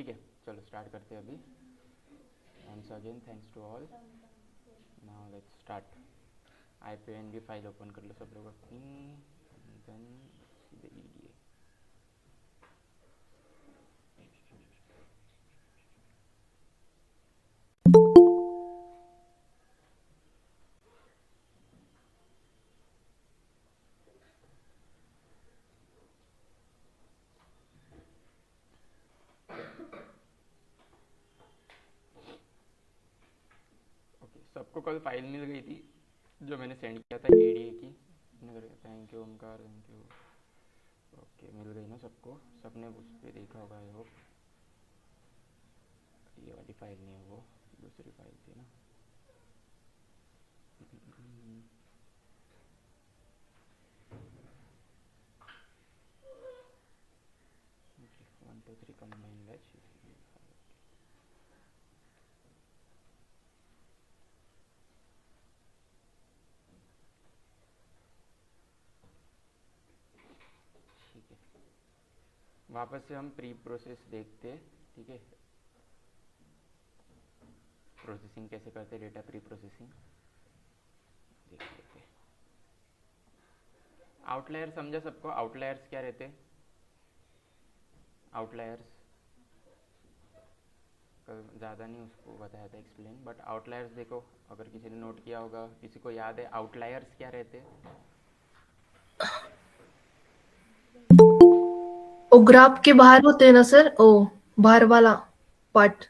ठीक है, चलो स्टार्ट करते हैं अभी। Once again thanks to all. Now let's start. IPNB file open कर लो सब लोग अपनी, देन सीधे EDA। ओके, सबको कल फाइल मिल गई थी जो मैंने सेंड किया था EDA की। Thank you Omkar, thank you. Okay, मिल गई ना सबको? सबने उस पर देखा होगा आई होप। ये वाली फाइल नहीं है, वो दूसरी फाइल थी ना। 1 2 3 कंबाइन बैच। ठीक है, वापस से हम प्री प्रोसेस देखते हैं। ठीक है, प्रोसेसिंग कैसे करते, डेटा प्री प्रोसेसिंग देख लेते। आउटलायर समझा सबको? आउटलायर्स क्या रहते? आउटलायर्स कल ज़्यादा नहीं उसको बताया था एक्सप्लेन, बट आउटलायर्स देखो, अगर किसी ने नोट किया होगा, किसी को याद है आउटलायर्स क्या रहते? ओ ग्राफ के बाहर होते हैं ना सर, ओ बाहर वाला पार्ट।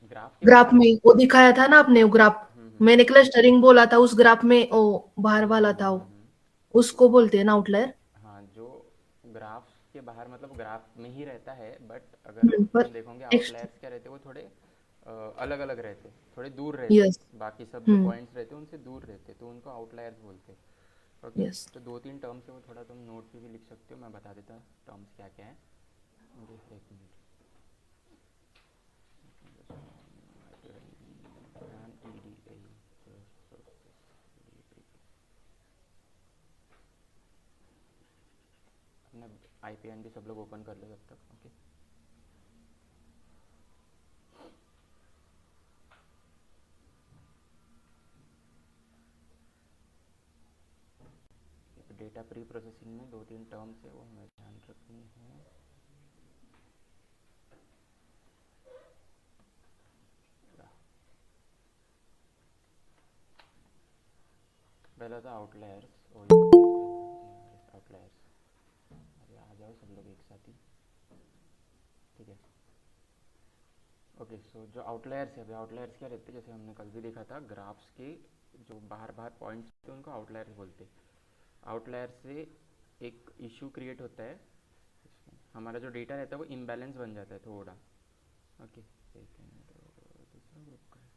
ग्राफ के ग्राफ बाहर। में वो दिखाया था ना आपने, वो ग्राफ। मैंने क्लस्टरिंग बोला था, उस ग्राफ में ओ बाहर वाला था वो, उसको बोलते हैं ना आउटलायर। हाँ, जो ग्राफ के बाहर मतलब ग्राफ में ही रहता है, बट अगर पर तुम देखोगे नेक्स्ट। आउटलायर्स क्या रहते, वो थोड़े अलग अलग रहते, थोड़े दूर रहते, यस। बाकी सब जो हम्म। पॉइंट्स रहते हैं उनसे दूर रहते, तो उनको आउटलायर्स बोलते हैं। Okay, yes. तो 2 3 टर्म्स है, वो थोड़ा तुम नोट पे भी लिख सकते हो, मैं बता देता टर्म्स क्या क्या है मुझे। एक मिनट। अपना IPNB सब लोग ओपन कर लो जब तक। ओके, डेटा प्री प्रोसेसिंग में 2 3 टर्म्स है, वो हमें ध्यान रखनी है। पहला था आउटलायर्स। आउटलायर्स, अरे आ जाओ सब लोग एक साथ ही। ठीक है, ओके। सो जो आउटलायर्स है, अभी आउटलायर्स क्या रहते हैं, जैसे हमने कल भी देखा था, ग्राफ्स के जो बाहर बाहर पॉइंट्स होते हैं उनको आउटलायर्स बोलते हैं। आउटलायर से एक इशू क्रिएट होता है, हमारा जो डेटा रहता है वो इम्बैलेंस बन जाता है थोड़ा। ओके, एक मिनट, दूसरा ग्रुप का है।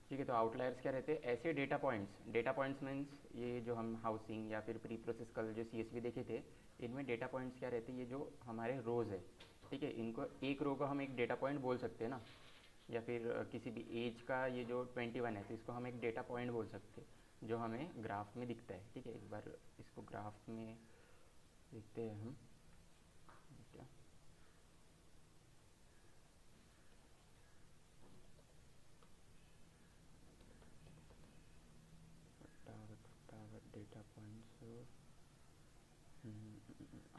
ठीक है, तो आउटलायर्स क्या रहते हैं, ऐसे data points. Data points means ये जो हम हाउसिंग या फिर प्री प्रोसेस कल जो CSV देखे थे, इनमें डेटा पॉइंट्स क्या रहते हैं, ये जो हमारे रोज़ है। ठीक है, इनको एक रो को हम एक डेटा पॉइंट बोल सकते हैं ना, या फिर किसी भी एज का ये जो 21 है, तो इसको हम एक डेटा पॉइंट बोल सकते हैं जो हमें ग्राफ में दिखता है। ठीक है, एक बार इसको ग्राफ में देखते हैं हम क्या। फटाफट फटाफट डेटा पॉइंट्स।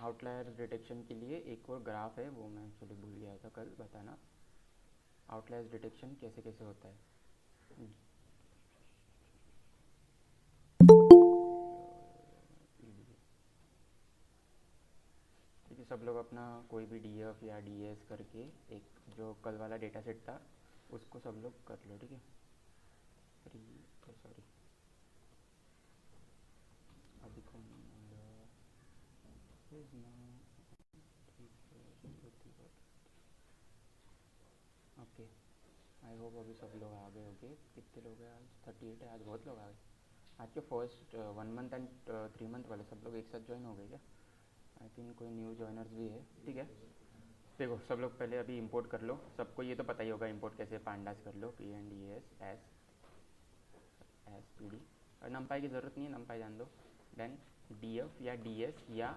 आउटलायर डिटेक्शन के लिए एक और ग्राफ है, वो मैं एक्चुअली भूल गया था कल बताना। आउटलायर डिटेक्शन कैसे कैसे होता है। ठीक है, सब लोग अपना कोई भी DF या DS करके एक जो कल वाला डेटा सेट था उसको सब लोग कर लो। ठीक है, सॉरी, अभी कौन आया? ओके, आई होप अभी सब लोग आ गए होंगे। कितने लोग हैं आज? 38 है, आज बहुत लोग आ गए। आज के फर्स्ट 1 मंथ एंड 3 मंथ वाले सब लोग एक साथ ज्वाइन हो गए क्या? आई थिंक कोई न्यू ज्वाइनर्स भी है। ठीक है, देखो सब लोग पहले अभी इंपोर्ट कर लो, सबको ये तो पता ही होगा इंपोर्ट कैसे, पांडास कर लो, PNDS एस एस PD। और नंपाई की ज़रूरत नहीं है, नंपाई जान दो। देन DF या DS या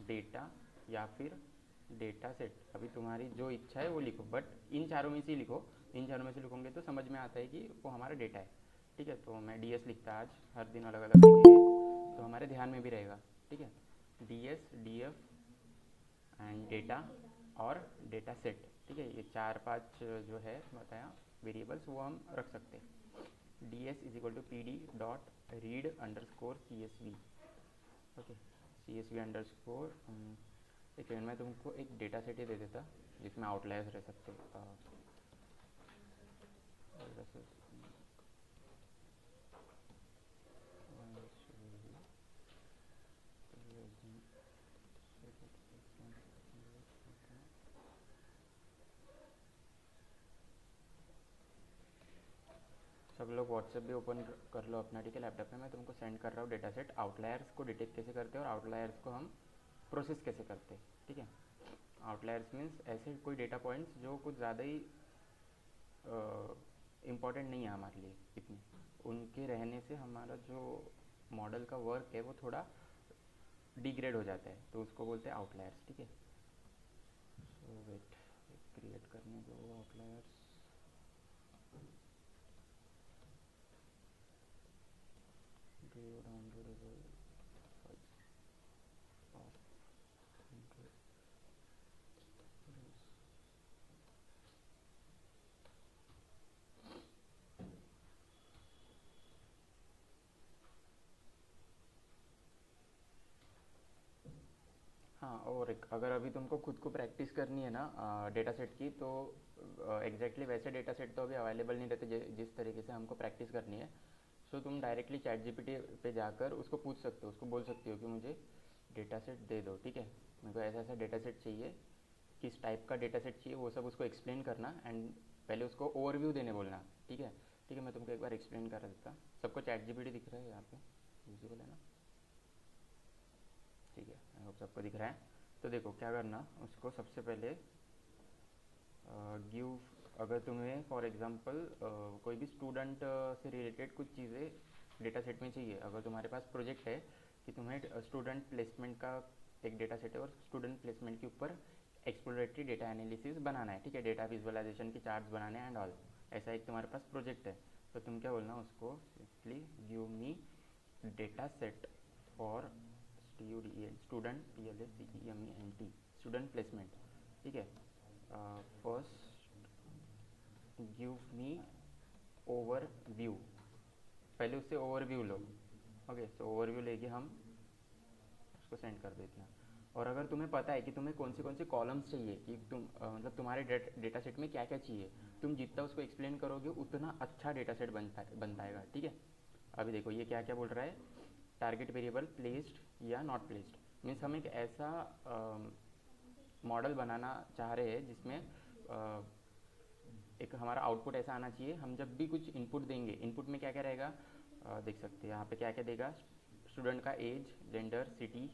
डेटा या फिर डेटा सेट, अभी तुम्हारी जो इच्छा है वो लिखो, बट इन चारों में से लिखो। इन चारों में से लिखोगे तो समझ में आता है कि वो हमारा डेटा है। ठीक है, तो मैं DS लिखता आज, हर दिन अलग अलग लिखिए तो हमारे ध्यान में भी रहेगा। ठीक है, DS, DF एंड डेटा और डेटा सेट। ठीक है, ये 4-5 जो है बताया वेरिएबल्स, वो हम रख सकते हैं। DS is equal to PD dot read underscore CSV। Okay, CSV underscore, एक सेकेंड में तुमको एक डेटा सेट ही दे देता जिसमें आउटलायर्स रह सकते। सब लोग व्हाट्सएप भी ओपन कर लो अपना, ठीक है, लैपटॉप में। मैं तुमको सेंड कर रहा हूँ डेटा सेट, आउटलायर्स को डिटेक्ट कैसे करते हैं और आउटलायर्स को हम प्रोसेस कैसे करते हैं। ठीक है, आउटलायर्स मीन्स ऐसे कोई डेटा पॉइंट्स जो कुछ ज़्यादा ही इम्पॉर्टेंट नहीं है हमारे लिए इतने, उनके रहने से हमारा जो मॉडल का वर्क है वो थोड़ा डिग्रेड हो जाता है, तो उसको बोलते हैं आउटलायर्स। ठीक है, सो वेट, क्रिएट करने दो आउटलायर्स। हाँ, और एक, अगर अभी तुमको खुद को प्रैक्टिस करनी है ना डेटा सेट की, तो एग्जैक्टली वैसे डेटा सेट तो अभी अवेलेबल नहीं रहते जिस तरीके से हमको प्रैक्टिस करनी है। सो तुम डायरेक्टली चैट जीपीटी पे जाकर उसको पूछ सकते हो, उसको बोल सकते हो कि मुझे डेटा सेट दे दो। ठीक है, मेरे को ऐसा ऐसा डेटा सेट चाहिए, किस टाइप का डेटा सेट चाहिए, वो सब उसको एक्सप्लेन करना एंड पहले उसको ओवरव्यू देने बोलना। ठीक है, ठीक है, मैं तुमको एक बार एक्सप्लेन कर देता। सबको चैट जीपीटी दिख रहा है यहाँ पे, विजिबल है ना? ठीक है, आई होप सबको दिख रहा है। तो देखो क्या करना, उसको सबसे पहले गिव, अगर तुम्हें फॉर एग्जांपल कोई भी स्टूडेंट से रिलेटेड कुछ चीज़ें डेटा सेट में चाहिए, अगर तुम्हारे पास प्रोजेक्ट है कि तुम्हें स्टूडेंट प्लेसमेंट का एक डेटा सेट है और स्टूडेंट प्लेसमेंट के ऊपर एक्सप्लोरेटरी डेटा एनालिसिस बनाना है, ठीक है, डेटा विजुअलाइजेशन के चार्ट्स बनाने एंड ऑल, ऐसा एक तुम्हारे पास प्रोजेक्ट है, तो तुम क्या बोलना उसको, simply give me data set for student PLACEMENT student placement. ठीक है, फर्स्ट गिव मी ओवरव्यू, पहले उससे ओवरव्यू लो। ओके, तो ओवरव्यू लेके हम उसको सेंड कर देते हैं। और अगर तुम्हें पता है कि तुम्हें कौन से कॉलम्स चाहिए, कि तुम मतलब तुम्हारे डेटा सेट में क्या क्या चाहिए, तुम जितना उसको एक्सप्लेन करोगे उतना अच्छा डेटा सेट बन पाएगा। ठीक है, अभी देखो ये क्या क्या बोल रहा है, टारगेट वेरिएबल प्लेस्ड या नॉट प्लेस्ड, मीन्स हम एक ऐसा मॉडल बनाना चाह रहे हैं जिसमें एक हमारा आउटपुट ऐसा आना चाहिए, हम जब भी कुछ इनपुट देंगे, इनपुट में क्या क्या रहेगा, देख सकते हैं यहाँ पे क्या क्या देगा, स्टूडेंट का age, gender, city,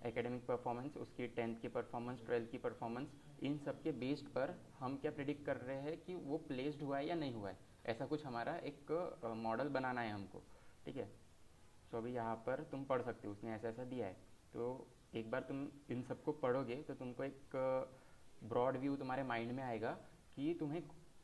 academic performance, उसकी 10th की परफॉर्मेंस, 12th की परफॉर्मेंस, इन सब के बेस्ड पर हम क्या प्रिडिक्ट कर रहे हैं कि वो प्लेस्ड हुआ है या नहीं हुआ है, ऐसा कुछ हमारा एक मॉडल बनाना है हमको। ठीक है, तो अभी यहाँ पर तुम पढ़ सकते हो, उसने ऐसा ऐसा दिया है, तो एक बार तुम इन सबको पढ़ोगे तो तुमको एक ब्रॉड व्यू तुम्हारे माइंड में आएगा कि तुम्हें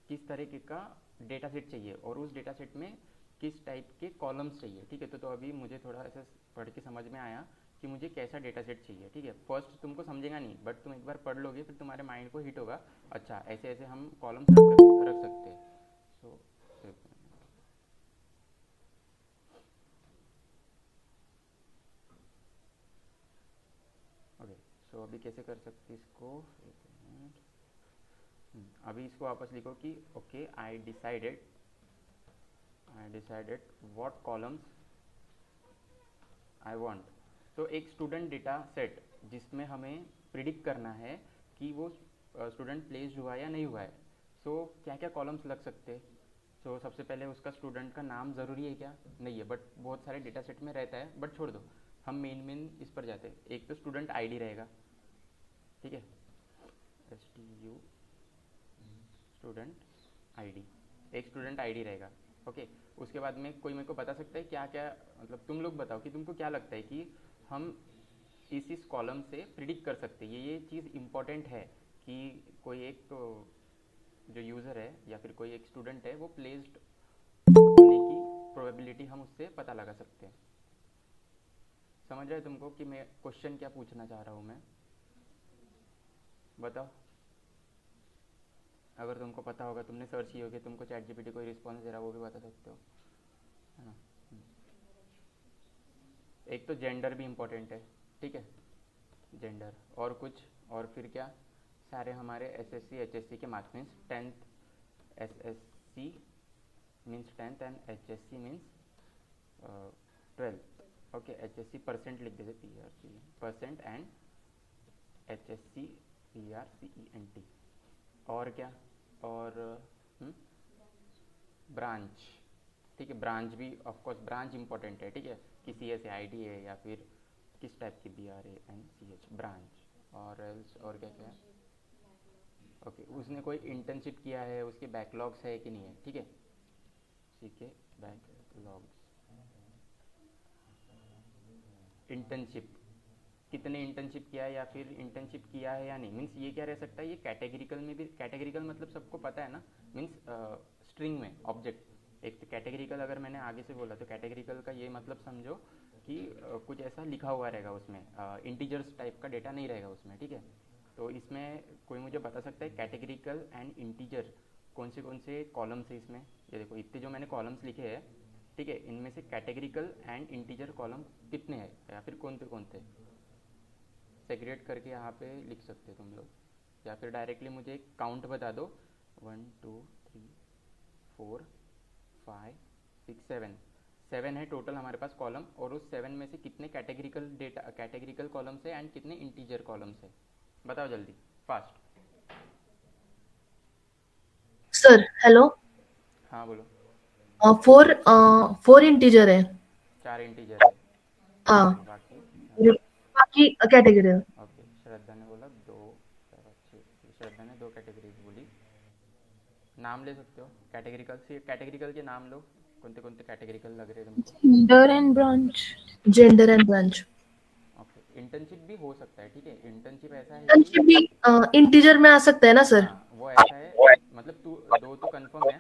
किस तरीके का डेटा सेट चाहिए और उस डेटा सेट में किस टाइप के कॉलम्स चाहिए। ठीक है, तो अभी मुझे थोड़ा ऐसा पढ़ के समझ में आया कि मुझे कैसा डेटा सेट चाहिए। ठीक है, फर्स्ट तुमको समझेगा नहीं, बट तुम एक बार पढ़ लोगे फिर तुम्हारे माइंड को हिट होगा, अच्छा ऐसे ऐसे हम कॉलम्स रख सकते हैं। सो ओके, सो अभी कैसे कर सकते इसको, एक मिनट। अभी इसको वापस लिखो कि okay, I decided what columns I want. तो एक स्टूडेंट डेटा सेट जिसमें हमें प्रिडिक्ट करना है कि वो स्टूडेंट प्लेस्ड हुआ या नहीं हुआ है, सो क्या क्या कॉलम्स लग सकते हैं। सो सबसे पहले उसका स्टूडेंट का नाम ज़रूरी है क्या, नहीं है, बट बहुत सारे डेटा सेट में रहता है, बट छोड़ दो, हम मेन इस पर जाते हैं। एक तो स्टूडेंट आईडी रहेगा, ठीक है, STU स्टूडेंट आईडी, एक स्टूडेंट आईडी रहेगा। ओके, उसके बाद में कोई मेरे को बता सकता है क्या क्या, मतलब तुम लोग बताओ कि तुमको क्या लगता है कि हम इस कॉलम से प्रिडिक्ट कर सकते हैं, ये चीज़ इम्पोर्टेंट है कि कोई एक तो जो यूज़र है या फिर कोई एक स्टूडेंट है वो प्लेस्ड होने की प्रोबेबिलिटी हम उससे पता लगा सकते हैं। समझ रहे हो तुमको कि मैं क्वेश्चन क्या पूछना चाह रहा हूँ मैं? बताओ, अगर तुमको पता होगा, तुमने सर्च की होगी, तुमको चैट जीपीटी कोई रिस्पॉन्स दे रहा वो भी बता सकते हो, है ना? एक तो जेंडर भी इम्पोर्टेंट है, ठीक है, जेंडर, और कुछ, और फिर क्या, सारे हमारे एसएससी एचएससी के marks means tenth, SSC means tenth and HSC means twelfth. Okay, HSC percent लिख देते, पीआरसी परसेंट एंड एचएससी पीआरसीईएनटी। और क्या, और ब्रांच, ठीक है, ब्रांच भी ऑफ कोर्स ब्रांच इंपॉर्टेंट है, ठीक है, कि सी एस आई डी है या फिर किस टाइप की, B R A N C H, branch. और एल्स, और क्या क्या है, ओके, उसने कोई इंटर्नशिप किया है, उसके बैकलॉग्स है कि नहीं है, ठीक है, सीखे बैकलॉग्स, इंटर्नशिप, कितने इंटर्नशिप किया है या फिर इंटर्नशिप किया है या नहीं, मीन्स ये क्या रह सकता है, ये कैटेगरिकल में भी, कैटेगरिकल मतलब सबको पता है ना, मीन्स स्ट्रिंग में ऑब्जेक्ट, एक तो कैटेगरिकल अगर मैंने आगे से बोला तो कैटेगरिकल का ये मतलब समझो कि कुछ ऐसा लिखा हुआ रहेगा उसमें, इंटीजर्स टाइप का डेटा नहीं रहेगा उसमें, ठीक है। तो इसमें कोई मुझे बता सकता है कैटेगरिकल एंड इंटीजर कौन से कॉलम्स है इसमें? ये देखो इतने जो मैंने कॉलम्स लिखे हैं, ठीक है, इनमें से कैटेगरिकल एंड इंटीजर कॉलम कितने हैं या फिर कौन थे, सेग्रेट करके यहाँ पे लिख सकते हो तुम लोग, या फिर डायरेक्टली मुझे एक काउंट बता दो, 1 2 3 4 5 6 7, 7 है टोटल हमारे पास कॉलम, और उस 7 में से कितने कैटेगरिकल डेटा, कैटेगरिकल कॉलम्स है एंड कितने इंटीजर कॉलम्स है, बताओ जल्दी, फास्ट। Sir hello. हाँ बोलो। फोर, फोर इंटीजर है। 4 इंटीजर है, हाँ, ओके, बाकी बाकी कैटेगरी है। ओके, श्रद्धा ने बोला दो, श्रद्धा ने 2 कैटेगरीज बोली, नाम ले सकते हो कैटेगरिकल से, कैटेगरिकल के नाम लो, कौन से कैटेगरिकल लग रहे हैं तुमको? Gender and branch. Gender and branch. Okay, internship भी हो सकता है, ठीक है, इंटर्नशिप ऐसा है कि, इंटर्नशिप भी इंटीजर में आ सकता है ना सर? हाँ वो ऐसा है, मतलब तू दो तो कंफर्म है,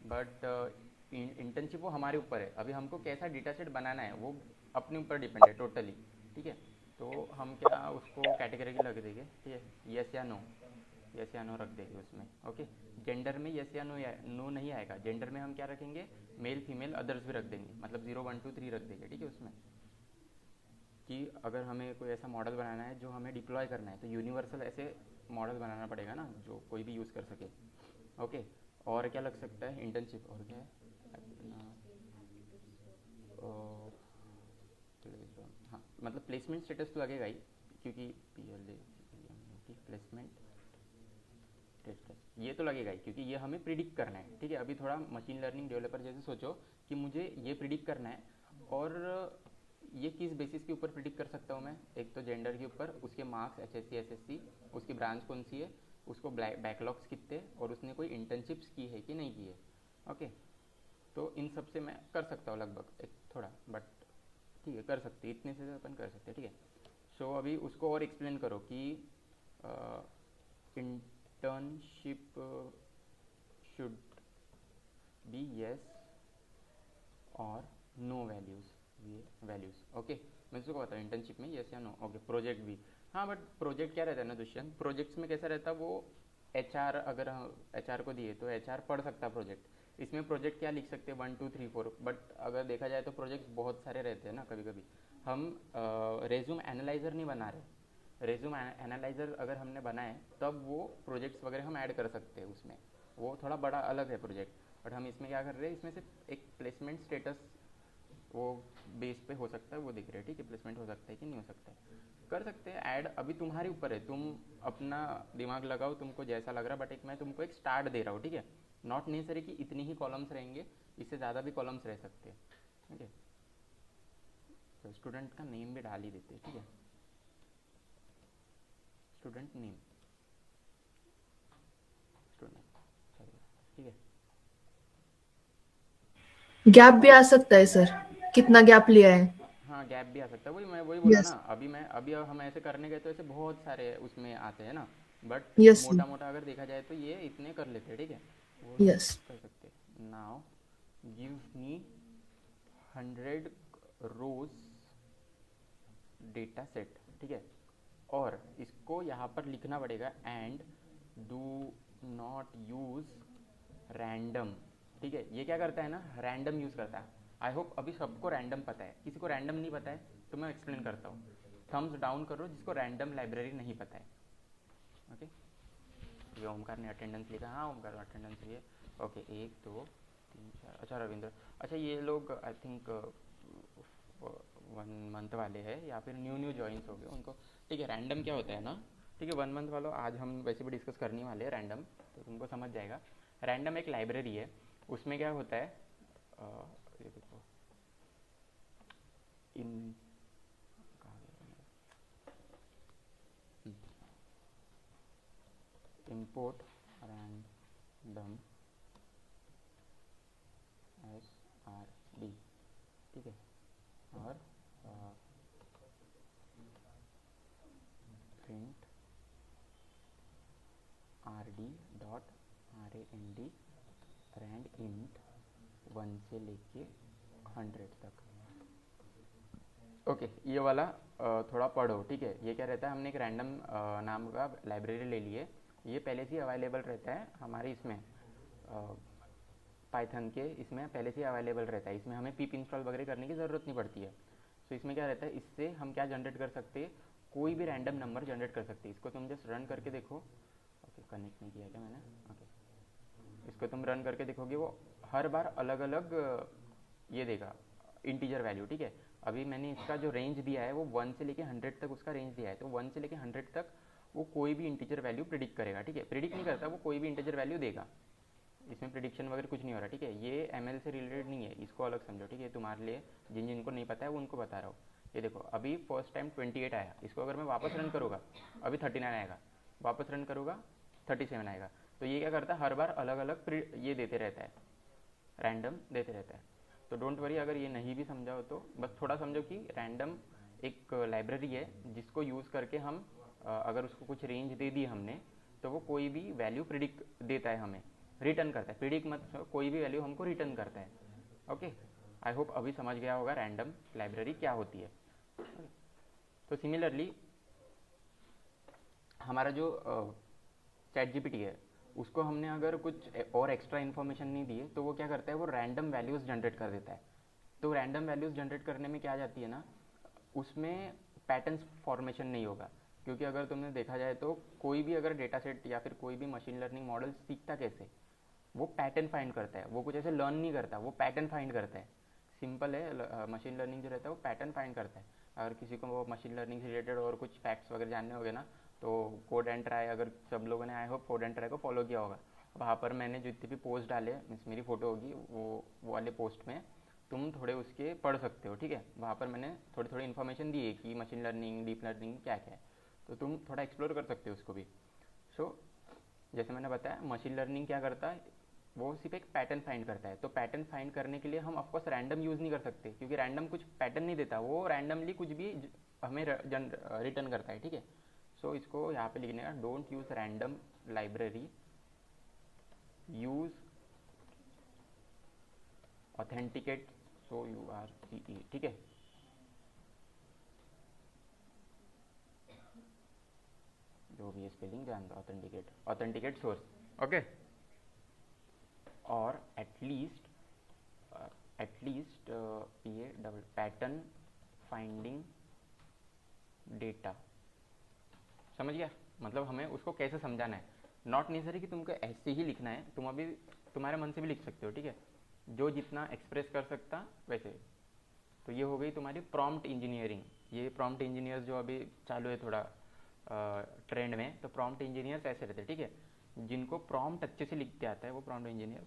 बट इंटर्नशिप वो हमारे ऊपर है, अभी हमको कैसा डेटा सेट बनाना है वो अपने ऊपर डिपेंड है टोटली, ठीक है। तो हम क्या उसको कैटेगरी लग देंगे, ठीक है, यस या नो, यस या नो रख देंगे उसमें, ओके। जेंडर में यस या नो, नो नहीं आएगा, जेंडर में हम क्या रखेंगे, मेल फीमेल अदर्स भी रख देंगे, मतलब 0 1 2 3 रख देंगे, ठीक है, उसमें कि अगर हमें कोई ऐसा मॉडल बनाना है जो हमें डिप्लॉय करना है तो यूनिवर्सल ऐसे मॉडल बनाना पड़ेगा ना जो कोई भी यूज़ कर सके, ओके। और क्या लग सकता है इंटर्नशिप, और क्या है अपना, हाँ मतलब प्लेसमेंट स्टेटस तो लगेगा ही, क्योंकि P L A placement status ये तो लगेगा ही, क्योंकि ये हमें प्रिडिक्ट करना है, ठीक है। अभी थोड़ा मशीन लर्निंग डेवलपर जैसे सोचो कि मुझे ये प्रिडिक्ट करना है, और ये किस बेसिस के ऊपर प्रिडिक्ट कर सकता हूँ मैं, एक तो जेंडर के ऊपर, उसके मार्क्स एचएससी एसएससी, उसकी ब्रांच कौन सी है, उसको बैकलॉग्स कितने, और उसने कोई इंटर्नशिप्स की है कि नहीं की है, ओके। तो इन सब से मैं कर सकता हूँ लगभग एक थोड़ा, बट ठीक है कर सकते, इतने से अपन कर सकते हैं, ठीक है। सो अभी उसको और एक्सप्लेन करो कि इंटर्नशिप शुड बी यस और नो वैल्यूज़, ये वैल्यूज़, ओके। मैं इसको बताऊँ इंटर्नशिप में यस या नो, ओके। प्रोजेक्ट भी, हाँ बट प्रोजेक्ट क्या रहता है ना दुष्यंत, प्रोजेक्ट्स में कैसा रहता है वो, एचआर अगर एचआर को दिए तो एचआर पढ़ सकता है प्रोजेक्ट, इसमें प्रोजेक्ट क्या लिख सकते हैं 1 2 3 4, बट अगर देखा जाए तो प्रोजेक्ट्स बहुत सारे रहते हैं ना, कभी कभी हम रेज्यूम एनालाइजर नहीं बना रहे, रेज्यूम एनालाइजर अगर हमने बनाए तब वो प्रोजेक्ट्स वगैरह हम ऐड कर सकते हैं उसमें, वो थोड़ा बड़ा अलग है प्रोजेक्ट, बट हम इसमें क्या कर रहे हैं, इसमें सिर्फ एक प्लेसमेंट स्टेटस वो बेस पे हो सकता है वो दिख रहा है, ठीक है, प्लेसमेंट हो सकता है कि नहीं हो सकता है, कर सकते हैं ऐड, अभी तुम्हारे ऊपर है, तुम अपना दिमाग लगाओ, तुमको जैसा लग रहा है, बट एक मैं तुमको एक स्टार्ट दे रहा हूँ, ठीक है, नॉट नेसेसरी कि इतनी ही कॉलम्स रहेंगे, इससे ज़्यादा भी कॉलम्स रह सकते हैं, ठीक है। तो स्टूडेंट का नेम भी डाल ही देते हैं, ठीक है, स्टूडेंट नेम, स्टूडेंट, ठीक है। गैप भी आ सकता है सर, कितना गैप लिया है। हाँ गैप भी आ सकता है, वही मैं वही बोला ना। यस। अभी हम ऐसे करने गए तो ऐसे बहुत सारे उसमें आते हैं ना, बट यस। मोटा मोटा अगर देखा जाए तो ये इतने कर लेते हैं, ठीक है, वो सब यस। कर सकते हैं। नाउ गिव मी 100 रोज डेटा सेट, ठीक है, और इसको यहाँ पर लिखना पड़ेगा and do not use random, ठीक है। ये क्या करता है ना, रैंडम यूज़ करता है। आई होप अभी सबको रैंडम पता है, किसी को रैंडम नहीं पता है तो मैं एक्सप्लेन करता हूँ। थम्स डाउन करो जिसको रैंडम लाइब्रेरी नहीं पता है। ओके, ये ओमकार ने अटेंडेंस लिखा, हाँ ओमकार अटेंडेंस लिए। ओके, 1 2 3 4, अच्छा रविंद्र, अच्छा ये लोग आई थिंक 1 मंथ वाले हैं या फिर न्यू न्यू ज्वाइंस हो गए उनको। ठीक है, रैंडम क्या होता है ना, ठीक है 1 मंथ वालों, आज हम वैसे भी डिस्कस करने वाले हैं रैंडम, तो तुमको समझ जाएगा। रैंडम एक लाइब्रेरी है, उसमें क्या होता है, ये देखो इन import random as R D, ठीक है, और print R D dot R A N D rand int 1 से लेके 100 तक। ओके, ये वाला थोड़ा पढ़ो, ठीक है। ये क्या रहता है, हमने एक रैंडम नाम का लाइब्रेरी ले लिए, ये पहले से ही अवेलेबल रहता है हमारे इसमें पाइथन के, इसमें पहले से ही अवेलेबल रहता है, इसमें हमें पिप इंस्टॉल वगैरह करने की ज़रूरत नहीं पड़ती है। तो इसमें क्या रहता है, इससे हम क्या जनरेट कर सकते हैं, कोई भी रैंडम नंबर जनरेट कर सकते हैं। इसको तुम जस्ट रन करके देखो। ओके, कनेक्ट नहीं किया क्या मैंने, ओके, इसको तुम रन करके देखोगे, वो हर बार अलग अलग ये देगा इंटीजर वैल्यू, ठीक है। अभी मैंने इसका जो रेंज दिया है वो 1 से लेके 100 तक उसका रेंज दिया है, तो 1 से लेके 100 तक वो कोई भी इंटीजर वैल्यू प्रिडिक्ट करेगा, ठीक है। प्रिडिक्ट नहीं करता, वो कोई भी इंटीजर वैल्यू देगा, इसमें प्रिडिक्शन वगैरह कुछ नहीं हो रहा, ठीक है। ये एमएल से रिलेटेड नहीं है, इसको अलग समझो, ठीक है। तुम्हारे लिए जिन जिनको नहीं पता है वो उनको बता रहा हूँ। ये देखो, अभी फर्स्ट टाइम 28 आया, इसको अगर मैं वापस रन करूँगा अभी 39 आएगा, वापस रन करूँगा 37 आएगा। तो ये क्या करता है, हर बार अलग अलग ये देते रहता है, रैंडम देते रहता है। तो डोंट वरी, अगर ये नहीं भी समझा हो तो बस थोड़ा समझो कि रैंडम एक लाइब्रेरी है जिसको यूज़ करके हम अगर उसको कुछ रेंज दे दी हमने तो वो कोई भी वैल्यू प्रिडिक्ट देता है, हमें रिटर्न करता है। प्रिडिक्ट मत, कोई भी वैल्यू हमको रिटर्न करता है। ओके, आई होप अभी समझ गया होगा रैंडम लाइब्रेरी क्या होती है। तो सिमिलरली हमारा जो चैट जीपीटी है, उसको हमने अगर कुछ और एक्स्ट्रा इन्फॉर्मेशन नहीं दी है तो वो क्या करता है, वो रैंडम वैल्यूज़ जनरेट कर देता है। तो रैंडम वैल्यूज़ जनरेट करने में क्या आ जाती है ना, उसमें पैटर्न्स फॉर्मेशन नहीं होगा। क्योंकि अगर तुमने देखा जाए तो कोई भी अगर डेटा सेट या फिर कोई भी मशीन लर्निंग मॉडल सीखता कैसे, वो पैटर्न फाइंड करता है, वो कुछ ऐसे लर्न नहीं करता, वो पैटर्न फाइंड करता है। सिंपल है, मशीन लर्निंग जो रहता है वो पैटर्न फाइंड करता है। अगर किसी को वो मशीन लर्निंग से रिलेटेड और कुछ फैक्ट्स वगैरह जानने होंगे ना, तो कोड एंड ट्राई, अगर सब लोगों ने I hope code and try को फॉलो किया होगा, वहाँ पर मैंने जितनी भी पोस्ट डाले, मीन्स मेरी फ़ोटो होगी वो वाले पोस्ट में तुम थोड़े उसके पढ़ सकते हो, ठीक है। वहाँ पर मैंने थोड़ी थोड़ी इन्फॉर्मेशन दी है कि मशीन लर्निंग डीप लर्निंग क्या क्या है, तो तुम थोड़ा एक्सप्लोर कर सकते हो उसको भी। सो जैसे मैंने बताया, मशीन लर्निंग क्या करता है, वो सिर्फ एक पैटर्न फाइंड करता है। तो पैटर्न फाइंड करने के लिए हम ऑफकोर्स रैंडम यूज़ नहीं कर सकते, क्योंकि रैंडम कुछ पैटर्न नहीं देता, वो रैंडमली कुछ भी हमें रिटर्न करता है, ठीक है। सो इसको यहाँ पे लिखने का, don't use random library, use authenticate so U R C E, ठीक है। जो भी स्पेलिंग ध्यान दो, ऑथेंटिकेट, ऑथेंटिकेट सोर्स, ओके। और एटलीस्ट ये डबल पैटर्न फाइंडिंग डेटा, समझ गया, मतलब हमें उसको कैसे समझाना है। नॉट नेसेसरी कि तुमको ऐसे ही लिखना है, तुम अभी तुम्हारे मन से भी लिख सकते हो, ठीक है, जो जितना एक्सप्रेस कर सकता वैसे। तो ये हो गई तुम्हारी प्रॉम्प्ट इंजीनियरिंग। ये प्रॉम्प्ट इंजीनियर्स जो अभी चालू है थोड़ा ट्रेंड में, तो प्रॉम्प्ट इंजीनियर्स ऐसे रहते हैं, ठीक है, जिनको प्रॉम्प्ट अच्छे से लिखते आता है वो प्रॉम्प्ट इंजीनियर।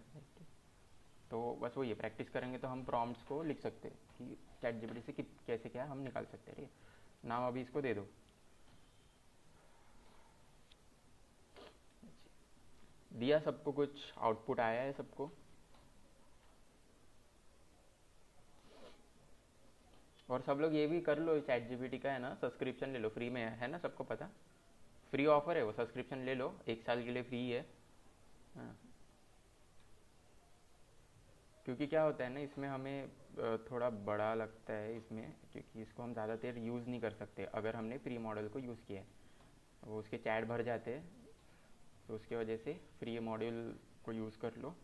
तो बस वही है, प्रैक्टिस करेंगे तो हम प्रॉम्प्ट्स को लिख सकते हैं कि चैट जीपीटी से कैसे क्या हम निकाल सकते हैं, ठीक है। नाम अभी इसको दे दो, दिया सबको, कुछ आउटपुट आया है सबको। और सब लोग ये भी कर लो, चैट जीपीटी का है ना सब्सक्रिप्शन ले लो, फ्री में है ना, सबको पता, फ्री ऑफर है वो, सब्सक्रिप्शन ले लो, 1 साल के लिए फ्री है। हाँ, क्योंकि क्या होता है ना, इसमें हमें थोड़ा बड़ा लगता है इसमें, क्योंकि इसको हम ज़्यादा देर यूज़ नहीं कर सकते अगर हमने प्री मॉडल को यूज़ किया है, वो उसके चैट भर जाते हैं, तो उसकी वजह से फ्री मॉड्यूल को यूज़ कर लो।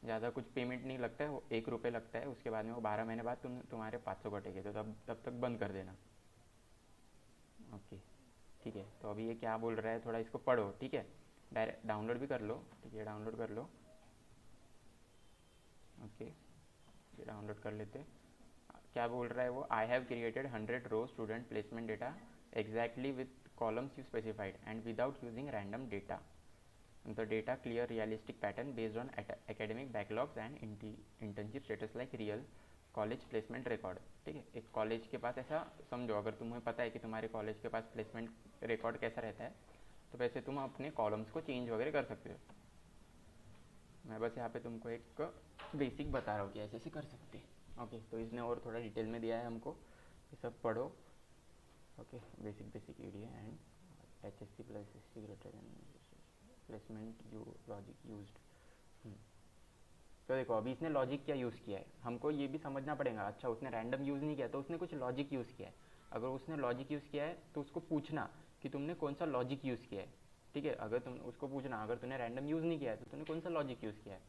ज़्यादा कुछ पेमेंट नहीं लगता है, वो 1 रुपये लगता है, उसके बाद में वो 12 महीने बाद तुम्हारे 500 कटेंगे, तो तब तक बंद कर देना। ओके, ठीक है। तो अभी ये क्या बोल रहा है, थोड़ा इसको पढ़ो, ठीक है, डायरेक्ट डाउनलोड भी कर लो, ठीक है, डाउनलोड कर लो। ओके, ये डाउनलोड कर लेते। क्या बोल रहा है वो, I have created 100 row student placement data exactly with columns you specified and without using random data. The data clear realistic pattern based on academic backlogs and internship status like real college placement record. ठीक है, एक college के पास ऐसा समझो, अगर तुम्हें पता है कि तुम्हारे कॉलेज के पास प्लेसमेंट रिकॉर्ड कैसा रहता है, तो वैसे तुम अपने कॉलम्स को चेंज वगैरह कर सकते हो। मैं बस यहाँ पे तुमको एक बेसिक बता रहा हूँ कि ऐसे ऐसे कर सकते हैं। ओके, तो इसने और थोड़ा डिटेल में दिया है हमको, ये सब पढ़ो। Okay, basic basic EDA and H S C plus S C greater than placement you logic used. तो देखो अभी इसने लॉजिक क्या यूज़ किया है, हमको ये भी समझना पड़ेगा। अच्छा, उसने रैंडम यूज़ नहीं किया, तो उसने कुछ लॉजिक यूज़ किया है। अगर उसने लॉजिक यूज़ किया है तो उसको पूछना कि तुमने कौन सा लॉजिक यूज़ किया है। ठीक है, अगर तुम उसको पूछना, अगर तूने रैंडम यूज़ नहीं किया है तो तूने कौन सा लॉजिक यूज़ किया है।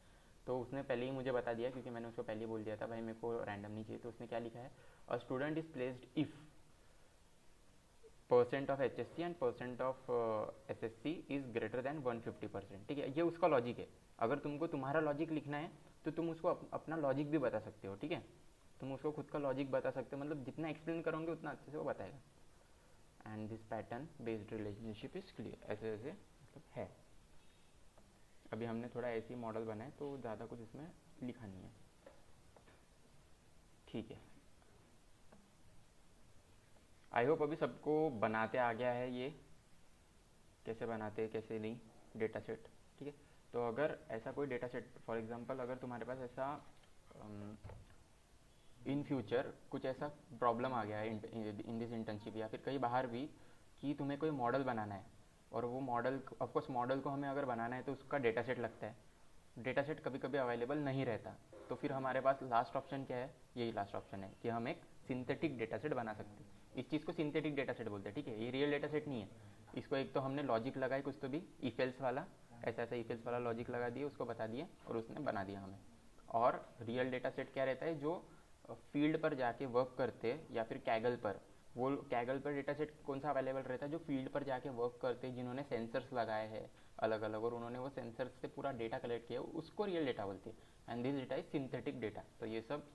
तो उसने पहले ही मुझे बता दिया, क्योंकि मैंने उसको पहले ही बोल दिया था भाई मेरे को रैंडम नहीं चाहिए। तो उसने क्या लिखा है, a student is placed if percent of H S C and percent of S S C is greater than 150%। ठीक है, ये उसका लॉजिक है। अगर तुमको तुम्हारा लॉजिक लिखना है तो तुम उसको अपना लॉजिक भी बता सकते हो। ठीक है, तुम उसको खुद का लॉजिक बता सकते हो, मतलब जितना एक्सप्लेन करोगे उतना अच्छे से वो बताएगा। And this pattern based relationship is clear, ऐसे ऐसे मतलब है। अभी हमने थोड़ा ऐसे ही मॉडल बनाए, तो ज़्यादा कुछ इसमें लिखा नहीं है। ठीक है, आई होप अभी सबको बनाते आ गया है ये, कैसे बनाते हैं कैसे नहीं डेटा सेट। ठीक है, तो अगर ऐसा कोई डेटा सेट, फॉर एग्जांपल अगर तुम्हारे पास ऐसा इन फ्यूचर कुछ ऐसा प्रॉब्लम आ गया है इन दिस इंटर्नशिप या फिर कहीं बाहर भी, कि तुम्हें कोई मॉडल बनाना है, और वो मॉडल, ऑफकोर्स मॉडल को हमें अगर बनाना है तो उसका डेटा सेट लगता है। डेटा सेट कभी कभी अवेलेबल नहीं रहता, तो फिर हमारे पास लास्ट ऑप्शन क्या है, यही लास्ट ऑप्शन है कि हम एक सिंथेटिक डेटा सेट बना सकते हैं। इस चीज़ को सिंथेटिक डेटा सेट बोलते हैं। ठीक है, ये रियल डेटा सेट नहीं है। इसको एक तो हमने लॉजिक लगाई कुछ तो भी इफेल्स वाला, ऐसा ऐसा इफेल्स वाला लॉजिक लगा दिए, उसको बता दिए और उसने बना दिया हमें। और रियल डेटा सेट क्या रहता है, जो फील्ड पर जाके वर्क करते हैं या फिर कैगल पर, वो कैगल पर डेटा सेट कौन सा अवेलेबल रहता है, जो फील्ड पर जाके वर्क करते हैं, जिन्होंने सेंसर्स लगाए हैं अलग अलग, और उन्होंने वो सेंसर्स से पूरा डेटा कलेक्ट किया, उसको रियल डेटा बोलते हैं। And this data is synthetic data. तो ये सब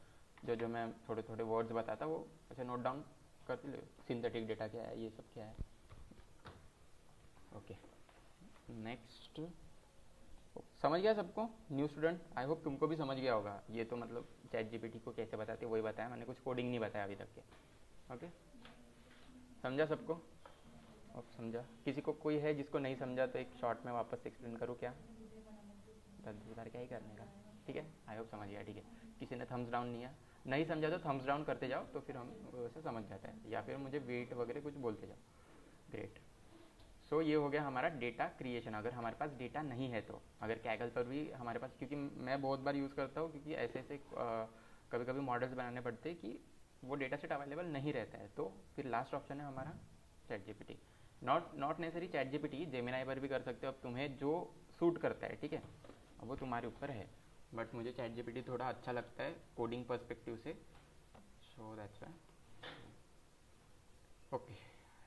जो जो मैं थोड़े थोड़े वर्ड्स बताता वो ऐसे नोट डाउन करते ले, सिंथेटिक डेटा क्या है, ये सब क्या है। Okay, next. समझ गया सबको, न्यू स्टूडेंट? आई होप तुमको भी समझ गया होगा। ये तो मतलब चैट जीपीटी को कैसे बताते वही बताया मैंने, कुछ कोडिंग नहीं बताया अभी तक के। ओके, समझा सबको? अब समझा? किसी को कोई है जिसको नहीं समझा तो एक शॉर्ट में वापस एक्सप्लेन करूँ क्या? 10 बार क्या ही करने का। ठीक है, आई होप समझ गया। ठीक है, किसी ने थम्स डाउन नहीं समझा तो थम्स डाउन करते जाओ, तो फिर हम वैसे समझ जाता है, या फिर मुझे वेट वगैरह कुछ बोलते जाओ। ग्रेट। सो ये हो गया हमारा डेटा क्रिएशन, अगर हमारे पास डेटा नहीं है तो। अगर कैगल पर भी हमारे पास, क्योंकि मैं बहुत बार यूज़ करता हूँ, क्योंकि ऐसे ऐसे कभी कभी मॉडल्स बनाने पड़ते हैं कि वो डेटा सेट अवेलेबल नहीं रहता है, तो फिर लास्ट ऑप्शन है हमारा chat GPT. Not necessary chat GPT, Gemini पर भी कर सकते हो, अब तुम्हें जो सूट करता है। ठीक है, अब वो तुम्हारे ऊपर है, बट मुझे चैट जीपीटी थोड़ा अच्छा लगता है कोडिंग पर्सपेक्टिव से, so that's why. Okay,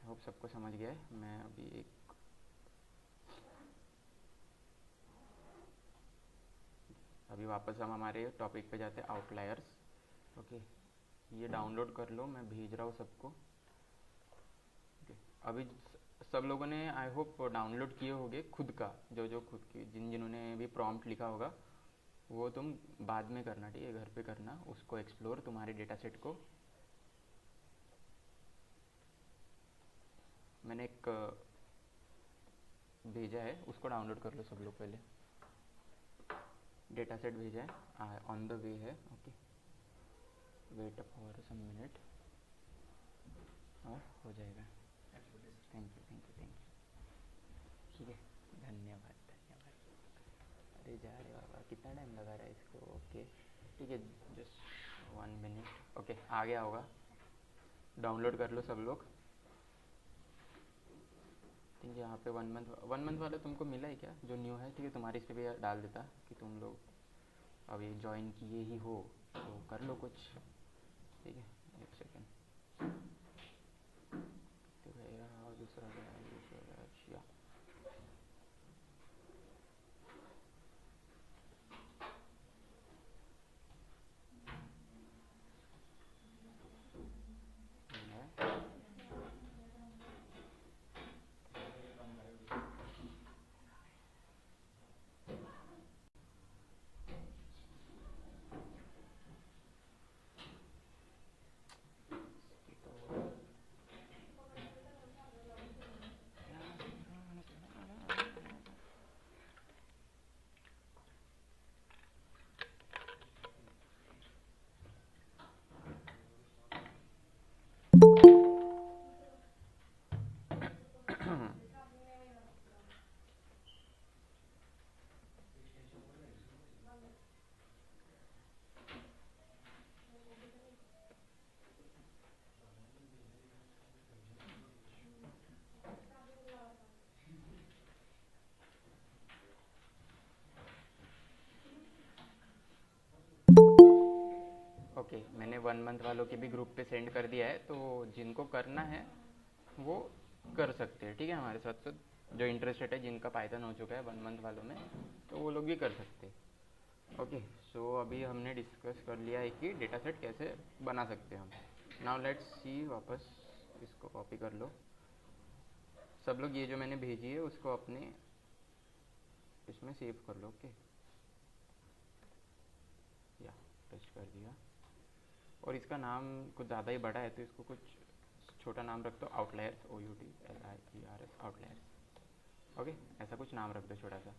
hope सबको समझ गया है। मैं अभी एक अभी वापस हम हमारे टॉपिक पे जाते हैं, आउटलायर्स। ओके, ये डाउनलोड कर लो, मैं भेज रहा हूँ सबको। ओके, अभी सब लोगों ने आई होप डाउनलोड किए होंगे खुद का, जो जो खुद की जिन्होंने भी प्रॉम्प्ट लिखा होगा, वो तुम बाद में करना। ठीक है, घर पे करना उसको एक्सप्लोर, तुम्हारे डेटा सेट को। मैंने एक भेजा है, उसको डाउनलोड कर लो सब लोग पहले। डेटा सेट भेजा है, ऑन द वे है। Okay, wait for some minute और हो जाएगा। Thank you thank you thank you. ठीक है, धन्यवाद धन्यवाद। अरे जा रहे बाबा, कितना टाइम लगा रहा है इसको। ओके ठीक है, जस्ट 1 मिनट। ओके आ गया होगा, डाउनलोड कर लो सब लोग। ठीक है, यहाँ पे 1 मंथ वाला तुमको मिला है क्या, जो न्यू है? ठीक है, तुम्हारे इस पर भी डाल देता कि तुम लोग अभी ज्वाइन किए ही हो तो कर लो कुछ। ठीक है, एक सेकेंड। तो भैया और दूसरा या ओके, मैंने 1 मंथ वालों के भी ग्रुप पे सेंड कर दिया है, तो जिनको करना है वो कर सकते हैं। ठीक है, हमारे साथ साथ जो इंटरेस्टेड है, जिनका पाइथन हो चुका है 1 मंथ वालों में, तो वो लोग भी कर सकते हैं। ओके, सो अभी हमने डिस्कस कर लिया है कि डेटा सेट कैसे बना सकते हैं हम। नाउ लेट्स सी, वापस इसको कॉपी कर लो सब लोग। ये जो मैंने भेजी है उसको अपने इसमें सेव कर लो। ओके, या पेस्ट कर दिया। और इसका नाम कुछ ज़्यादा ही बड़ा है तो इसको कुछ छोटा नाम रख दो, आउटलायर्स, OUTLIERS आउटलायर्स। ओके, ऐसा कुछ नाम रख दो छोटा सा।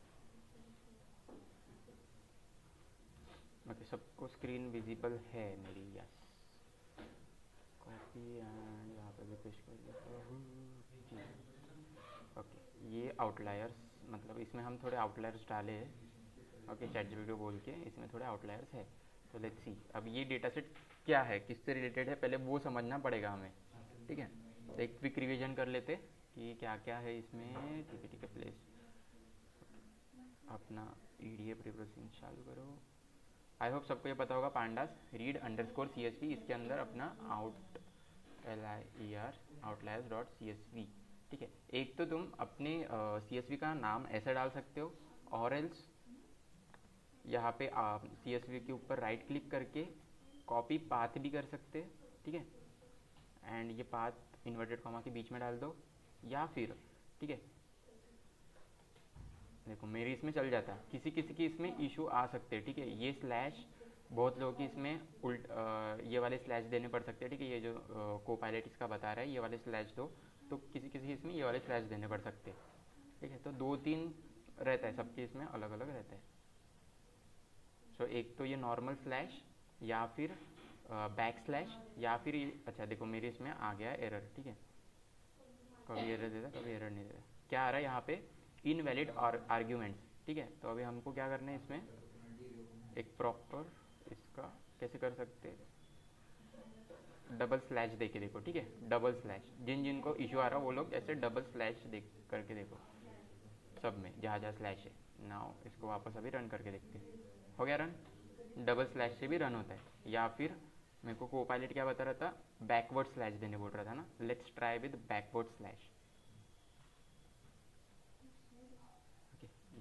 ओके, सबको स्क्रीन विजिबल है मेरी? यस, कॉपी एंड यहाँ पे भी पेस्ट कर देता हूँ जी। ओके, ये आउटलायर्स, मतलब इसमें हम थोड़े आउटलायर्स डाले हैं। ओके, ChatGPT बोल के इसमें थोड़े आउटलायर्स है। तो लेट्स सी, अब ये डेटा सेट क्या है, किससे रिलेटेड है, पहले वो समझना पड़ेगा हमें। ठीक है, तो एक क्विक रिवीजन कर लेते कि क्या क्या है इसमें। ठीक है ठीक है, प्लेस अपना EDA प्री प्रोसेसिंग चालू करो। आई होप सबको ये पता होगा, पांडास read_CSV, इसके अंदर अपना outliers.csv। ठीक है, एक तो तुम अपने CSV का नाम ऐसा डाल सकते हो, और एल्स यहाँ पे आप CSV के ऊपर राइट क्लिक करके कॉपी पाथ भी कर सकते हैं। ठीक है, एंड ये पाथ इन्वर्टेड कॉमा के बीच में डाल दो, या फिर ठीक है, देखो मेरी इसमें चल जाता है, किसी किसी की इसमें इशू आ सकते हैं। ठीक है, ये स्लैश बहुत लोगों की इसमें ये वाले स्लैश देने पड़ सकते हैं। ठीक है, ये जो को पायलट इसका बता रहा है, ये वाले स्लैश दो, तो किसी किसी इसमें ये वाले स्लैश देने पड़ सकते हैं। ठीक है, तो 2-3 रहता है, सबके इसमें अलग अलग रहता है। सो एक तो ये नॉर्मल स्लैश, या फिर बैक स्लैश, या फिर अच्छा देखो मेरे इसमें आ गया एरर। ठीक है, कभी एरर देता कभी एरर नहीं देता। क्या आ रहा है यहाँ पे, इनवैलिड आर्ग्यूमेंट्स। ठीक है, तो अभी हमको क्या करना है इसमें, एक प्रॉपर इसका कैसे कर सकते हैं, डबल स्लैश देके देखो। ठीक है, डबल स्लैश, जिन जिनको इशू आ रहा है वो लोग ऐसे डबल स्लैश देख करके देखो, सब में जहाँ जहाँ स्लैश है। नाउ इसको वापस अभी रन करके देखते हैं, हो गया रन। डबल स्लैश से भी रन होता है, या फिर मेरे को कोपायलट क्या बता रहा था, बैकवर्ड स्लैश देने बोल रहा था ना। Let's try with backward slash.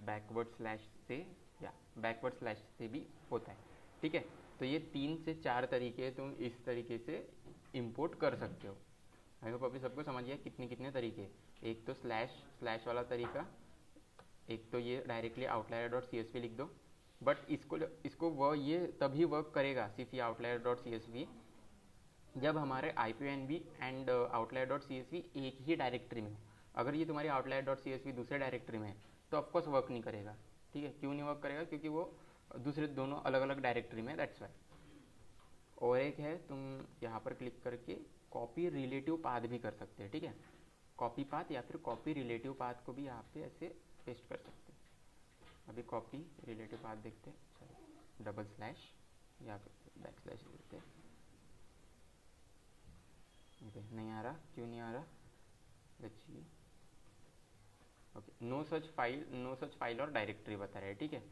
Backward slash से, या बैकवर्ड स्लैश से भी होता है। ठीक है, तो ये 3 से 4 तरीके तुम इस तरीके से इंपोर्ट कर सकते हो। आई होप अभी सबको समझ गया कितने कितने तरीके। एक तो स्लैश स्लैश वाला तरीका, एक तो ये डायरेक्टली outlier.csv लिख दो, बट इसको ये तभी वर्क करेगा सिर्फ ये outlier.csv जब हमारे IPNB एंड outlier.csv एक ही डायरेक्टरी में हो। अगर ये तुम्हारी outlier.csv दूसरे डायरेक्टरी में है तो ऑफकोर्स वर्क नहीं करेगा। ठीक है, क्यों नहीं वर्क करेगा, क्योंकि वो दूसरे दोनों अलग अलग डायरेक्टरी में, दैट्स वाई। और एक है तुम यहाँ पर क्लिक करके कॉपी रिलेटिव पाथ भी कर सकते हैं, ठीक है। कॉपी पाथ या फिर कॉपी रिलेटिव पाथ को भी यहाँ पे ऐसे पेस्ट कर सकते हैं। अभी कॉपी रिलेटिव पाथ देखते हैं, सॉरी डबल स्लैश या फिर बैक स्लैश देते हैं। नहीं आ रहा, क्यों नहीं आ रहा, देखिए। ओके, नो सच फाइल और डायरेक्टरी बता रहे हैं, ठीक है।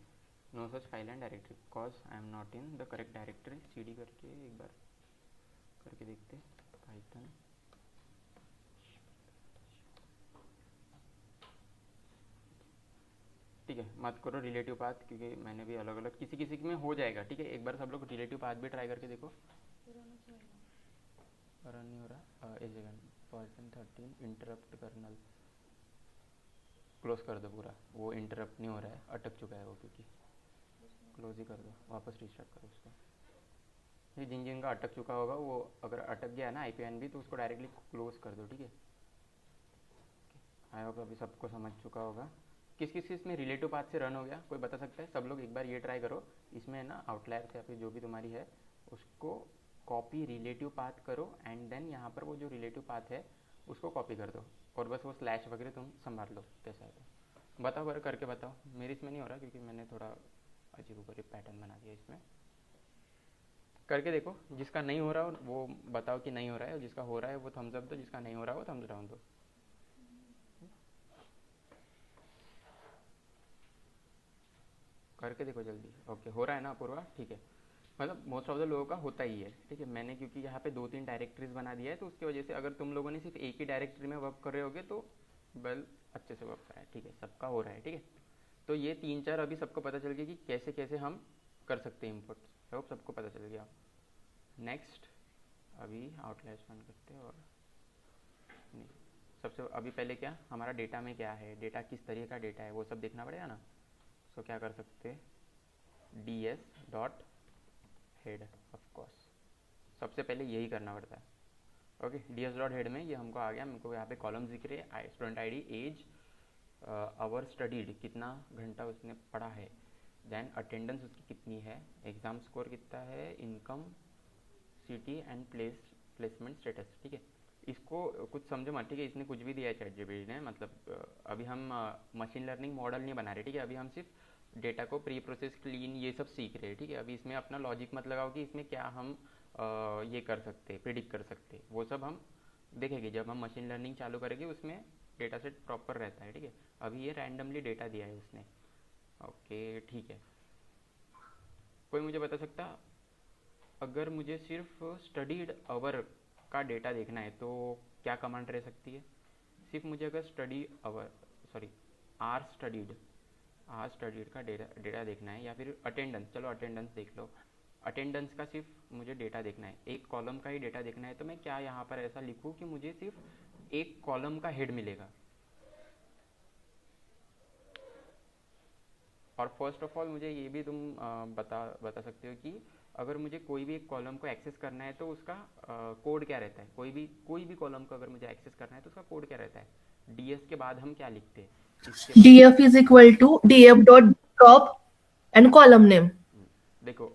No such file and directory because I am not in the correct directory. cd करके एक बार करके देखते पाइथन। ठीक है, मत करो रिलेटिव पाथ, क्योंकि मैंने भी अलग अलग किसी किसी में हो जाएगा, ठीक है। एक बार सब लोग रिलेटिव पाथ भी ट्राई करके देखो। रन नहीं हो रहा, एक second, person 13 interrupt kernel close कर दो पूरा। वो इंटरप्ट नहीं हो रहा है, अटक चुका है वो, क्योंकि क्लोज ही कर दो, वापस रिस्टार्ट करो उसको। ये जिन जिन का अटक चुका होगा वो अगर अटक गया ना IPN भी, तो उसको डायरेक्टली क्लोज कर दो, ठीक है। आई होप अभी सबको समझ चुका होगा। किस किस किस में रिलेटिव पाथ से रन हो गया, कोई बता सकता है? सब लोग एक बार ये ट्राई करो। इसमें ना आउटलायर या फिर जो भी तुम्हारी है उसको कॉपी रिलेटिव पाथ करो एंड देन यहाँ पर वो जो रिलेटिव पाथ है उसको कॉपी कर दो और बस वो स्लैश वगैरह तुम संभाल लो कैसा है तो। बताओ बार करके बताओ। मेरे इसमें नहीं हो रहा क्योंकि मैंने थोड़ा अजीब गरीब पैटर्न बना दिया इसमें। करके देखो, जिसका नहीं हो रहा वो बताओ कि नहीं हो रहा है, जिसका हो रहा है वो थम्स अप दो, जिसका नहीं हो रहा है वो थम्स डाउन दो। करके देखो जल्दी। ओके, हो रहा है ना अपूर्वा? ठीक है, मतलब मोस्ट ऑफ द लोगों का होता ही है, ठीक है। मैंने क्योंकि यहाँ पे 2-3 डायरेक्टरीज बना दिया है तो उसकी वजह से अगर तुम लोगों ने सिर्फ एक ही डायरेक्टरी में वर्क कर रहे होगे तो वेल अच्छे से वर्क कर रहा है, ठीक है, सबका हो रहा है, ठीक है। तो ये 3-4 अभी सबको पता चल गया कि कैसे कैसे हम कर सकते हैं इम्पोर्ट। आई होप सबको पता चल गया। नेक्स्ट अभी आउटलाइर्स बंद करते हैं और नहीं, सबसे अभी पहले क्या हमारा डेटा में क्या है, डेटा किस तरीके का डेटा है वो सब देखना पड़ेगा ना। तो क्या कर सकते हैं, ds.head ऑफकोर्स सबसे पहले यही करना पड़ता है। ओके, ds.head में ये हमको आ गया, हमको यहाँ पे कॉलम्स दिख रहे हैं, student ID, age, hour studied कितना घंटा उसने पढ़ा है, देन अटेंडेंस उसकी कितनी है, एग्जाम स्कोर कितना है, income, city and placement status, ठीक है। इसको कुछ समझो मत, ठीक है, इसने कुछ भी दिया है ChatGPT ने, मतलब अभी हम मशीन लर्निंग मॉडल नहीं बना रहे, ठीक है। अभी हम सिर्फ डेटा को प्री प्रोसेस, क्लीन, ये सब सीख रहे हैं, ठीक है। अभी इसमें अपना लॉजिक मत लगाओ कि इसमें क्या हम ये कर सकते, प्रिडिक्ट कर सकते, वो सब हम देखेंगे जब हम मशीन लर्निंग चालू करेंगे, उसमें डेटा सेट प्रॉपर रहता है, ठीक है। अभी ये रैंडमली डेटा दिया है उसने। ओके ठीक है, कोई मुझे बता सकता, अगर मुझे सिर्फ स्टडीड आवर का डेटा देखना है तो क्या कमांड रह सकती है? सिर्फ मुझे अगर study hour, sorry R studied का डेटा देखना है, या फिर अटेंडेंस, चलो अटेंडेंस देख लो। अटेंडेंस का सिर्फ मुझे डेटा देखना है, एक कॉलम का ही डेटा देखना है, तो मैं क्या यहाँ पर ऐसा लिखूँ कि मुझे सिर्फ एक कॉलम का हेड मिलेगा? और फर्स्ट ऑफ ऑल मुझे ये भी तुम बता सकते हो कि अगर मुझे कोई भी एक कॉलम को एक्सेस करना है तो उसका कोड क्या रहता है? कोई भी कॉलम को अगर मुझे एक्सेस करना है तो उसका कोड क्या रहता है? ds के बाद हम क्या लिखते हैं? इसके df is equal to df dot drop and column name. देखो,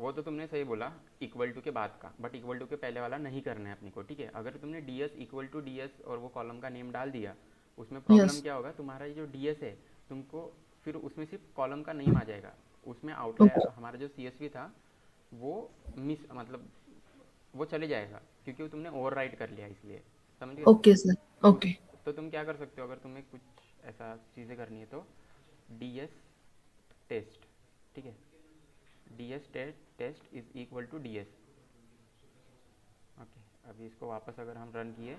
वो तो तुमने सही बोला इक्वल टू के बाद का, बट इक्वल टू के पहले वाला नहीं करना है अपनी को, ठीक है। अगर तुमने ds इक्वल टू ds और वो कॉलम का नेम डाल दिया, उसमें प्रॉब्लम Yes. क्या होगा, तुम्हारा ये जो ds है तुमको फिर उसमें सिर्फ कॉलम का नेम आ जाएगा, उसमें Okay. आउटलायर हमारा जो CSV था वो मिस, मतलब वो चले जाएगा क्योंकि वो तुमने ओवर राइट कर लिया, इसलिए समझ गए। Okay, sir. तो Okay. तो तुम क्या कर सकते हो, अगर तुम्हें कुछ ऐसा चीज़ें करनी है तो ds टेस्ट, ठीक है, ds test is equal to ds। Okay, अभी इसको वापस अगर हम रन किए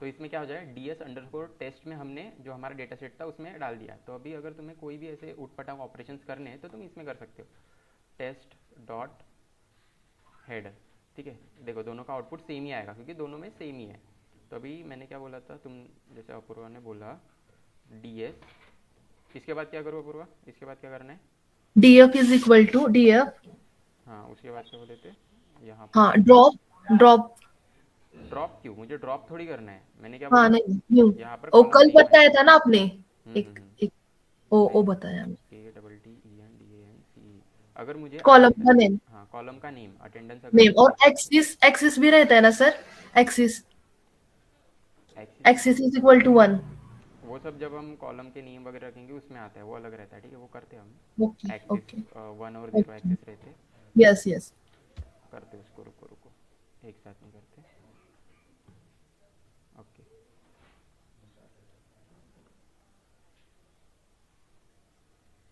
तो इसमें क्या हो जाएगा, ds अंडरस्कोर टेस्ट में हमने जो हमारा डेटा सेट था उसमें डाल दिया। तो अभी अगर तुम्हें कोई भी ऐसे उटपटांग ऑपरेशंस करने हैं तो तुम इसमें कर सकते हो, टेस्ट डॉट हेड, ठीक है। देखो दोनों का आउटपुट सेम ही आएगा क्योंकि दोनों में सेम ही है। तो अभी मैंने क्या बोला था, तुम जैसे अपूर्वा ने बोला ds, इसके बाद क्या करो अपूर्वा, इसके बाद क्या करना है? df is equal to df. हाँ, उसके बाद क्या बोले थे यहाँ हाँ, पर? drop. ड्रॉप क्यों? मुझे ड्रॉप थोड़ी करना है, मैंने क्या हाँ बोला, नहीं न्यू. यहाँ पर ओ कॉलम कल नेम है। बताया था ना आपने. एक हम्म। एक ओ नहीं, बताया. KTTENDANCE, अगर मुझे कॉलम का नेम. हाँ कॉलम का नेम, अटेंडेंस अगर नेम, और डी एक्सिस, एक्सिस भी रहता है ना sir? Axis, axis, axis is equal to 1। वो सब जब हम कॉलम के नेम वगैरह रखेंगे उसमें आता है, वो अलग रहता है, ठीक है, वो करते हैं हम। ओके एक्सिस ओके 1 और 0 ओके। एक्सिस रहते, यस यस। करते उसको, रुको रुको, एक साथ नहीं करते। ओके,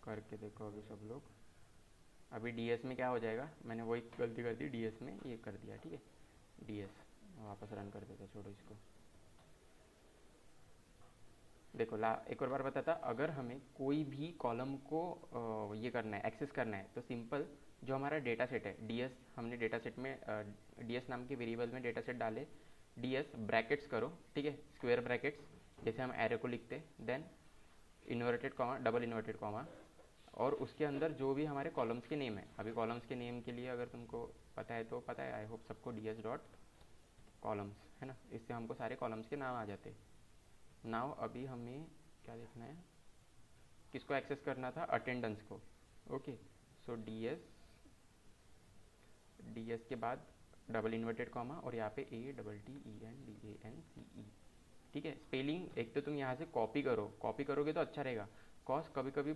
करके देखो अभी सब लोग। अभी डीएस में क्या हो जाएगा, मैंने वही गलती कर दी, डीएस में ये कर दिया, ठीक है। डीएस वापस रन कर देते, छोड़ो इसको। देखो ला एक और बार बताता, अगर हमें कोई भी कॉलम को ये करना है, एक्सेस करना है, तो सिंपल जो हमारा डेटा सेट है डीएस, हमने डेटा सेट में डीएस नाम के वेरिएबल में डेटा सेट डाले, डीएस ब्रैकेट्स करो, ठीक है, स्क्वायर ब्रैकेट्स जैसे हम एरे को लिखते, then inverted comma, double inverted comma, और उसके अंदर जो भी हमारे कॉलम्स के नेम है। अभी कॉलम्स के नेम के लिए अगर तुमको पता है तो पता है, आई होप सबको, ds डॉट कॉलम्स है ना, इससे हमको सारे कॉलम्स के नाम आ जाते। नाउ अभी हमें क्या देखना है, किसको एक्सेस करना था, अटेंडेंस को। ओके, सो ds के बाद डबल इन्वर्टेड कॉमा और यहाँ पे ATTENDANCE, ठीक है। स्पेलिंग एक तो तुम यहाँ से कॉपी करो, कॉपी करोगे तो अच्छा रहेगा। कॉज कभी कभी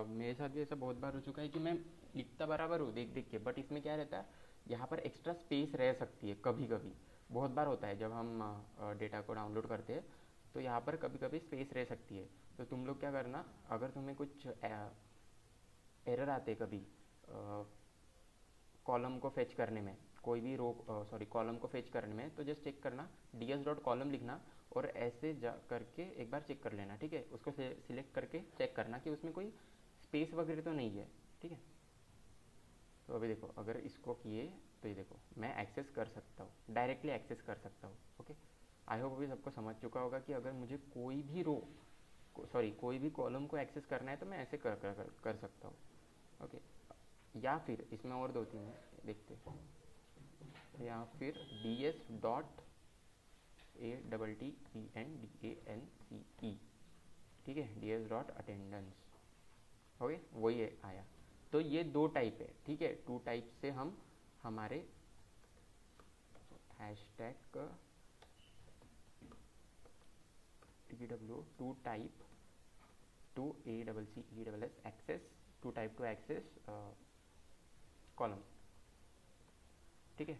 मेरे साथ भी ऐसा बहुत बार हो चुका है कि मैं लिखता बराबर हूँ देख देख के, बट इसमें क्या रहता है, यहाँ पर एक्स्ट्रा स्पेस रह सकती है कभी कभी। बहुत बार होता है जब हम डेटा को डाउनलोड करते हैं, तो यहाँ पर कभी कभी स्पेस रह सकती है। तो तुम लोग क्या करना, अगर तुम्हें कुछ एरर आते कभी कॉलम को फेच करने में, कोई भी रो सॉरी कॉलम को फेच करने में, तो जस्ट चेक करना, ds डॉट कॉलम लिखना और ऐसे जा करके एक बार चेक कर लेना, ठीक है। उसको सिलेक्ट करके चेक करना कि उसमें कोई स्पेस वगैरह तो नहीं है, ठीक है। तो अभी देखो, अगर इसको किए तो ये देखो मैं एक्सेस कर सकता हूँ, डायरेक्टली एक्सेस कर सकता हूँ। ओके, आई होप अभी सबको समझ चुका होगा कि अगर मुझे कोई भी रो सॉरी कोई भी कॉलम को एक्सेस करना है तो मैं ऐसे कर सकता हूँ। ओके, या फिर इसमें और दो तीन है देखते हैं, या फिर ds डॉट ATTENDANCE, ठीक है, ds डॉट अटेंडेंस। ओके, वही है आया। तो ये दो टाइप है, ठीक है, टू टाइप से हम हमारे hashtag TW to type to ACCESS access, to type to access column, ठीक है।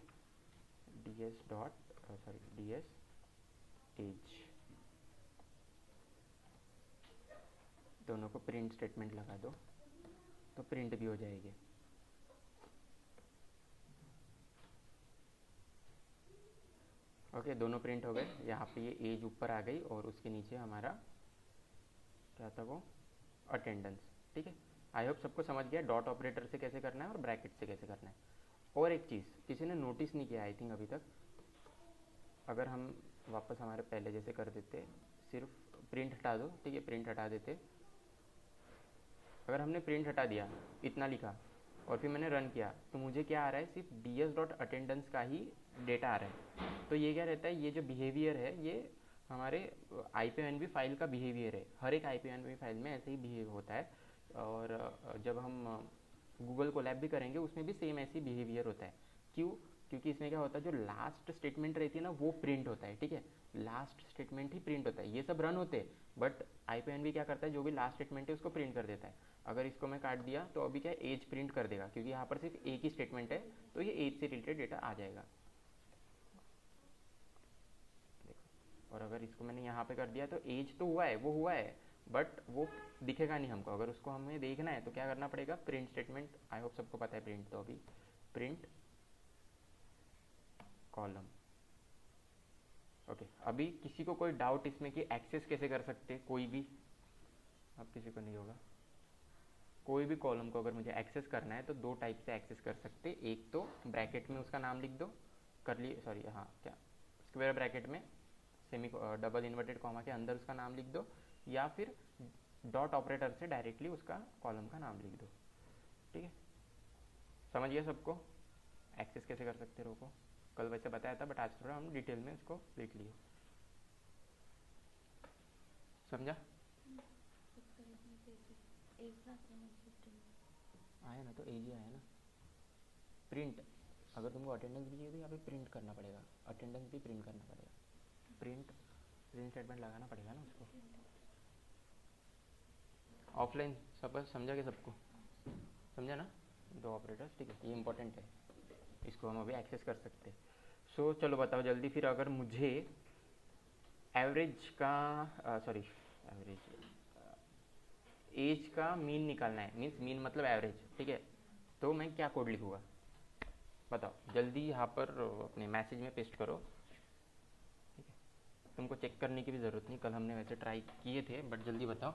ds डॉट ds एज, दोनों को प्रिंट स्टेटमेंट लगा दो तो प्रिंट भी हो जाएगी। ओके, दोनों प्रिंट हो गए। यहाँ पे ये एज ऊपर आ गई और उसके नीचे हमारा क्या था, वो अटेंडेंस, ठीक है। आई होप सबको समझ गया डॉट ऑपरेटर से कैसे करना है और ब्रैकेट से कैसे करना है। और एक चीज़ किसी ने नोटिस नहीं किया आई थिंक अभी तक, अगर हम वापस हमारे पहले जैसे कर देते, सिर्फ प्रिंट हटा दो, ठीक है, प्रिंट हटा देते। अगर हमने प्रिंट हटा दिया, इतना लिखा और फिर मैंने रन किया, तो मुझे क्या आ रहा है, सिर्फ ds डॉट अटेंडेंस का ही डेटा आ रहा है। तो ये क्या रहता है, ये जो बिहेवियर है ये हमारे IPNB फाइल का बिहेवियर है। हर एक IPNB फाइल में ऐसे ही बिहेव होता है, और जब हम गूगल कोलैब भी करेंगे उसमें भी सेम ऐसी बिहेवियर होता है। क्यों? क्योंकि इसमें क्या होता है, जो लास्ट स्टेटमेंट रहती है ना वो प्रिंट होता है, ठीक है, लास्ट स्टेटमेंट ही प्रिंट होता है। ये सब रन होते हैं बट IPNB क्या करता है, जो भी लास्ट स्टेटमेंट है उसको प्रिंट कर देता है। अगर इसको मैं काट दिया तो अभी क्या एज प्रिंट कर देगा, क्योंकि यहाँ पर सिर्फ एक ही स्टेटमेंट है, तो ये एज से रिलेटेड डेटा आ जाएगा। और अगर इसको मैंने यहाँ पे कर दिया तो एज तो हुआ है, वो हुआ है, बट वो दिखेगा नहीं हमको। अगर उसको हमें देखना है तो क्या करना पड़ेगा, प्रिंट स्टेटमेंट, आई होप सबको पता है प्रिंट, तो अभी प्रिंट कॉलम। ओके, अभी किसी को कोई डाउट इसमें कि एक्सेस कैसे कर सकते, कोई भी, अब किसी को नहीं होगा। कोई भी कॉलम को अगर मुझे एक्सेस करना है तो दो टाइप से एक्सेस कर सकते। एक तो ब्रैकेट में उसका नाम लिख दो, करली सॉरी हाँ क्या स्क्वायर ब्रैकेट में सेमी डबल इन्वर्टेड कॉमा के अंदर उसका नाम लिख दो, या फिर डॉट ऑपरेटर से डायरेक्टली उसका कॉलम का नाम लिख दो, ठीक है। समझ गया सबको एक्सेस कैसे कर सकते रो को? कल वैसे बताया था बट आज थोड़ा हम डिटेल में उसको देख लिए। समझा? आया ना, तो एजी आया ना। प्रिंट, अगर तुमको अटेंडेंस भी चाहिए तो यहाँ पे प्रिंट करना पड़ेगा, अटेंडेंस भी प्रिंट करना पड़ेगा, प्रिंट स्टेटमेंट लगाना पड़ेगा ना उसको। ऑफलाइन सब समझा के सबको समझा ना, दो ऑपरेटर्स, ठीक है, ये इंपॉर्टेंट है, इसको हम अभी एक्सेस कर सकते हैं। सो चलो बताओ जल्दी फिर, अगर मुझे एवरेज का सॉरी एवरेज एज का मीन निकालना है, मीन्स मीन मतलब एवरेज, ठीक है, तो मैं क्या कोड लिखूँगा बताओ जल्दी, यहाँ पर अपने मैसेज में पेस्ट करो, ठीक है, तुमको चेक करने की भी ज़रूरत नहीं, कल हमने वैसे ट्राई किए थे, बट जल्दी बताओ,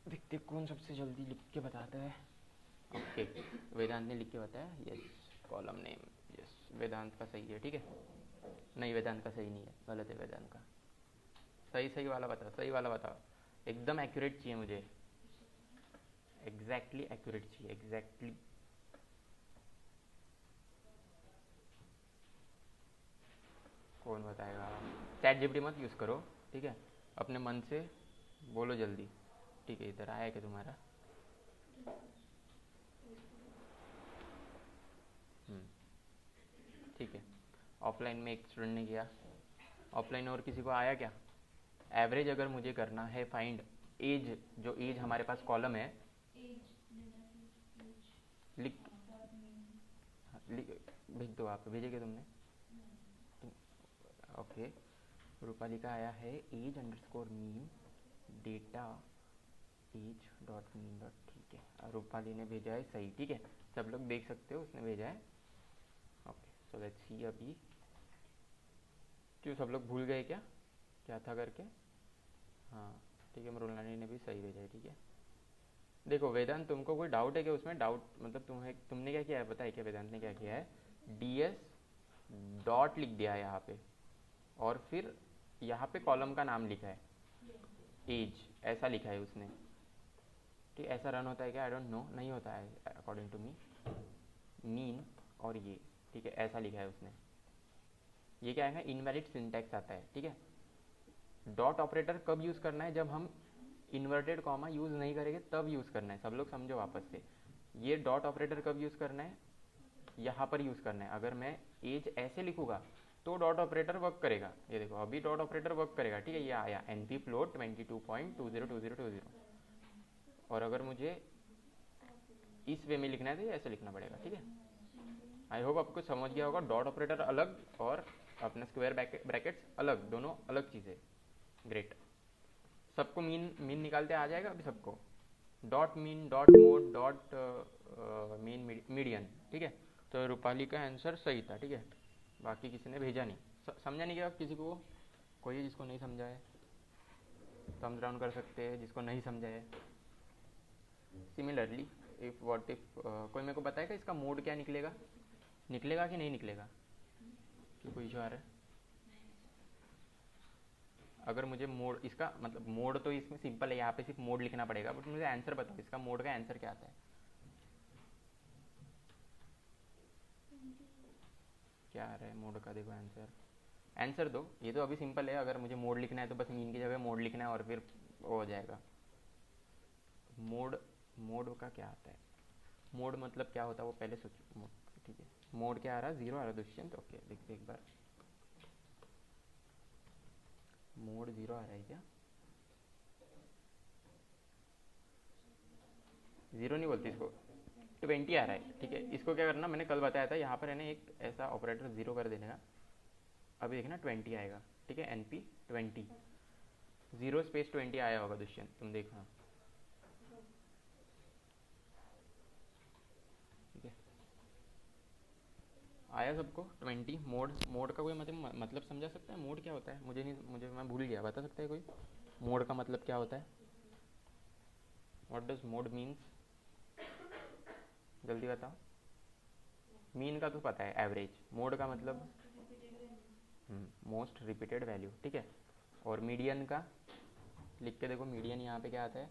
देखते कौन सबसे जल्दी लिख के बताता है। ओके, वेदांत ने लिख के बताया, यस, कॉलम नेम, यस, वेदांत का सही है, ठीक है, नहीं वेदांत का सही नहीं है, गलत है वेदांत का, सही वाला बताओ, सही वाला बताओ, एकदम एक्यूरेट चाहिए मुझे, एग्जैक्टली एक्यूरेट चाहिए, एग्जैक्टली। कौन बताएगा, चैट जीपीटी मत यूज़ करो, ठीक है, अपने मन से बोलो जल्दी, ठीक है, इधर आया क्या तुम्हारा, ठीक है, ऑफलाइन में एक स्टूडेंट ने किया, ऑफलाइन और किसी को आया क्या, एवरेज अगर मुझे करना है फाइंड एज, जो एज हमारे पास कॉलम है, लिख भेज दो, आप भेजेंगे तुमने, ओके, रूपाली का आया है age underscore mean data age dot mean dot, ठीक है, रूपाली ने भेजा है सही, ठीक है, सब लोग देख सकते हो उसने भेजा है, ओके, सो लेट्स सी अभी, क्यों सब लोग भूल गए क्या क्या था करके, हाँ ठीक है, मृणाली ने भी सही भेजा है, ठीक है। देखो वेदांत, तुमको कोई डाउट है क्या उसमें, डाउट मतलब तुमने क्या किया है पता है क्या, वेदांत ने क्या किया है, ds डॉट लिख दिया है यहाँ पे, और फिर यहाँ पे कॉलम का नाम लिखा है, एज ऐसा लिखा है उसने, ठीक, ऐसा रन होता है क्या, आई डोंट नो, नहीं होता है अकॉर्डिंग टू मी, मीन और ये, ठीक है, ऐसा लिखा है उसने, ये क्या है, इनवैलिड सिंटैक्स आता है, ठीक है। डॉट ऑपरेटर कब यूज़ करना है, जब हम इन्वर्टेड कॉमा यूज़ नहीं करेंगे तब यूज़ करना है, सब लोग समझो वापस से, ये डॉट ऑपरेटर कब यूज़ करना है, यहाँ पर यूज़ करना है, अगर मैं एज ऐसे लिखूँगा तो डॉट ऑपरेटर वर्क करेगा, ये देखो अभी डॉट ऑपरेटर वर्क करेगा, ठीक है, ये आया np फ्लोट 22.202020, और अगर मुझे इस वे में लिखना है तो ये ऐसे लिखना पड़ेगा, ठीक है। आई होप आपको समझ गया होगा, डॉट ऑपरेटर अलग और अपना स्क्वायर ब्रैकेट्स अलग, दोनों अलग चीज़ें, ग्रेट, सबको मीन मीन निकालते आ जाएगा अभी सबको, dot mean dot mode dot mean median, ठीक है, तो रूपाली का आंसर सही था, ठीक है, बाकी किसी ने भेजा नहीं, समझा नहीं क्या किसी को, कोई जिसको नहीं समझा है थम्स डाउन कर सकते हैं, जिसको नहीं समझा है। सिमिलरली इफ व्हाट इफ कोई मेरे को बताएगा इसका मोड क्या निकलेगा, निकलेगा कि नहीं निकलेगा, कि कोई इशू आ रहा है, अगर मुझे मोड, इसका मतलब मोड तो इसमें सिंपल है, यहाँ पे सिर्फ मोड लिखना पड़ेगा, बट मुझे आंसर बताओ इसका मोड का आंसर क्या आता है, क्या आ रहा है मोड का, देखो आंसर, आंसर दो, ये तो अभी सिंपल है, अगर मुझे मोड लिखना है तो बस मीन की जगह मोड लिखना है और फिर वो हो जाएगा। मोड, मोड का क्या आता है, मोड मतलब क्या होता है वो पहले सोचो, मोड, ठीक है, मोड क्या आ रहा है, जीरो आ रहा है दुष्यंत, ओके देखते एक बार, मोड जीरो आ रहा है क्या, जीरो नहीं बोलते इसको, 20 आ रहा है, ठीक है, इसको क्या करना, मैंने कल बताया था, यहाँ पर है ना एक ऐसा ऑपरेटर जीरो कर देने का, अभी देखना 20 आएगा, ठीक है, NP 20, जीरो स्पेस 20 आया होगा दुष्यंत, तुम देखना, ठीक है, आया सबको 20, मोड, मोड का कोई मतलब समझा सकता है, मोड क्या होता है, मुझे नहीं, मुझे मैं भूल गया, बता सकता है कोई, मोड का मतलब क्या होता है, व्हाट डज मोड मीन्स, जल्दी बताओ, मीन का तो पता है एवरेज, मोड का मतलब मोस्ट रिपीटेड वैल्यू, ठीक है, और मीडियन का लिख के देखो, मीडियन यहाँ पे क्या आता है,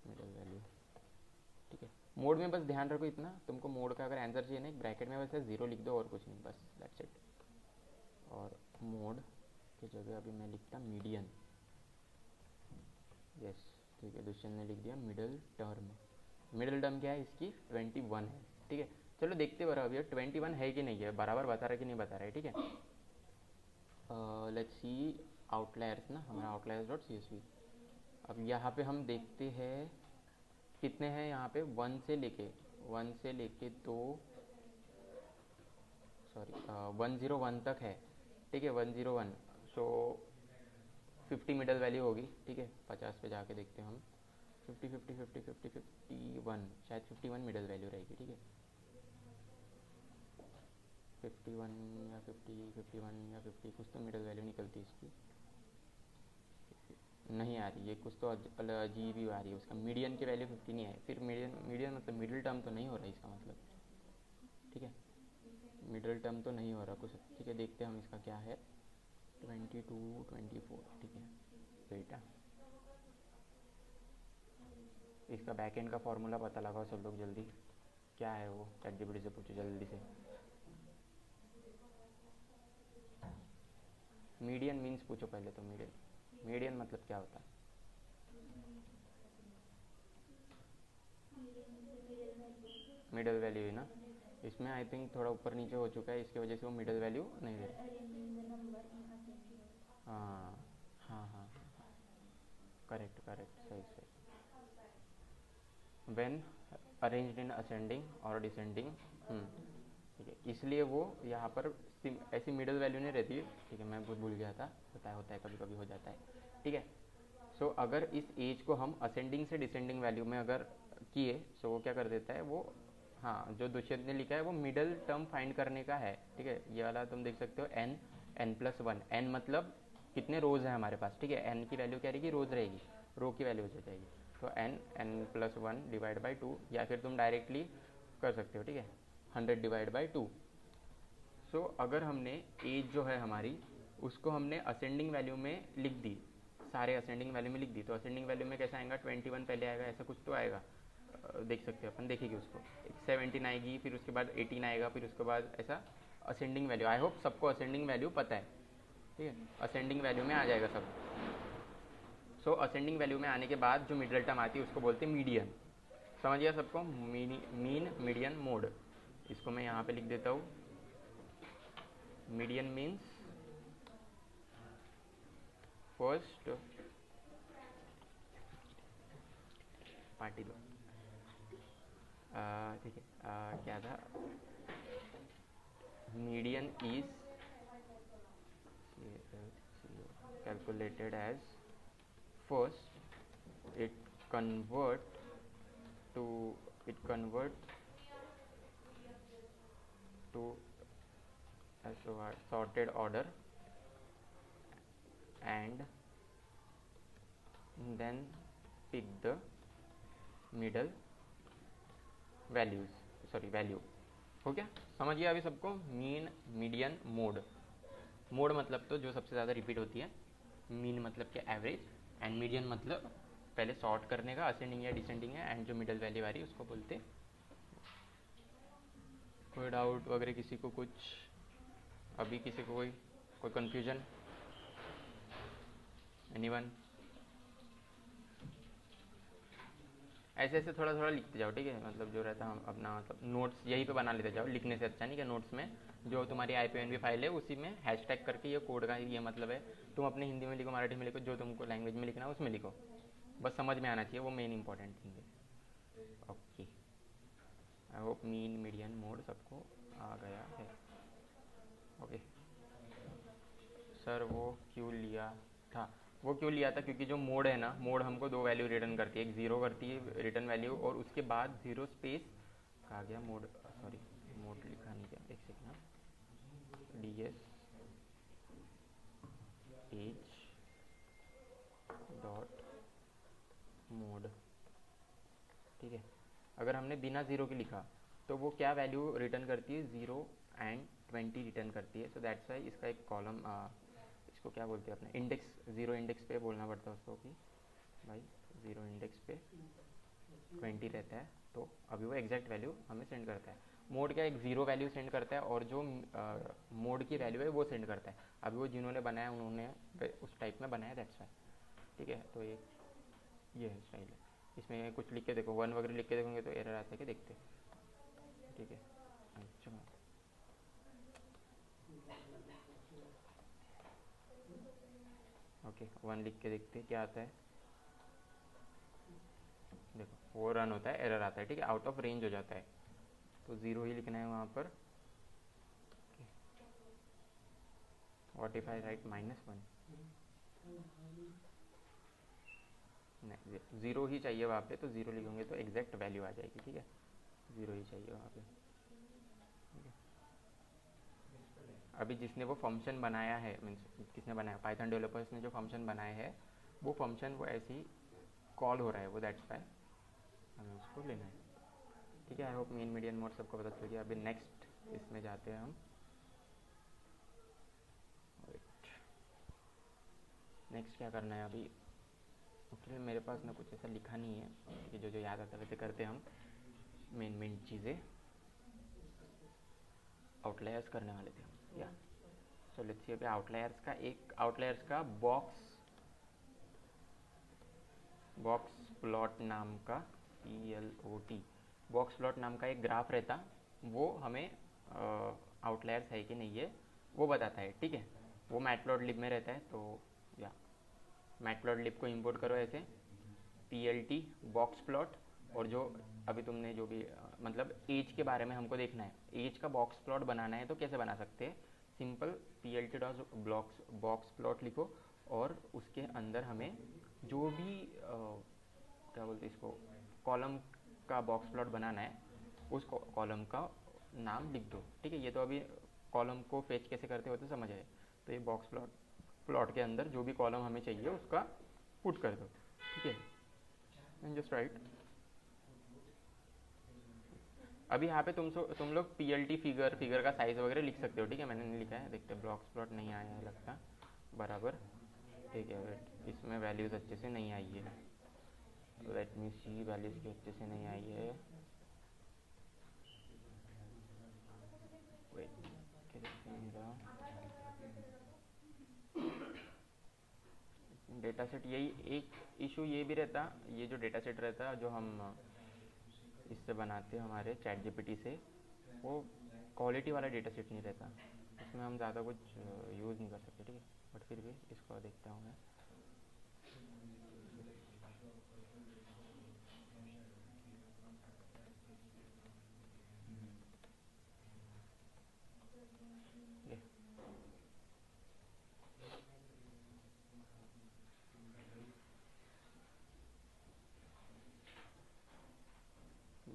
मिडिल वैल्यू, ठीक है। मोड में बस ध्यान रखो इतना, तुमको मोड का अगर आंसर चाहिए ना, एक ब्रैकेट में वैसे जीरो लिख दो और कुछ नहीं, बस दैट्स इट, और मोड की जगह अभी मैं लिखता मीडियन, यस, ठीक है, दुष्यंत ने लिख दिया मिडिल टर्म, मिडिल टर्म क्या है इसकी 21 है, ठीक है। चलो देखते बराबर ये 21 है कि नहीं है, बराबर बता रहा है कि नहीं बता रहा है, ठीक है। लेट्स सी आउटलायर्स ना, हमारा आउटलायर्स डॉट CSV। अब यहाँ पे हम देखते हैं कितने हैं यहाँ पे, 1 से लेके तो 101 तक है, ठीक है। 101, सो 50 मिडल वैल्यू होगी, ठीक है। 50 पे जाके देखते हैं हम, 51, शायद 51 मिडल वैल्यू रहेगी, ठीक है। 51 या 51 या 50 कुछ तो मिडल वैल्यू निकलती है इसकी, नहीं आ रही, ये कुछ तो अजीब ही आ रही है उसका। मीडियन की वैल्यू 50 नहीं है, फिर मीडियन मतलब मिडिल टर्म तो नहीं हो रहा इसका मतलब, ठीक है। मिडिल टर्म तो नहीं हो रहा कुछ, ठीक है। देखते हैं हम इसका क्या है, 22, 24, ठीक है। बेटा इसका बैकएंड का फॉर्मूला पता लगाओ सब लोग जल्दी, क्या है वो, ChatGPT से पूछो जल्दी से। मीडियन मीन्स पूछो पहले तो, मीडियन मतलब क्या होता है? मिडल वैल्यू है ना, इसमें आई थिंक थोड़ा ऊपर नीचे हो चुका है, इसकी वजह से वो मिडल वैल्यू नहीं दे रहा। हाँ हाँ हाँ, करेक्ट करेक्ट, सही सही। व्हेन अरेंज्ड इन असेंडिंग और डिसेंडिंग, ठीक है। इसलिए वो यहाँ पर ऐसी मिडल वैल्यू नहीं रहती है, ठीक है। मैं भूल गया था, होता है कभी कभी हो जाता है, ठीक है। सो अगर इस एज को हम असेंडिंग से डिसेंडिंग वैल्यू में अगर किए, सो वो क्या कर देता है वो, हाँ, जो दुष्यंत ने लिखा है वो मिडल टर्म फाइंड करने का है, ठीक है। ये वाला तुम देख सकते हो, n+1, n मतलब कितने रोज है हमारे पास, ठीक है। n की वैल्यू क्या रहेगी, रोज रहेगी, रो की वैल्यू हो जाएगी। तो n+1 डिवाइड बाई 2, या फिर तुम डायरेक्टली कर सकते हो, ठीक है, 100 डिवाइड बाई 2। सो अगर हमने एज जो है हमारी उसको हमने असेंडिंग वैल्यू में लिख दी, सारे असेंडिंग वैल्यू में लिख दी, तो असेंडिंग वैल्यू में कैसा आएगा, 21 पहले आएगा, ऐसा कुछ तो आएगा। देख सकते हो अपन, देखेंगे उसको, 17 आएगी, फिर उसके बाद 18 आएगा, फिर उसके बाद ऐसा असेंडिंग वैल्यू। आई होप सबको असेंडिंग वैल्यू पता है, ठीक है। असेंडिंग वैल्यू में आ जाएगा सब। सो असेंडिंग वैल्यू में आने के बाद जो मिडिल टर्म आती है उसको बोलते हैं मीडियन। समझ गया सबको, मीन मीडियन मोड। इसको मैं यहाँ पे लिख देता हूँ, मीडियन मीन्स फर्स्ट, पार्टी दो, ठीक है। क्या था, median is calculated as first it convert to sorted order and then pick the middle value। हो गया, समझ गया अभी सबको। मीन मीडियन मोड, मोड मतलब तो जो सबसे ज़्यादा रिपीट होती है, मीन मतलब कि एवरेज, एंड मीडियन मतलब पहले सॉर्ट करने का, असेंडिंग या डिसेंडिंग है, एंड जो मिडल वैल्यू आ रही है उसको बोलते। कोई डाउट वगैरह किसी को, कुछ अभी किसी को कोई कन्फ्यूजन, एनीवन? ऐसे ऐसे थोड़ा थोड़ा लिखते जाओ, ठीक है। मतलब जो रहता है हम अपना मतलब नोट्स यहीं पे बना लेते जाओ, लिखने से अच्छा नहीं क्या, नोट्स में जो तुम्हारी IPNB फाइल है उसी में हैशटैग करके ये कोड का ये मतलब है, तुम अपने हिंदी में लिखो, मराठी में लिखो, जो तुमको लैंग्वेज में लिखना है उसमें लिखो, बस समझ में आना चाहिए, वो मेन इंपॉर्टेंट थिंग है। Okay, I hope mean median mode सबको आ गया है। ओके सर, वो क्यों लिया था, वो क्यों लिया था क्योंकि जो मोड है ना, मोड हमको दो वैल्यू रिटर्न करती है, एक ज़ीरो करती है रिटर्न वैल्यू, और उसके बाद ज़ीरो स्पेस कहा गया मोड, सॉरी मोड लिखा नहीं गया, एक second, DS age dot mode, ठीक है। अगर हमने बिना ज़ीरो के लिखा तो वो क्या वैल्यू रिटर्न करती है, 0 एंड 20 रिटर्न करती है। सो दैट्स वाई इसका एक कॉलम, इसको क्या बोलते हैं अपने इंडेक्स, 0 इंडेक्स पे बोलना पड़ता है उसको कि भाई 0 इंडेक्स पे 20 रहता है, तो अभी वो एग्जैक्ट वैल्यू हमें सेंड करता है। मोड क्या एक ज़ीरो वैल्यू सेंड करता है, और जो मोड की वैल्यू है वो सेंड करता है। अभी वो जिन्होंने बनाया उन्होंने उस टाइप में बनाया, दैट्स वाई, ठीक है। तो ये है स्टाइल है। इसमें कुछ लिख के देखो, 1 वगैरह लिख के देखोगे तो एरर आता है कि देखते, ठीक है। अच्छा, ओके 1 लिख के देखते क्या आता है। देखो वो रन होता है, एरर आता है, ठीक है, आउट ऑफ रेंज हो जाता है, तो 0 ही लिखना है वहाँ पर। व्हाट इफ आई राइट -1, नहीं 0 ही चाहिए वहाँ पे, तो 0 लिखोगे तो एग्जैक्ट वैल्यू आ जाएगी, ठीक है, 0 ही चाहिए वहाँ पे। अभी जिसने वो फंक्शन बनाया है, मीन्स किसने बनाया, पाइथन डेवलपर्स ने जो फंक्शन बनाया है, वो फंक्शन वो ऐसे ही कॉल हो रहा है, वो दैट्स वाई हमें उसको लेना है, ठीक है। I hope mean median mode सबको पता चल गया। अभी नेक्स्ट इसमें जाते हैं हम। नेक्स्ट क्या करना है अभी, एक्चुअली मेरे पास ना कुछ ऐसा लिखा नहीं है, कि जो जो याद आता है वैसे करते हैं हम। मेन चीज़ें आउटलायर्स करने वाले थे हम, या सो लेट्स सी। अभी आउटलायर्स का बॉक्स प्लॉट नाम का PLOT बॉक्स प्लॉट नाम का एक ग्राफ रहता, वो हमें आउटलायर्स है कि नहीं है वो बताता है, ठीक है। वो मैटप्लॉटलिब में रहता है, तो या मैटप्लॉटलिब को इंपोर्ट करो ऐसे PLT बॉक्स प्लॉट। और जो अभी तुमने जो भी मतलब एज के बारे में हमको देखना है, एज का बॉक्स प्लॉट बनाना है तो कैसे बना सकते हैं, simple PLT dot box plot लिखो, और उसके अंदर हमें जो भी क्या बोलते हैं इसको, कॉलम का बॉक्स प्लॉट बनाना है, उस कॉलम का नाम लिख दो, ठीक है। ये तो अभी कॉलम को फेच कैसे करते होते समझ आए, तो ये बॉक्स प्लॉट के अंदर जो भी कॉलम हमें चाहिए उसका पुट कर दो, ठीक है, एंड जस्ट राइट। अभी यहाँ पे तुम लोग PLT फिगर का साइज वगैरह लिख सकते हो, ठीक है, मैंने नहीं लिखा है, देखते ब्लॉक्स प्लॉट नहीं आया है लगता बराबर, ठीक है। वेट, इसमें वैल्यूज़ अच्छे से नहीं आई है, लेट मी सी, वैल्यूज़ की अच्छे से नहीं आई है, वेट मेरा डेटा सेट, यही एक इशू ये भी रहता, ये जो डेटा सेट रहता जो हम इससे बनाते हैं हमारे चैट GPT से, वो क्वालिटी वाला डेटा सेट नहीं रहता, उसमें हम ज़्यादा कुछ यूज़ नहीं कर सकते, ठीक है। बट फिर भी इसको देखता हूँ मैं।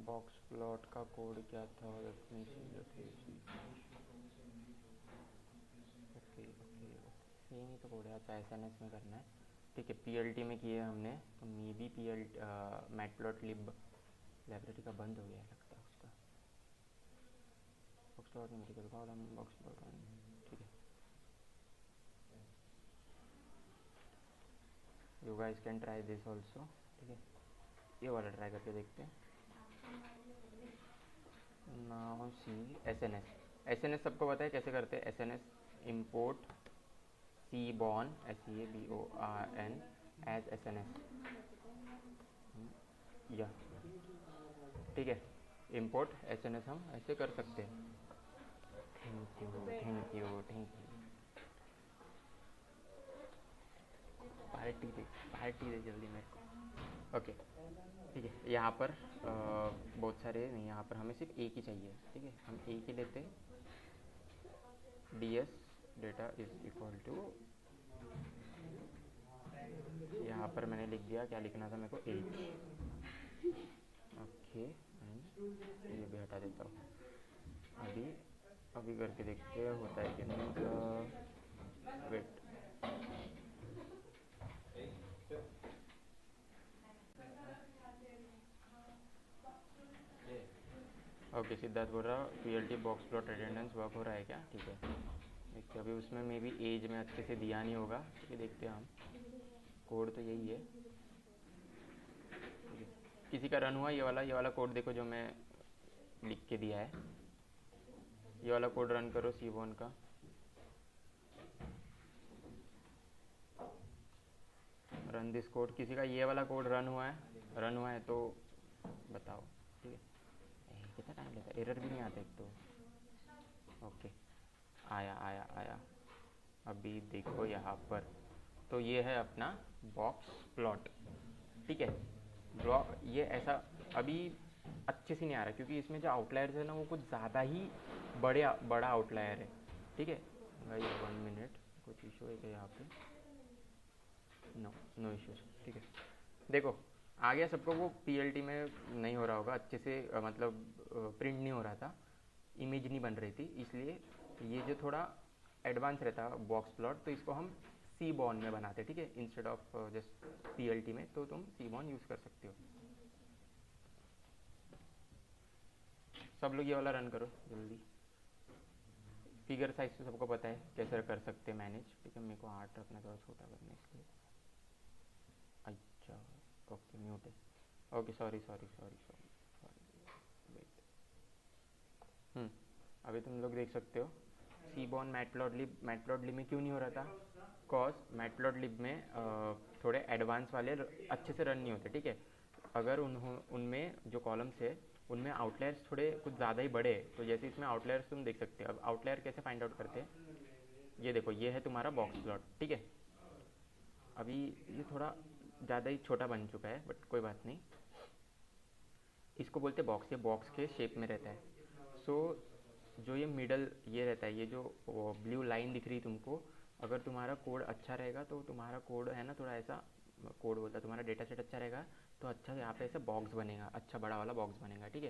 बॉक्स प्लॉट का कोड क्या था, ओके सेम ही तो कोड है, अच्छा SNS में करना है, ठीक है। PLT में किए हमने, तो मे बी मैटप्लॉटलिब लाइब्रेरी का बंद हो गया है लगता है उसका, box plot numerical column box plot, ठीक है। You guys can try this also, ठीक है, ये वाला ट्राई करके देखते हैं। नाउ सी SNS सबको पता है कैसे करते हैं, SNS import CBORN SEABORN as SNS, या ठीक है, इम्पोर्ट SNS हम ऐसे कर सकते हैं। थैंक यू पार्टी दे जल्दी मेरे को, ओके ठीक है। यहाँ पर बहुत सारे नहीं, यहाँ पर हमें सिर्फ एक ही चाहिए, ठीक है, हम एक ही लेते हैं। DS data is equal to, यहाँ पर मैंने लिख दिया, क्या लिखना था मेरे को, एज, ओके, ये भी हटा देता हूँ। अभी करके देखते हैं होता है कि नहीं, वेट, ओके सिद्धार्थ बोल रहा PLT box plot attendance work हो रहा है क्या, ठीक है देखते। अभी उसमें मे भी एज में अच्छे से दिया नहीं होगा, ठीक है, देखते हैं हम, कोड तो यही है, ठीक है। किसी का रन हुआ ये वाला कोड देखो जो मैं लिख के दिया है, ये वाला कोड रन करो CBORN का, रन दिस कोड। किसी का ये वाला कोड रन हुआ है, रन हुआ है तो बताओ, ठीक है। कितना टाइम लेता है, एरर भी नहीं आता एक तो। ओके, आया आया आया। अभी देखो यहाँ पर, तो ये है अपना बॉक्स प्लॉट, ठीक है। ड्रॉ ये ऐसा अभी अच्छे से नहीं आ रहा क्योंकि इसमें जो आउटलायर्स है ना वो कुछ ज़्यादा ही बड़ा आउटलायर है, ठीक है भाई। 1 मिनट, कुछ इशू है क्या यहाँ पे? नो, नो इश्यूज, ठीक है। देखो आ गया सबको, वो पीएलटी में नहीं हो रहा होगा अच्छे से, मतलब प्रिंट नहीं हो रहा था, इमेज नहीं बन रही थी, इसलिए ये जो थोड़ा एडवांस रहता बॉक्स प्लॉट तो इसको हम सी बॉन में बनाते, ठीक है, इंस्टेड ऑफ जस्ट पीएलटी में। तो तुम सी बॉन यूज़ कर सकते हो। सब लोग ये वाला रन करो जल्दी। फिगर साइज तो सबको पता है कैसे कर सकते हैं मैनेज, ठीक है। मेरे को 8 रखना थोड़ा छोटा करना इसलिए। अच्छा, ओके म्यूट है, okay sorry sorry sorry sorry sorry, wait. अभी तुम लोग देख सकते हो सीबॉन मैटप्लॉटलिब में क्यों नहीं हो रहा था? कॉज मैटप्लॉटलिब में थोड़े एडवांस वाले अच्छे से रन नहीं होते, ठीक है। अगर उनमें जो कॉलम्स है उनमें आउटलायर्स थोड़े कुछ ज़्यादा ही बड़े हैं, तो जैसे इसमें आउटलायर्स तुम देख सकते हो। अब आउटलायर कैसे फाइंड आउट करते हैं, ये देखो, ये है तुम्हारा बॉक्स प्लॉट, ठीक है। अभी ये थोड़ा ज़्यादा ही छोटा बन चुका है बट कोई बात नहीं, इसको बोलते हैं बॉक्स। ये बॉक्स के शेप में रहता है। सो जो ये मिडल ये रहता है, ये जो ब्लू लाइन दिख रही तुमको, अगर तुम्हारा कोड अच्छा रहेगा तो तुम्हारा कोड है ना थोड़ा ऐसा, कोड बोलता है, तुम्हारा डेटा सेट अच्छा रहेगा तो अच्छा यहाँ पे ऐसे बॉक्स बनेगा, अच्छा बड़ा वाला बॉक्स बनेगा, ठीक है।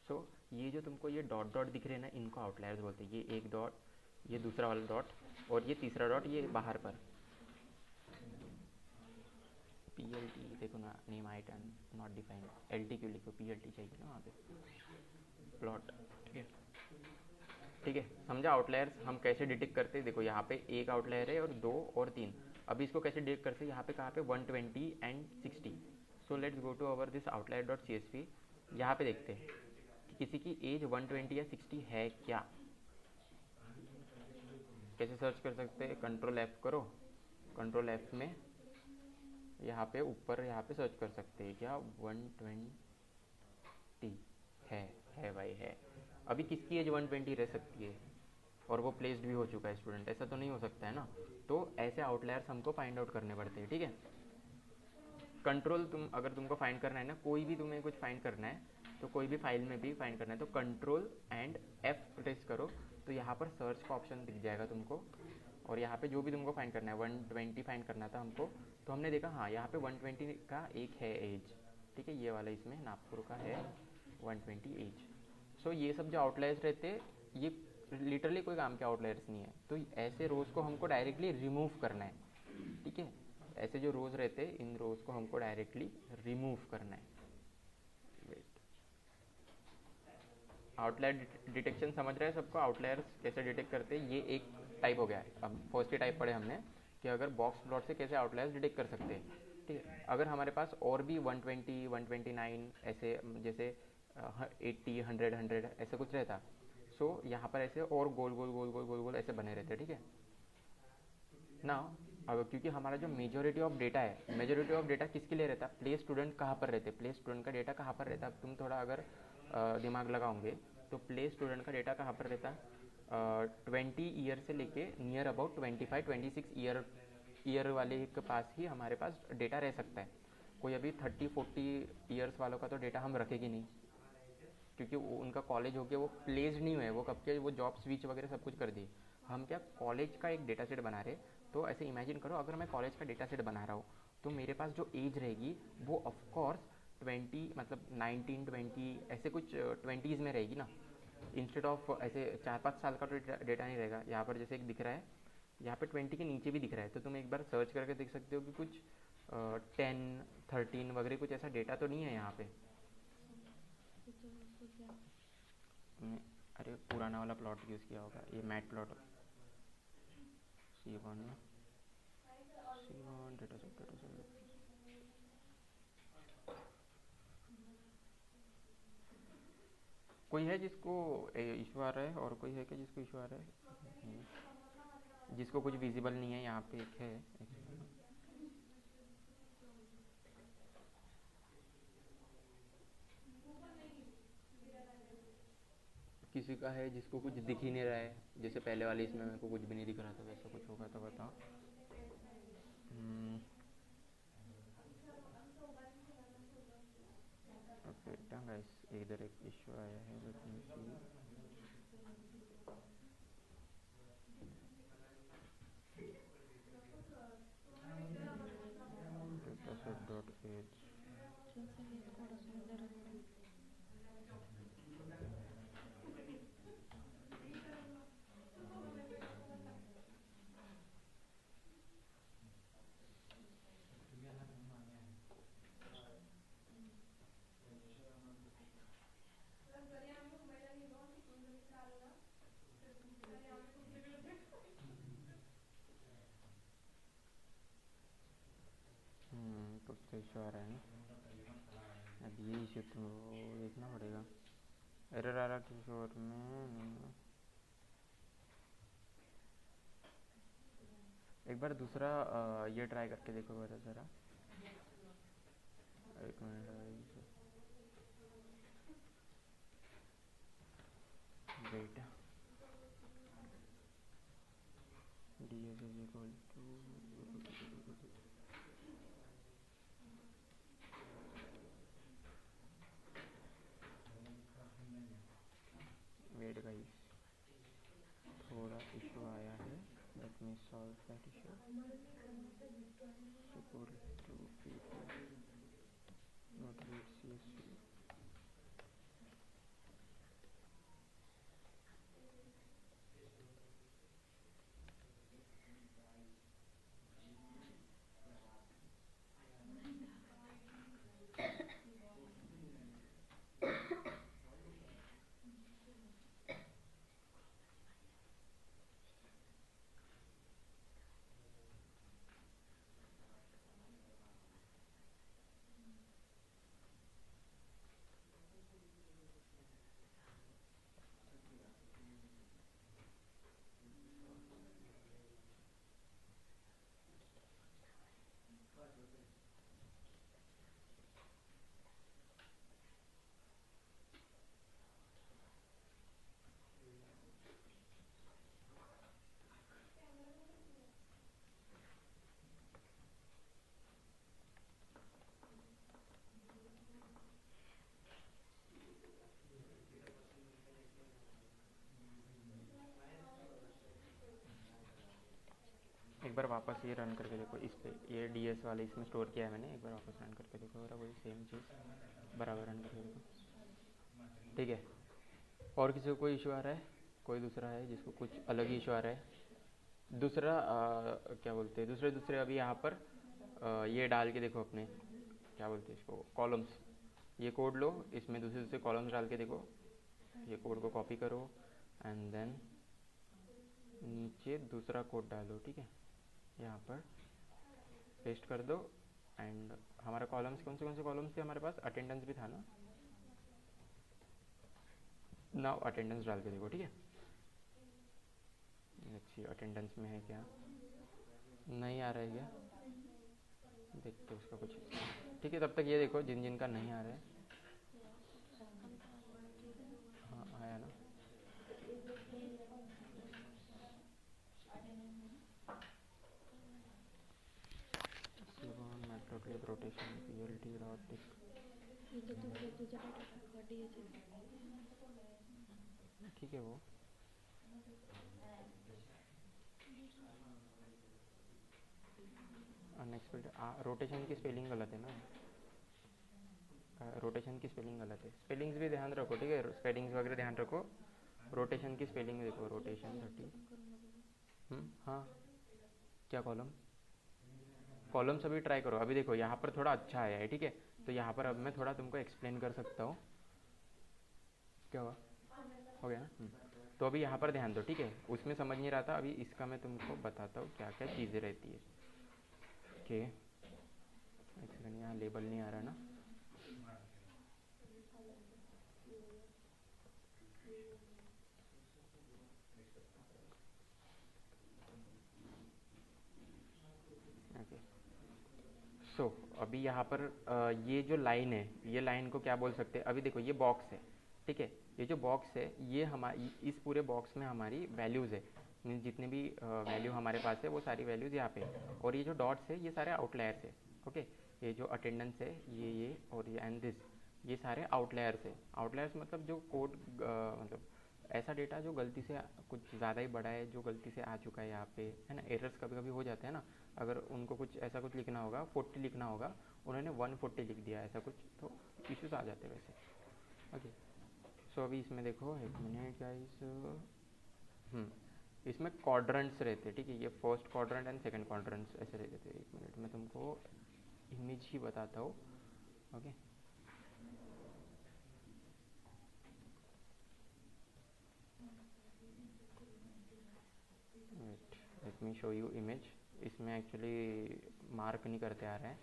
सो ये जो तुमको ये डॉट डॉट दिख रहे हैं ना, इनको आउटलायर्स बोलते हैं। ये एक डॉट, ये दूसरा वाला डॉट, और ये तीसरा डॉट ये बाहर पर। पी एल टी देखो ना, name item not defined, L T क्यों लिखो, पी एल टी चाहिए ना वहाँ पे, प्लॉट, ठीक है। ठीक है, समझा आउटलायर्स हम कैसे डिटेक्ट करते हैं? देखो यहाँ पे एक आउटलायर है और 2 और 3। अभी इसको कैसे डिटेक्ट करते हैं? यहाँ पे कहाँ पे 120 and 60। So let's go to our this outlier dot C S V. यहाँ पे देखते हैं कि किसी की एज 120 या 60 है क्या। कैसे सर्च कर सकते हैं? कंट्रोल एफ करो, कंट्रोल एफ में यहाँ पे ऊपर यहाँ पे सर्च कर सकते हैं क्या 120 है भाई है। अभी किसकी एज 120 रह सकती है और वो प्लेस्ड भी हो चुका है स्टूडेंट? ऐसा तो नहीं हो सकता है ना। तो ऐसे आउटलायर्स हमको फाइंड आउट करने पड़ते हैं, ठीक है। कंट्रोल, तुम अगर तुमको फाइंड करना है ना, कोई भी तुम्हें कुछ फाइंड करना है तो कोई भी फाइल में भी फाइंड करना है तो कंट्रोल एंड एफ प्रेस करो, तो यहाँ पर सर्च का ऑप्शन दिख जाएगा तुमको। और यहाँ पे जो भी तुमको फाइंड करना है, 120 फाइंड करना था हमको, तो हमने देखा हाँ यहाँ पे 120 का एक है एज, ठीक है। ये वाला इसमें नागपुर का है 120 एज। सो ये सब जो आउटलायर्स रहते हैं ये लिटरली कोई काम के आउटलायर्स नहीं है। तो ऐसे रोज़ को हमको डायरेक्टली रिमूव करना है, ठीक है। ऐसे जो रोज़ रहते हैं इन रोज़ को हमको डायरेक्टली रिमूव करना है। वेट, आउटलायर डिटेक्शन समझ रहे हैं सबको? आउटलायर्स कैसे डिटेक्ट करते हैं, ये एक टाइप हो गया है। अब फर्स्ट ही टाइप पढ़े हमने कि अगर बॉक्स प्लॉट से कैसे आउटलायर्स डिटेक्ट कर सकते हैं, ठीक है। अगर हमारे पास और भी 120 129 ऐसे जैसे 80 100 100 ऐसे कुछ रहता, सो यहाँ पर ऐसे और गोल गोल गोल गोल गोल गोल ऐसे बने रहते, ठीक है ना। अब क्योंकि हमारा जो मेजोरिटी ऑफ डेटा है, मेजोरिटी ऑफ डेटा किसके लिए रहता है? प्ले स्टूडेंट कहाँ पर रहते हैं, प्ले स्टूडेंट का डेटा कहाँ पर रहता है? अब तुम थोड़ा अगर दिमाग लगाओगे तो प्ले स्टूडेंट का डेटा कहाँ पर रहता है? 20 ईयर से लेके नियर अबाउट 25 26 ईयर वाले के पास ही हमारे पास डेटा रह सकता है। कोई अभी 30 40 ईयर्स वालों का तो डेटा हम रखेंगे नहीं, क्योंकि उनका कॉलेज हो गया, वो प्लेस्ड नहीं हुए, वो कब के वो जॉब स्विच वगैरह सब कुछ कर दिए। हम क्या कॉलेज का एक डेटा सेट बना रहे। तो ऐसे इमेजिन करो, अगर मैं कॉलेज का डेटा सेट बना रहा हूँ तो मेरे पास जो एज रहेगी वो ऑफकोर्स 20 मतलब 19 20 ऐसे कुछ 20s में रहेगी ना। इंस्टेड ऑफ ऐसे 4 5 साल का तो डेटा नहीं रहेगा। यहाँ पर जैसे एक दिख रहा है, यहाँ पे 20 के नीचे भी दिख रहा है, तो तुम एक बार सर्च करके देख सकते हो कि कुछ 10 13 वगैरह कुछ ऐसा डेटा तो नहीं है यहाँ पे। अरे पुराना वाला प्लॉट यूज़ किया होगा, ये mat plot C1 C1 data set कोई है जिसको इशू आ रहा है और कोई है क्या जिसको इशू आ रहा है? जिसको कुछ विजिबल नहीं है यहाँ पे एक है। किसी का है जिसको कुछ दिख ही नहीं रहा है, जैसे पहले वाले इसमें मेरे को कुछ भी नहीं दिख रहा था, वैसा कुछ होगा तो बताओ। बेटा गाइस इधर एक इशू आया है, let me see. Dataset dot H. कुछ तो इशू आ रहा है ना, अब ये इशू तो देखना पड़ेगा। एरर आ रहा किसी और में। एक बार दूसरा ये ट्राई करके देखो ज़रा। एक minute wait. D S is equal to, wait guys, थोड़ा इशू आया है, let me solve that issue. Equal to people not read CSV। एक बार वापस ये रन करके देखो, इस पे ये DS वाले इसमें स्टोर किया है मैंने, एक बार वापस रन करके देखो जरा, वही सेम चीज़ बराबर रन करके देखो, ठीक है। और किसी को कोई इशू आ रहा है? कोई दूसरा है जिसको कुछ अलग ही इशू आ रहा है? दूसरा क्या बोलते हैं, दूसरे दूसरे अभी यहाँ पर ये डाल के देखो अपने, क्या बोलते हैं इसको, कॉलम्स। ये कोड लो, इसमें दूसरे दूसरे कॉलम्स डाल के देखो। ये कोड को कॉपी करो एंड देन नीचे दूसरा कोड डालो, ठीक है, यहाँ पर पेस्ट कर दो। एंड हमारा कॉलम्स कौन से कॉलम्स थे हमारे पास? अटेंडेंस भी था ना, नाउ अटेंडेंस डाल के देखो, ठीक है। अच्छी अटेंडेंस में है क्या? नहीं आ रहा है क्या? देखते उसका कुछ, ठीक है। तब तक ये देखो जिन जिन का नहीं आ रहा है। हाँ आया ना। मेट्रोक्लिप रोटेशन PLT रॉटिक, ठीक है वो। अनएक्सपेक्टेड रोटेशन की स्पेलिंग गलत है ना, रोटेशन की स्पेलिंग गलत है। स्पेलिंग्स भी ध्यान रखो, ठीक है, स्पेलिंग्स वगैरह ध्यान रखो। रोटेशन की स्पेलिंग देखो, रोटेशन 30। हाँ क्या कॉलम? कॉलम्स अभी ट्राई करो, अभी देखो यहाँ पर थोड़ा अच्छा आया है, ठीक है। तो यहाँ पर अब मैं थोड़ा तुमको एक्सप्लेन कर सकता हूँ। क्या हुआ? हो गया ना। तो अभी यहाँ पर ध्यान दो, ठीक है, उसमें समझ नहीं रहा था, अभी इसका मैं तुमको बताता हूँ क्या क्या चीज़ें रहती है। ओके एक सेकंड, यहाँ लेबल नहीं आ रहा ना। ओके सो अभी यहाँ पर ये जो लाइन है, ये लाइन को क्या बोल सकते हैं? अभी देखो ये बॉक्स है, ठीक है, ये जो बॉक्स है ये हमारी, इस पूरे बॉक्स में हमारी वैल्यूज़ है, मीन्स जितने भी वैल्यू हमारे पास है वो सारी वैल्यूज़ यहाँ पे, और ये जो डॉट्स है ये सारे आउटलायर्स है। ओके, ये जो अटेंडेंस है ये और ये एंड दिस, ये सारे आउटलायर्स है। आउटलायर्स मतलब जो कोड मतलब ऐसा डेटा जो गलती से कुछ ज़्यादा ही बड़ा है, जो गलती से आ चुका है यहाँ पे, है ना। एरर्स कभी कभी हो जाते हैं ना, अगर उनको कुछ ऐसा कुछ लिखना होगा 40 लिखना होगा, उन्होंने 140 लिख दिया ऐसा कुछ, तो इश्यूज आ जाते हैं वैसे। ओके, सो अभी इसमें देखो, एक मिनट गाइस, इसमें क्वाड्रेंट्स रहते हैं, ठीक है। ये first quadrant and second quadrants ऐसे रहते थे। एक मिनट मैं तुमको इमेज ही बताता हूँ। Okay, let me show you image. इसमें एक्चुअली मार्क नहीं करते आ रहे हैं,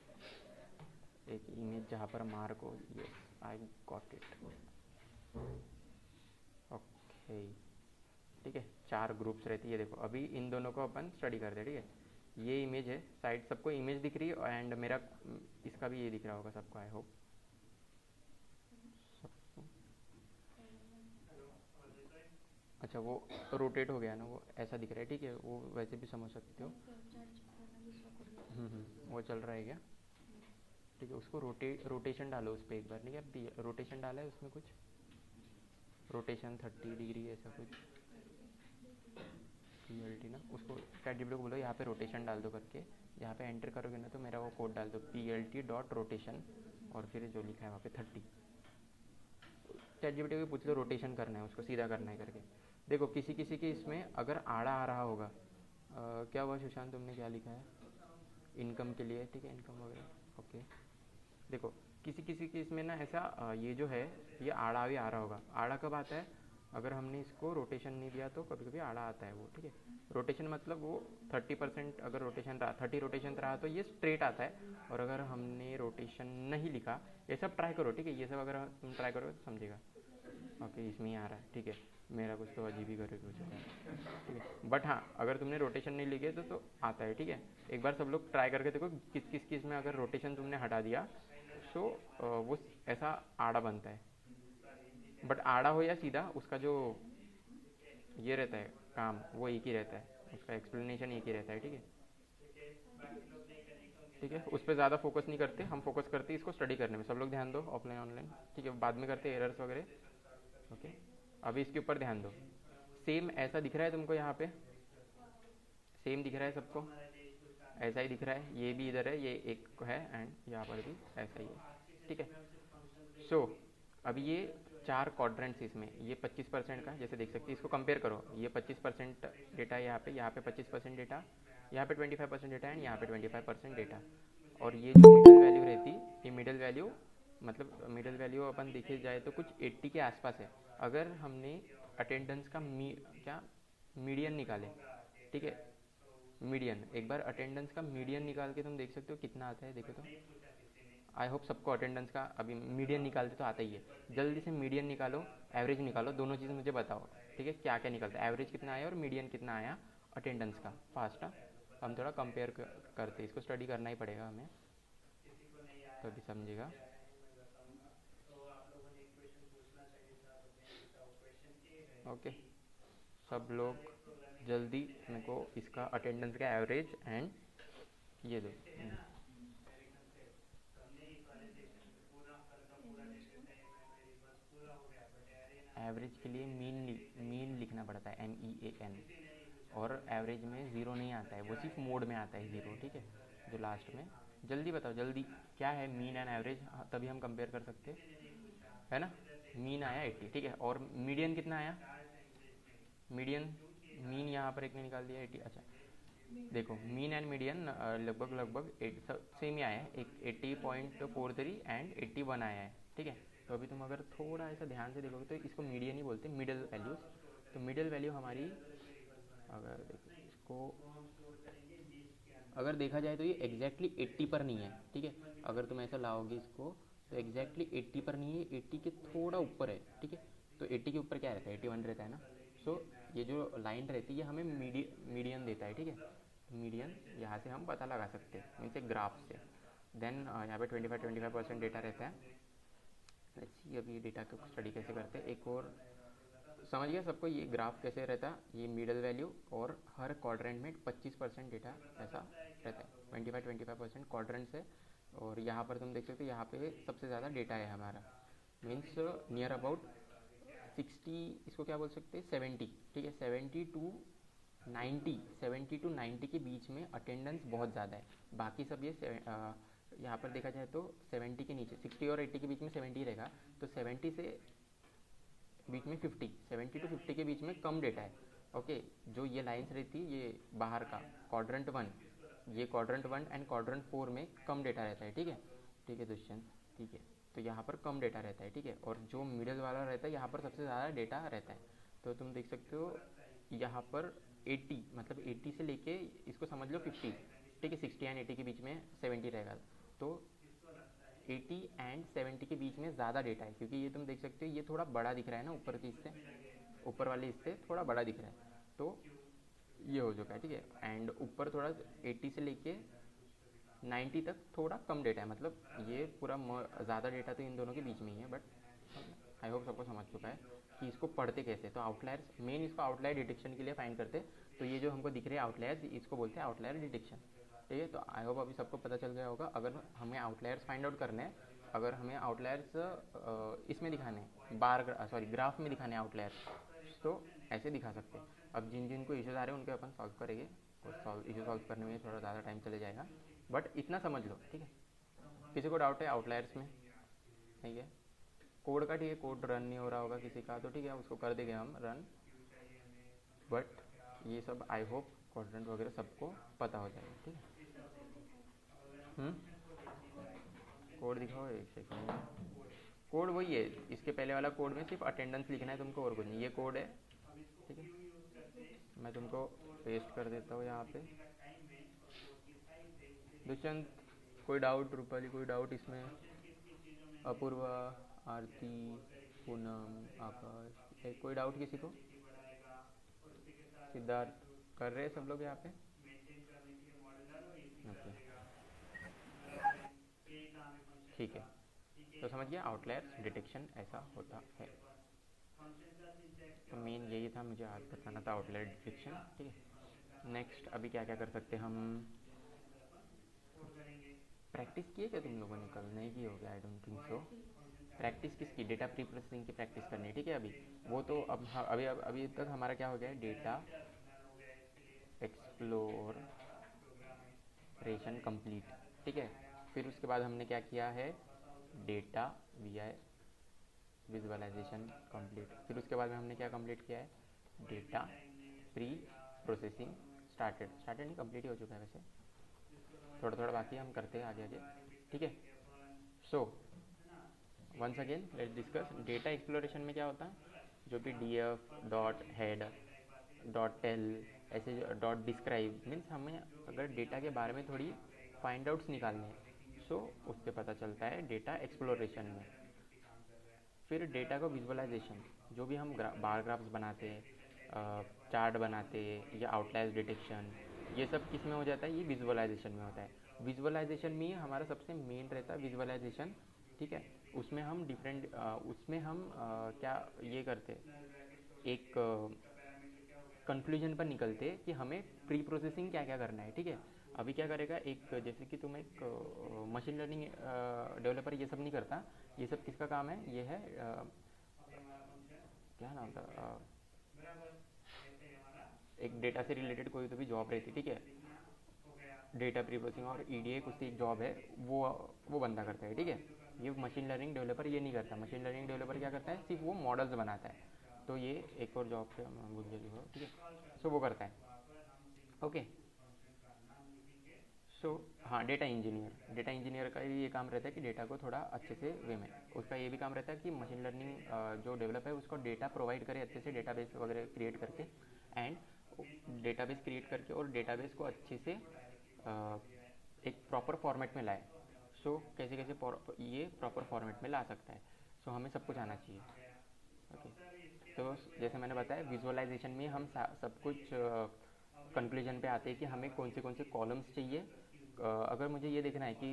एक इमेज जहाँ पर मार्क हो। Yes, I got it. Okay, ठीक है, 4 ग्रुप्स रहती है। देखो अभी इन दोनों को अपन स्टडी करते हैं, ठीक है। ये इमेज है, साइड सबको इमेज दिख रही है, एंड मेरा इसका भी ये दिख रहा होगा सबको, आई होप सबको। अच्छा, वो रोटेट हो गया ना, वो ऐसा दिख रहा है, ठीक है, वो वैसे भी समझ सकते हो। वो चल रहा है क्या? ठीक है, उसको रोटेशन डालो उस पर एक बार, नहीं क्या रोटेशन डाला है उसमें, कुछ रोटेशन 30 डिग्री ऐसा कुछ, PLT ना, उसको ChatGPT को बोलो यहाँ पे रोटेशन डाल दो करके। यहाँ पे एंटर करोगे ना तो मेरा वो कोड डाल दो, PLT.rotation, और फिर जो लिखा है वहाँ पे 30। ChatGPT को पूछ लो रोटेशन करना है उसको, सीधा करना है करके। देखो किसी किसी के इसमें अगर आड़ा आ रहा होगा, क्या हुआ सुशांत, तुमने क्या लिखा है इनकम के लिए, ठीक है, इनकम वगैरह। ओके, देखो किसी किसी के इसमें ना ऐसा ये जो है ये आड़ा भी आ रहा होगा। आड़ा कब आता है? अगर हमने इसको रोटेशन नहीं दिया तो कभी कभी आड़ा आता है वो, ठीक है। रोटेशन मतलब वो 30%, अगर रोटेशन रहा 30 रोटेशन रहा तो ये स्ट्रेट आता है, और अगर हमने रोटेशन नहीं लिखा, ये सब ट्राई करो, ठीक है, ये सब अगर तुम ट्राई करोगे तो समझेगा। ओके, इसमें ही आ रहा है, ठीक है, मेरा कुछ तो अजीब ही करके कुछ है, ठीक है। बट हाँ, अगर तुमने रोटेशन नहीं लिखे तो आता है, ठीक है। एक बार सब लोग ट्राई करके देखो किस किस किस में अगर रोटेशन तुमने हटा दिया सो वो ऐसा आड़ा बनता है। बट आड़ा हो या सीधा, उसका जो ये रहता है काम वो एक ही रहता है, उसका एक्सप्लेनेशन एक ही रहता है, ठीक है। ठीक है, उस पर ज़्यादा फोकस नहीं करते हम, फोकस करते इसको स्टडी करने में। सब लोग ध्यान दो, ऑफलाइन ऑनलाइन, ठीक है, बाद में करते एरर्स वगैरह। ओके, अभी इसके ऊपर ध्यान दो। सेम ऐसा दिख रहा है तुमको यहाँ पे, सेम दिख रहा है सबको, ऐसा ही दिख रहा है। ये भी इधर है, ये एक है, एंड यहाँ पर भी ऐसा ही है, ठीक है। सो अभी ये 4 क्वाड्रेंट्स इसमें, ये 25% का जैसे देख सकते हैं, इसको कंपेयर करो। ये 25% डेटा है यहाँ पे 25% डेटा, यहाँ पे 25% डेटा एंड यहाँ पे 25% डेटा। और ये जो मिडल वैल्यू रहती, ये मिडल वैल्यू मतलब मिडल वैल्यू अपन देखे जाए तो कुछ 80 के आसपास है। अगर हमने अटेंडेंस का क्या मीडियन निकाले, ठीक है, मीडियन, एक बार अटेंडेंस का मीडियन निकाल के तुम देख सकते हो कितना आता है, देखो तो। आई होप सबको अटेंडेंस का अभी मीडियन निकालते तो आता ही है। जल्दी से मीडियन निकालो, एवरेज निकालो, दोनों चीज़ मुझे बताओ, ठीक है, क्या क्या निकलता है, एवरेज कितना आया और मीडियन कितना आया अटेंडेंस का। फास्ट हाँ, हम थोड़ा कंपेयर करते, इसको स्टडी करना ही पड़ेगा हमें, तो अभी समझेगा। ओके, सब लोग जल्दी मेरे को इसका अटेंडेंस का एवरेज एंड ये दो। एवरेज के लिए मीन लिखना पड़ता है, MEAN, और एवरेज में ज़ीरो नहीं आता है, वो सिर्फ मोड में आता है ज़ीरो, ठीक है, जो लास्ट में। जल्दी बताओ जल्दी, क्या है मीन एंड एवरेज, तभी हम कंपेयर कर सकते है ना। मीन आया 80, ठीक है, और मीडियन कितना आया, मीडियन, मीन यहाँ पर एक ने निकाल दिया 80। अच्छा देखो, मीन एंड मीडियन लगभग लगभग सेम ही आया है, एक 80.43 एंड 81 आया है, ठीक है। तो अभी तुम अगर थोड़ा ऐसा ध्यान से देखोगे तो इसको मीडियन ही बोलते हैं, मिडल वैल्यूज। तो मिडल वैल्यू हमारी, अगर देखो इसको अगर देखा जाए तो ये एग्जैक्टली 80 पर नहीं है, ठीक है। अगर तुम ऐसा लाओगे इसको तो एग्जैक्टली 80 पर नहीं है, 80 के थोड़ा ऊपर है, ठीक है। तो 80 के ऊपर क्या रहता है, 81 रहता है ना। सो ये जो लाइन रहती है हमें मीडियन देता है, ठीक है। मीडियन यहाँ से हम पता लगा सकते हैं मीन्स एक ग्राफ से। देन यहाँ पे 25% डेटा रहता है, लेट्स सी अभी डेटा को स्टडी कैसे करते हैं। एक और समझ गया सबको ये ग्राफ कैसे रहता है, ये मिडल वैल्यू और हर क्वाड्रेंट में 25% डेटा ऐसा रहता है, 25% क्वाड्रेंट्स है। और यहाँ पर तुम देख सकते हो यहाँ पे सबसे ज़्यादा डेटा है हमारा, मीन्स नियर अबाउट 60, इसको क्या बोल सकते हैं 70, ठीक है 70 टू 90 के बीच में अटेंडेंस बहुत ज़्यादा है। बाकी सब ये यहाँ पर देखा जाए तो 70 के नीचे, 60 और 80 के बीच में 70 रहेगा, तो 70 से बीच में 50, 70 टू 50 के बीच में कम डेटा है। ओके, जो ये लाइन्स रहती है ये बाहर का क्वाड्रेंट 1, ये क्वाड्रेंट 1 एंड क्वाड्रेंट 4 में कम डेटा रहता है, ठीक है। ठीक है दुष्यंत, ठीक है, तो यहाँ पर कम डेटा रहता है, ठीक है। और जो मिडल वाला रहता है यहाँ पर सबसे ज़्यादा डेटा रहता है। तो तुम देख सकते हो यहाँ पर 80, मतलब 80 से लेके इसको समझ लो 50, ठीक है, 60 एंड 80 के बीच में 70 रहेगा। तो 80 एंड 70 के बीच में ज़्यादा डेटा है, क्योंकि ये तुम देख सकते हो ये थोड़ा बड़ा दिख रहा है ना, ऊपर की इससे, ऊपर वाली इससे थोड़ा बड़ा दिख रहा है, तो ये हो चुका है, ठीक है। एंड ऊपर थोड़ा 80 से लेके 90 तक थोड़ा कम डेटा है, मतलब ये पूरा ज़्यादा डेटा तो इन दोनों के बीच में ही है। बट आई होप सबको समझ चुका है कि इसको पढ़ते कैसे। तो आउटलायर्स, मेन इसको आउटलायर डिटेक्शन के लिए फाइंड करते, तो ये जो हमको दिख रहे हैं आउटलायर्स, इसको बोलते हैं आउटलायर डिटेक्शन, ठीक है। तो आई होप अभी सबको पता चल गया होगा। अगर हमें आउटलायर्स फाइंड आउट करने हैं, अगर हमें आउटलायर्स इसमें दिखाने हैं, ग्राफ में दिखाने हैं आउटलायर्स, तो ऐसे दिखा सकते हैं। अब जिन जिन को इश्यूज आ रहे हैं उनके अपन सॉल्व करेंगे, और इशू सॉल्व करने में थोड़ा ज़्यादा टाइम चले जाएगा, बट इतना समझ लो, ठीक है। किसी को डाउट है आउटलायर्स में? ठीक है, कोड का, ठीक है, कोड रन नहीं हो रहा होगा किसी का, तो ठीक है उसको कर देंगे हम रन। बट ये सब आई होप क्वाड्रेंट वगैरह सबको पता हो जाएगा, ठीक है। कोड दिखाओ एक सेकंड। कोड वही है, इसके पहले वाला कोड में सिर्फ अटेंडेंस लिखना है तुमको और कुछ नहीं, ये कोड है, ठीक है। मैं तुमको पेस्ट कर देता हूँ यहाँ पे। दुष्यंत कोई डाउट? रूपाली कोई डाउट इसमें? अपूर्वा, आरती, पूनम, आकाश, कोई डाउट किसी को? सिद्धार्थ, कर रहे हैं सब लोग यहाँ पे? ओके, ठीक है। तो समझ गया आउटलायर्स डिटेक्शन ऐसा होता है। तो मेन यही था, मुझे आज बताना था आउटलायर डिटेक्शन, ठीक है। नेक्स्ट अभी क्या क्या कर सकते हैं हम? प्रैक्टिस किए क्या तुम लोगों ने? कल नहीं की होगी, I don't think so. Practice किसकी? डेटा प्री प्रोसेसिंग की प्रैक्टिस करनी है, ठीक है। अभी वो तो अब अभी तक हमारा क्या हो गया है, डेटा एक्सप्लोरेशन कंप्लीट, ठीक है। फिर उसके बाद हमने क्या किया है, डेटा वी विजुअलाइजेशन कंप्लीट। फिर उसके बाद में हमने क्या कंप्लीट किया है, डेटा प्री प्रोसेसिंग स्टार्टेड नहीं, कंप्लीट ही हो चुका है वैसे, थोड़ा थोड़ा बाकी हम करते हैं आगे आगे, ठीक है। So once again let's discuss data exploration में क्या होता है, जो भी D F dot head dot tail ऐसे डॉट डिस्क्राइब, मीन्स हमें अगर डेटा के बारे में थोड़ी फाइंड आउट्स निकालने हैं, सो उससे पता चलता है डेटा एक्सप्लोरेशन में। फिर डेटा को विजुअलाइजेशन, जो भी हम बार ग्राफ्स बनाते हैं, चार्ट बनाते हैं या आउटलायर्स डिटेक्शन, ये सब किस में हो जाता है, ये विजुअलाइजेशन में होता है। विजुअलाइजेशन में हमारा सबसे मेन रहता है विजुअलाइजेशन, ठीक है। उसमें हम क्या ये करते, एक कंक्लूजन पर निकलते कि हमें प्री प्रोसेसिंग क्या क्या करना है, ठीक है। अभी क्या करेगा, एक जैसे कि तुम एक मशीन लर्निंग डेवलपर ये सब नहीं करता, ये सब किसका काम है, ये है क्या नाम था, एक डेटा से रिलेटेड कोई तो भी जॉब रहती, ठीक है, डेटा प्री प्रोसेसिंग और ईडीए कुछ एक जॉब है, वो बंदा करता है, ठीक है। ये मशीन लर्निंग डेवलपर ये नहीं करता। मशीन लर्निंग डेवलपर क्या करता है, सिर्फ वो मॉडल्स बनाता है। तो ये एक और जॉब पे भूल गया, ठीक है, सो वो करता है, ओके। सो हाँ, डेटा इंजीनियर का भी ये काम रहता है कि डेटा को थोड़ा अच्छे से वे में, उसका ये भी काम रहता है कि मशीन लर्निंग जो डेवलप है उसको डेटा प्रोवाइड करे अच्छे से, डेटाबेस वगैरह क्रिएट करके, एंड डेटाबेस क्रिएट करके और डेटाबेस को अच्छे से एक प्रॉपर फॉर्मेट में लाए। सो कैसे कैसे ये प्रॉपर फॉर्मेट में ला सकता है, सो हमें सब कुछ आना चाहिए, ओके। तो जैसे मैंने बताया विजुअलाइजेशन में हम सब कुछ कंक्लूजन पे आते हैं कि हमें कौन से कॉलम्स चाहिए। अगर मुझे ये देखना है कि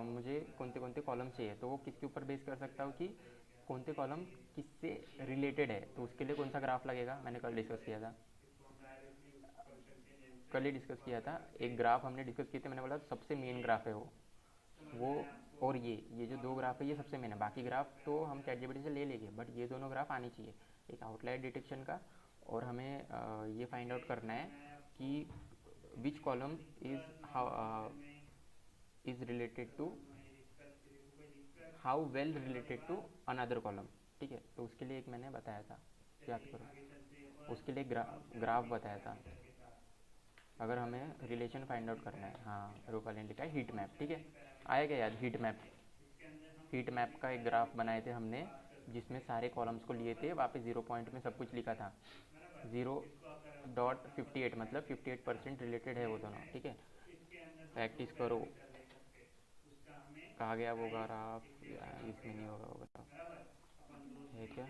मुझे कौन से कॉलम्स चाहिए, तो वो किसके ऊपर बेस कर सकता हूँ कि कौन से कॉलम किससे रिलेटेड है, तो उसके लिए कौन सा ग्राफ लगेगा, मैंने कल डिस्कस किया था, कल ही डिस्कस किया था। एक ग्राफ हमने डिस्कस किए थे, मैंने बोला सबसे मेन ग्राफ है वो और ये जो दो ग्राफ है ये सबसे मेन है, बाकी ग्राफ तो हम ChatGPT से ले लेंगे, बट ये दोनों ग्राफ आनी चाहिए, एक आउटलायर डिटेक्शन का, और हमें ये फाइंड आउट करना है कि which column is related to how well related to another column. ठीक है, तो उसके लिए एक मैंने बताया था, याद करो, उसके लिए ग्राफ बताया था, अगर हमें रिलेशन फाइंड आउट करना है। हाँ, रूपाली ने लिखा है हीट मैप। ठीक है, आया क्या याद, हीट मैप, हीट मैप का एक ग्राफ बनाए थे हमने, जिसमें सारे कॉलम्स को लिए थे, वहाँ पे 0 पॉइंट में सब कुछ लिखा था, 0.58 मतलब 58% रिलेटेड है वो दोनों। ठीक है, प्रैक्टिस करो। कहा गया वो ग्राफ, इसमें नहीं होगा वो ग्राफ, है क्या,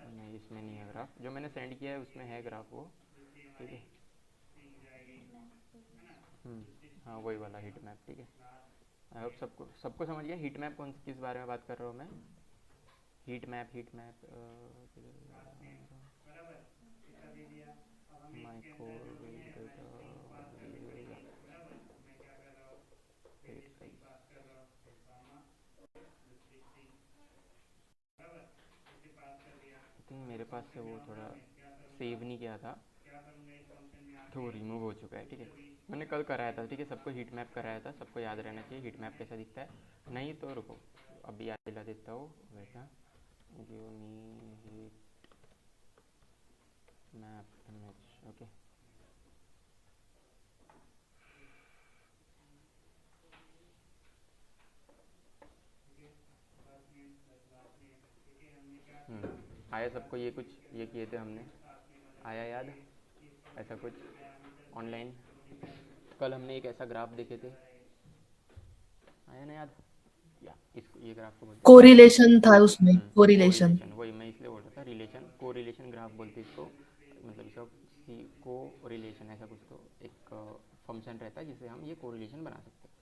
नहीं इसमें नहीं है ग्राफ, जो मैंने सेंड किया है उसमें है ग्राफ वो। ठीक है, हाँ वही वाला हीट मैप। ठीक है, आई होप सबको सबको समझ गया हीट मैप कौन किस बारे में बात कर रहा हूँ मैं। Heat map, heat map I think मेरे पास से वो थोड़ा सेव नहीं किया था तो वो रिमूव हो चुका है। ठीक है, मैंने कल कराया था। ठीक है, सबको हीट मैप कराया था, सबको याद रहना चाहिए हीट मैप कैसा दिखता है। नहीं तो रुको, अभी याद दिला देता हूँ बेटा, give me heat map image. Okay, आया सबको, ये कुछ ये किए थे हमने, आया याद ऐसा कुछ ऑनलाइन, कल हमने एक ऐसा ग्राफ देखे थे, आया ना याद, या इसको ये ग्राफ को बोलते हैं कोरिलेशन था उसमें, कोरिलेशन। कोरिलेशन, वही मैं इसलिए बोल रहा था रिलेशन, कोरिलेशन ग्राफ बोलते हैं इसको, मतलब इसका सी को रिलेशन ऐसा कुछ तो एक फंक्शन रहता है जिससे हम ये कोरिलेशन बना सकते हैं।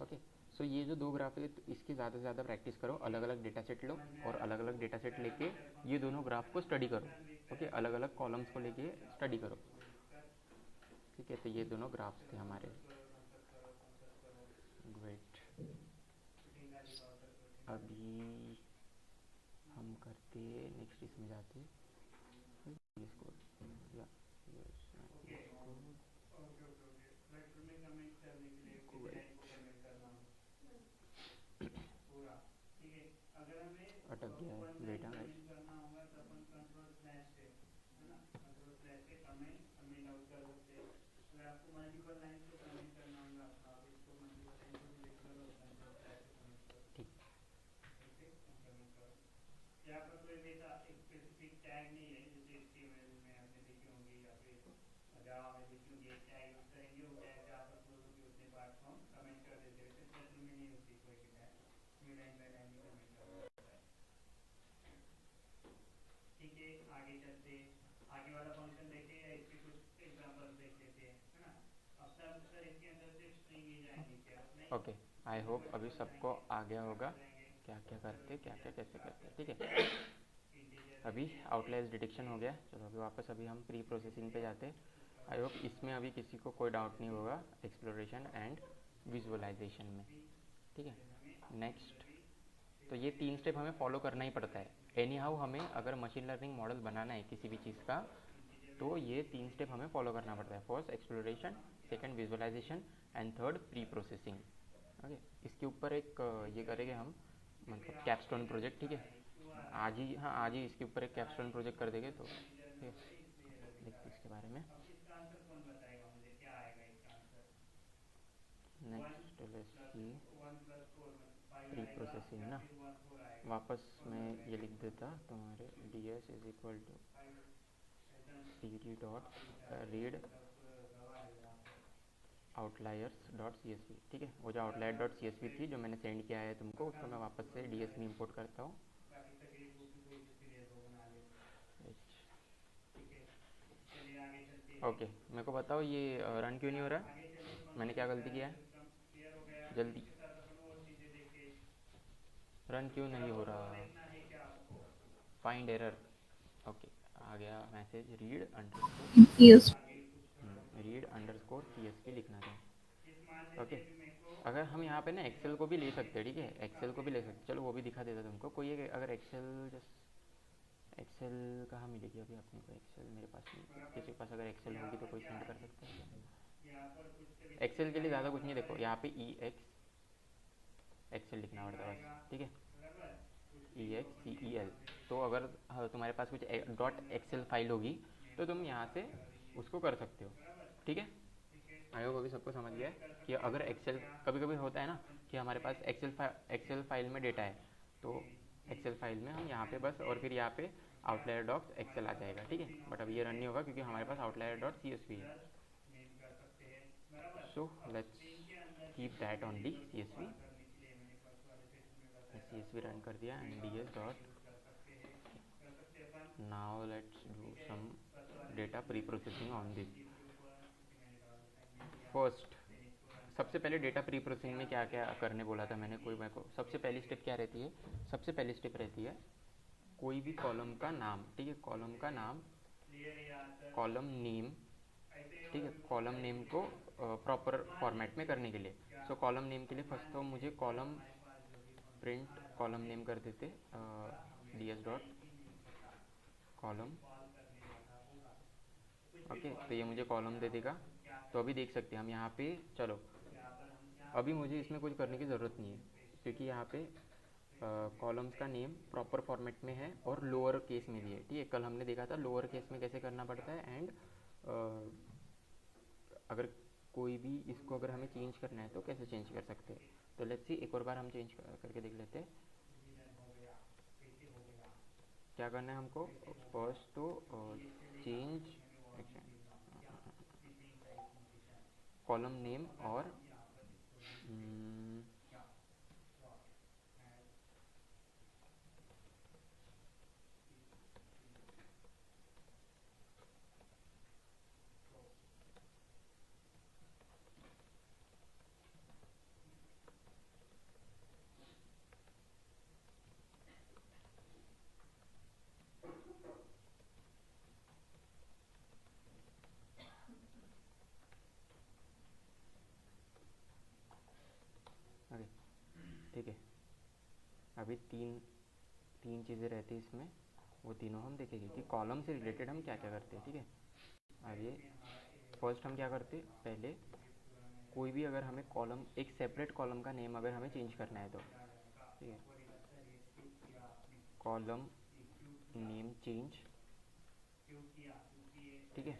ओके, सो ये जो दो ग्राफ है, तो इसकी ज़्यादा से ज़्यादा प्रैक्टिस करो, अलग अलग डेटा सेट लो और अलग अलग डेटा सेट लेके ये दोनों ग्राफ को स्टडी करो। ओके, अलग अलग कॉलम्स को लेके स्टडी करो। ठीक है, तो ये दोनों ग्राफ्स थे हमारे। ग्रेट, अभी हम करते नेक्स्ट इसमें जाते इसको, या अटक गया है बेटा, ठीक, ओके। आई होप अभी सबको आ गया होगा क्या क्या करते, क्या क्या कैसे करते। ठीक है, अभी आउटलायर्स डिटेक्शन हो गया, चलो अभी वापस अभी हम प्री प्रोसेसिंग पे जाते। आई होप इसमें अभी किसी को कोई डाउट नहीं होगा, एक्सप्लोरेशन एंड विजुअलाइजेशन में। ठीक है, नेक्स्ट, तो ये 3 स्टेप हमें फॉलो करना ही पड़ता है एनी हाउ, हमें अगर मशीन लर्निंग मॉडल बनाना है किसी भी चीज़ का, तो ये 3 स्टेप हमें फॉलो करना पड़ता है। First exploration, second visualisation and third preprocessing. Okay, इसके ऊपर एक ये करेंगे हम, मतलब कैपस्टोन प्रोजेक्ट। ठीक है, आज ही, हाँ आज ही इसके ऊपर एक कैपस्टोन प्रोजेक्ट कर देंगे, तो देखते इसके बारे में। Next let's see, preprocessing ना, वापस मैं ये लिख देता तुम्हारे, D S is equal to D D dot read outliers dot C S V. ठीक है, वो जो outlier dot C S V थी जो मैंने सेंड किया है तुमको, उसको मैं वापस से डी एस में इम्पोर्ट करता हूँ। ओके, मेरे को बताओ ये रन क्यों नहीं हो रहा, मैंने क्या गलती किया है, जल्दी। रन क्यों नहीं हो रहा? Find error. ओके, आ गया message, read underscore Yes. Read underscore CSV लिखना था। ओके, अगर हम यहाँ पे ना एक्सेल को भी ले सकते हैं, ठीक है, एक्सेल को भी ले सकते, चलो वो भी दिखा देता तुमको। कोई एक अगर एक्सेल, जस्ट एक्सेल कहाँ मिलेगी अभी अपने को? एक्सेल मेरे पास नहीं, किसी के पास अगर एक्सेल होगी तो कोई सेंड कर सकता है। एक्सेल के लिए ज़्यादा कुछ नहीं, देखो यहाँ पे एक्सेल लिखना पड़ता है बस, ठीक है, EXCEL। तो अगर तुम्हारे पास कुछ डॉट एक्सेल फाइल होगी तो तुम यहाँ से उसको कर सकते हो, ठीक है। आई होप अभी सबको समझ गया है कि अगर एक्सेल, कभी कभी होता है ना कि हमारे पास एक्सेल फाइल में डेटा है, तो एक्सेल फाइल में हम यहाँ पे बस, और फिर यहाँ पे आउटलायर डॉट्स एक्सेल आ जाएगा, ठीक है। बट अब ये रन नहीं होगा क्योंकि हमारे पास आउटलायर डॉट CSV है। So let's keep that only CSV। CSV run कर दिया and DS dot. Now let's do some data preprocessing on this. First, सबसे पहले डेटा प्री प्रोसेसिंग में क्या क्या करने बोला था मैंने, कोई मेरे को सबसे पहली स्टेप क्या रहती है? सबसे पहली स्टेप रहती है कोई भी कॉलम का नाम, ठीक है, कॉलम का नाम, कॉलम नेम, ठीक है, कॉलम नेम को प्रॉपर फॉर्मेट में करने के लिए। सो कॉलम नेम के लिए फर्स्ट तो मुझे कॉलम प्रिंट कॉलम नेम कर देते, DS डॉट कॉलम। ओके, तो ये मुझे कॉलम दे देगा। तो अभी देख सकते हैं हम यहाँ पे, चलो अभी मुझे इसमें कुछ करने की ज़रूरत नहीं है क्योंकि यहाँ पे कॉलम्स का नेम प्रॉपर फॉर्मेट में है और लोअर केस में भी है, ठीक है। कल हमने देखा था लोअर केस में कैसे करना पड़ता है, एंड अगर कोई भी इसको अगर हमें चेंज करना है तो कैसे चेंज कर सकते हैं। तो लेट्स सी, एक और बार हम चेंज करके देख लेते हैं क्या करना है हमको। फर्स्ट तो चेंज कॉलम नेम और ओके, ठीक है। अभी तीन तीन चीज़ें रहती हैं इसमें, वो तीनों हम देखेंगे कि कॉलम से रिलेटेड हम क्या क्या करते हैं, ठीक है। अब ये फर्स्ट हम क्या करते हैं, पहले कोई भी अगर हमें कॉलम, एक सेपरेट कॉलम का नेम अगर हमें चेंज करना है तो, ठीक है, कॉलम नेम चेंज, ठीक है,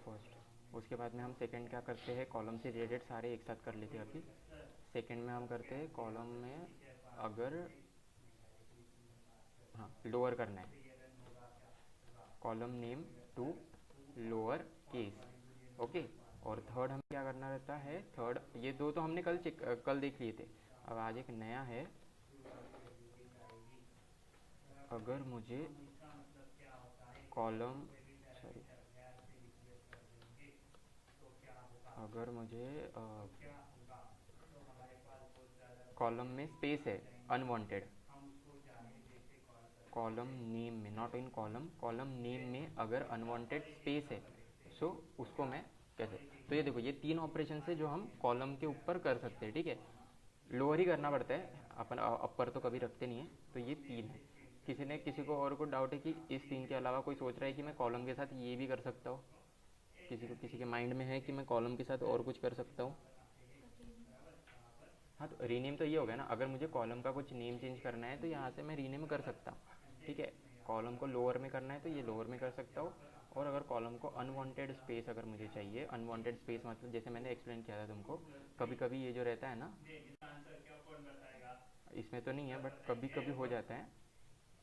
फर्स्ट। उसके बाद में हम सेकंड क्या करते हैं, कॉलम से रिलेटेड सारे एक साथ कर लेते हैं अभी। सेकंड में हम करते हैं कॉलम में अगर, हाँ, लोअर करना है, column name to lower case, okay. और थर्ड हम क्या करना रहता है, थर्ड, ये दो तो हमने कल देख लिए थे। अब आज एक नया है, अगर मुझे कॉलम, सॉरी, अगर मुझे कॉलम में स्पेस है अनवांटेड, कॉलम नेम में, not in column, column name में अगर अनवांटेड स्पेस है, सो उसको मैं कैसे, तो ये देखो ये तीन ऑपरेशन है जो हम कॉलम के ऊपर कर सकते हैं, ठीक है। लोअर ही करना पड़ता है, अपन अपर तो कभी रखते नहीं है। तो ये तीन है। किसी को और को डाउट है कि इस तीन के अलावा कोई सोच रहा है कि मैं कॉलम के साथ ये भी कर सकता हूँ? किसी के माइंड में है कि मैं कॉलम के साथ और कुछ कर सकता हूँ? हाँ, तो रीनेम तो ये हो गया ना, अगर मुझे कॉलम का कुछ नेम चेंज करना है तो यहाँ से मैं रीनेम कर सकता हूँ, ठीक है। कॉलम को लोअर में करना है तो ये लोअर में कर सकता हूँ। और अगर कॉलम को अनवांटेड स्पेस अगर मुझे चाहिए, अनवांटेड स्पेस मतलब जैसे मैंने एक्सप्लेन किया था तुमको, कभी कभी ये जो रहता है ना, इसमें तो नहीं है बट कभी कभी हो जाता है,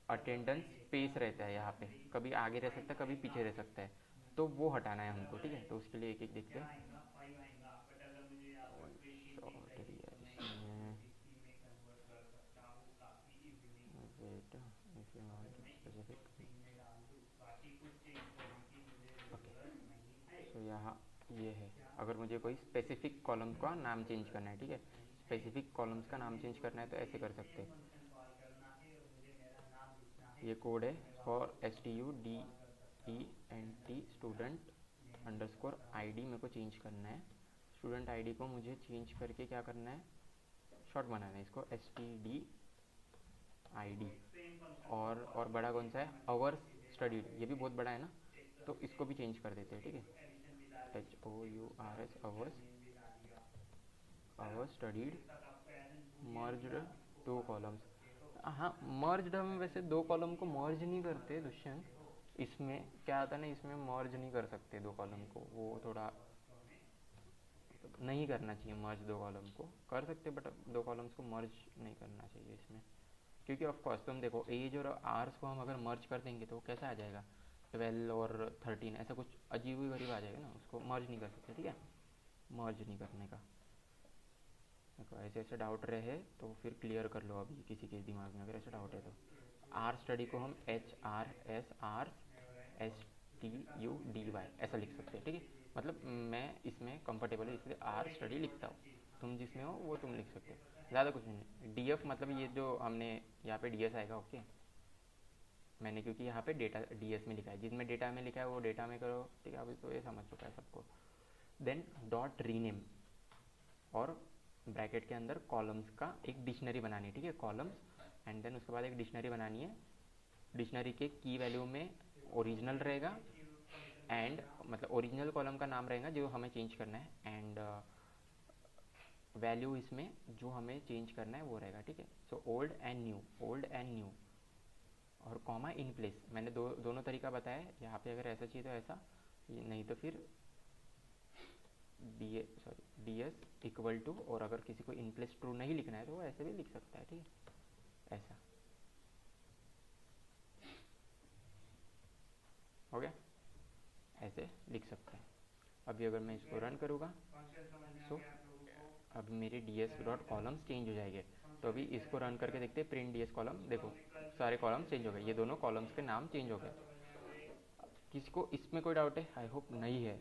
अटेंडेंस स्पेस रहता है यहाँ पे, कभी आगे रह सकता है कभी पीछे रह सकता है, तो वो हटाना है हमको, ठीक है। तो उसके लिए एक एक देखते हैं। शॉर्ट दिया इसमें, wait, if you want specific, okay. So यहाँ ये है, अगर मुझे कोई स्पेसिफिक कॉलम का नाम चेंज करना है, ठीक है, स्पेसिफिक कॉलम्स का नाम चेंज करना है तो ऐसे कर सकते हैं। ये कोड है for STUDENT student underscore ID मेरे को चेंज करना है। स्टूडेंट ID को मुझे चेंज करके क्या करना है, शॉर्ट बनाना है इसको STDID। और बड़ा कौन सा है, आवर्स स्टडीड, ये भी बहुत बड़ा है ना, तो इसको भी चेंज कर देते हैं। ठीक है, HOURS hours studied merged 2 columns. हाँ, मर्ज्ड हम वैसे 2 कॉलम को मर्ज नहीं करते दुष्यंत, इसमें क्या आता है ना, इसमें मर्ज नहीं कर सकते 2 कॉलम को, वो थोड़ा नहीं करना चाहिए मर्ज। 2 कॉलम को कर सकते बट 2 कॉलम्स को मर्ज नहीं करना चाहिए इसमें, क्योंकि ऑफ कोर्स तुम देखो एज और आवर्स को हम अगर मर्ज कर देंगे तो कैसा आ जाएगा, 12 और 13, ऐसा कुछ अजीब ही गरीब आ जाएगा ना, उसको मर्ज नहीं कर सकते। ठीक है, मर्ज नहीं करने का। देखो ऐसे ऐसे डाउट रहे तो फिर क्लियर कर लो अभी किसी के दिमाग में, अगर ऐसा डाउट है तो। आर स्टडी को हम HRSRSTUDY ऐसा लिख सकते हैं। ठीक है, मतलब मैं इसमें कंफर्टेबल है इसलिए आर स्टडी लिखता हूँ, तुम जिसमें हो वो तुम लिख सकते हो, ज़्यादा कुछ नहीं। DF मतलब ये जो हमने यहाँ पे DS आएगा। ओके, मैंने क्योंकि यहाँ पे डेटा DS में लिखा है, जिसमें डेटा में लिखा है वो डेटा में करो। ठीक है, अभी तो ये समझ चुका है सबको। देन डॉट रीनेम और ब्रैकेट के अंदर कॉलम्स का एक डिक्शनरी बनानी है। ठीक है, कॉलम्स, एंड देन उसके बाद एक डिक्शनरी बनानी है। डिक्शनरी के की वैल्यू में ओरिजिनल रहेगा, एंड मतलब ओरिजिनल कॉलम का नाम रहेगा जो हमें चेंज करना है, एंड वैल्यू इसमें जो हमें चेंज करना है वो रहेगा। ठीक है, सो ओल्ड एंड न्यू और कॉमा इन प्लेस। मैंने दोनों तरीका बताया, यहाँ पे अगर ऐसा चाहिए तो ऐसा, नहीं तो फिर DS इक्वल टू, और अगर किसी को इन प्लेस ट्रू नहीं लिखना है तो वो ऐसे भी लिख सकता है। ठीक है, ऐसा हो गया, ऐसे लिख सकते हैं। अभी अगर मैं इसको रन करूँगा सो अब मेरे DS डॉट कॉलम्स चेंज हो जाएंगे। तो अभी इसको रन करके देखते हैं, प्रिंट DS कॉलम, देखो सारे कॉलम चेंज हो गए, ये दोनों कॉलम्स के नाम चेंज हो गए। किसी को इसमें कोई डाउट है? आई होप नहीं है,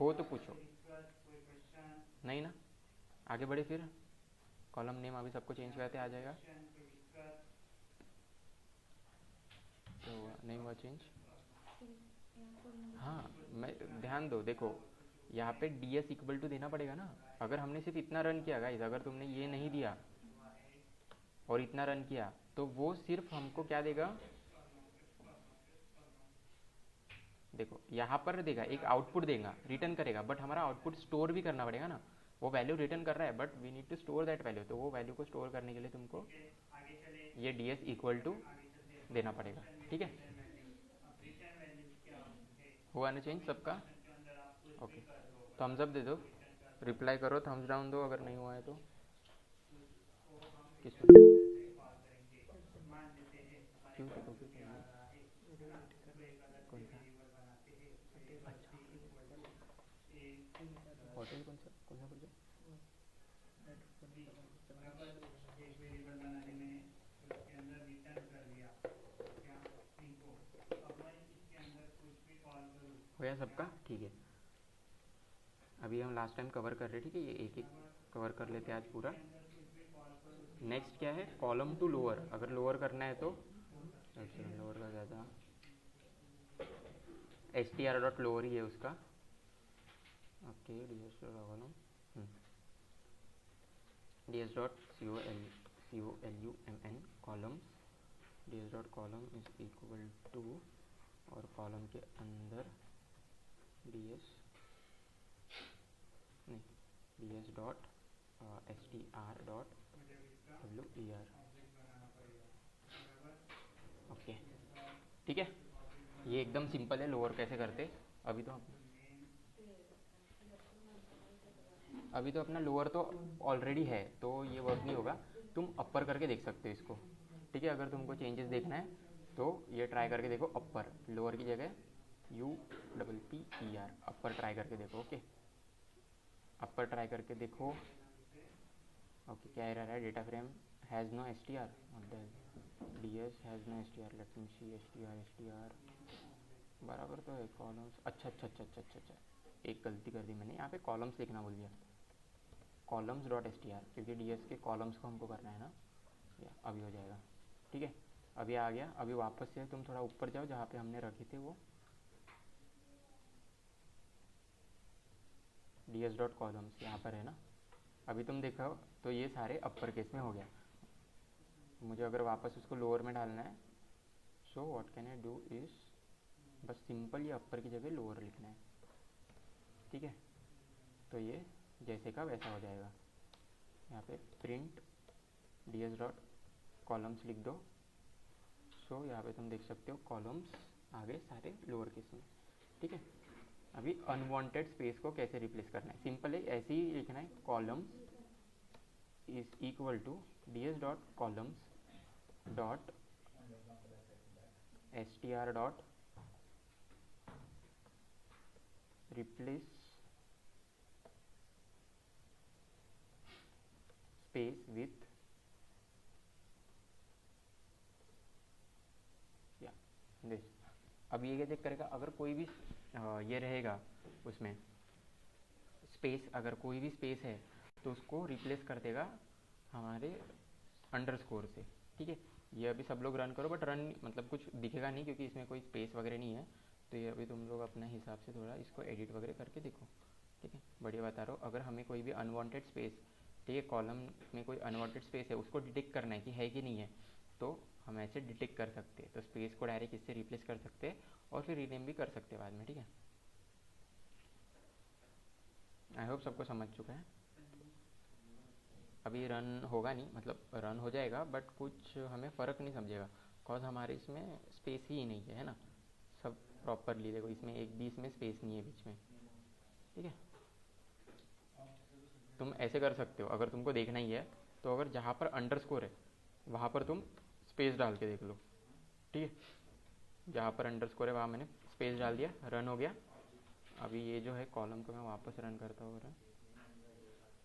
हो तो पूछो। नहीं ना, आगे बढ़े फिर। कॉलम नेम अभी सबको चेंज करते आ जाएगा, तो नहीं हुआ चेंज। हाँ, मैं ध्यान दो, देखो यहाँ पे DS इक्वल टू देना पड़ेगा ना। अगर हमने सिर्फ इतना रन किया गाइस, अगर तुमने ये नहीं दिया और इतना रन किया तो वो सिर्फ हमको क्या देगा, देखो यहाँ पर देगा एक आउटपुट देगा, रिटर्न करेगा, बट हमारा आउटपुट स्टोर भी करना पड़ेगा ना। वो वैल्यू रिटर्न कर रहा है but we need to store that value, तो वो वैल्यू को स्टोर करने के लिए तुमको ये DS इक्वल टू देना पड़ेगा। ठीक है, हुआ ना चेंज सबका? ओके, थम्स अप दे दो, रिप्लाई करो, थम्स डाउन दो अगर नहीं हुआ है तो। किस क्यों देखोगे कौन सा? अच्छा, होटल कौन सा बोल? हो गया सबका? ठीक है, अभी हम लास्ट टाइम कवर कर रहे। ठीक है, ये एक एक कवर कर लेते हैं आज पूरा। नेक्स्ट क्या है, कॉलम टू लोअर। अगर लोअर करना है तो लोअर का क्या था, STR डॉट लोअर ही है उसका। Okay, DS dot column, DS dot COLUMN column, DS dot column is equal to, और कॉलम के अंदर DS नहीं, DS dot STR dot WER। ओके, ठीक है, ये एकदम सिंपल है, लोअर कैसे करते। अभी तो अपना लोअर तो ऑलरेडी है तो ये वर्क नहीं होगा, तुम अपर करके देख सकते हो इसको। ठीक है, अगर तुमको चेंजेस देखना है तो ये ट्राई करके देखो, अपर, लोअर की जगह UPPER, अपर ट्राई करके देखो। ओके, अपर ट्राई करके देखो। ओके, क्या एरर है, data frame has no STR, DS has no STR, let me see STR बराबर तो है कॉलम्स। अच्छा अच्छा अच्छा अच्छा अच्छा अच्छा, एक गलती कर दी मैंने, यहाँ पे कॉलम्स लिखना भूल गया, कॉलम्स डॉट STR, क्योंकि DS के कॉलम्स को हमको करना है ना। या अभी हो जाएगा। ठीक है, अभी आ गया। अभी वापस से तुम थोड़ा ऊपर जाओ जहाँ पे हमने रखे थे वो ds डॉट कॉलम्स, यहाँ पर है ना। अभी तुम देखो तो ये सारे अपर केस में हो गया। मुझे अगर वापस उसको लोअर में डालना है, so what can I do is बस सिंपल ये अपर की जगह लोअर लिखना है, ठीक है। तो ये जैसे का वैसा हो जाएगा। यहाँ पे प्रिंट ds डॉट कॉलम्स लिख दो। सो यहाँ पे तुम देख सकते हो कॉलम्स आ गए सारे लोअर केस में, ठीक है। अभी अनवांटेड स्पेस को कैसे रिप्लेस करना है, सिंपल है, ऐसे ही लिखना है। Columns is equal to ds dot columns dot str dot replace space with या दिस। अब ये क्या चेक करेगा, अगर कोई भी ये रहेगा उसमें स्पेस, अगर कोई भी स्पेस है तो उसको रिप्लेस कर देगा हमारे अंडरस्कोर से, ठीक है। ये अभी सब लोग रन करो, बट रन मतलब कुछ दिखेगा नहीं क्योंकि इसमें कोई स्पेस वगैरह नहीं है। तो ये अभी तुम लोग अपने हिसाब से थोड़ा इसको एडिट वगैरह करके देखो, ठीक है। बढ़िया बता रहा हूँ। अगर हमें कोई भी अनवांटेड स्पेस, ठीक है, कॉलम में कोई अनवांटेड स्पेस है, उसको डिटेक्ट करना है कि है कि नहीं है, तो हम ऐसे डिटेक्ट कर सकते हैं। तो स्पेस को डायरेक्ट इससे रिप्लेस कर सकते हैं और फिर रीनेम भी कर सकते हैं बाद में, ठीक है। आई होप सबको समझ चुका है। अभी रन होगा नहीं, मतलब रन हो जाएगा बट कुछ हमें फ़र्क नहीं समझेगा, कॉज हमारे इसमें स्पेस ही नहीं है ना। सब प्रॉपरली देखो, इसमें एक भी इसमें स्पेस नहीं है बीच में, ठीक है। तुम ऐसे कर सकते हो, अगर तुमको देखना ही है तो अगर जहाँ पर अंडरस्कोर है वहाँ पर तुम स्पेस डाल के देख लो, ठीक है। जहाँ पर अंडरस्कोर है वहाँ मैंने स्पेस डाल दिया, रन हो गया। अभी ये जो है कॉलम को मैं वापस रन करता हूँ।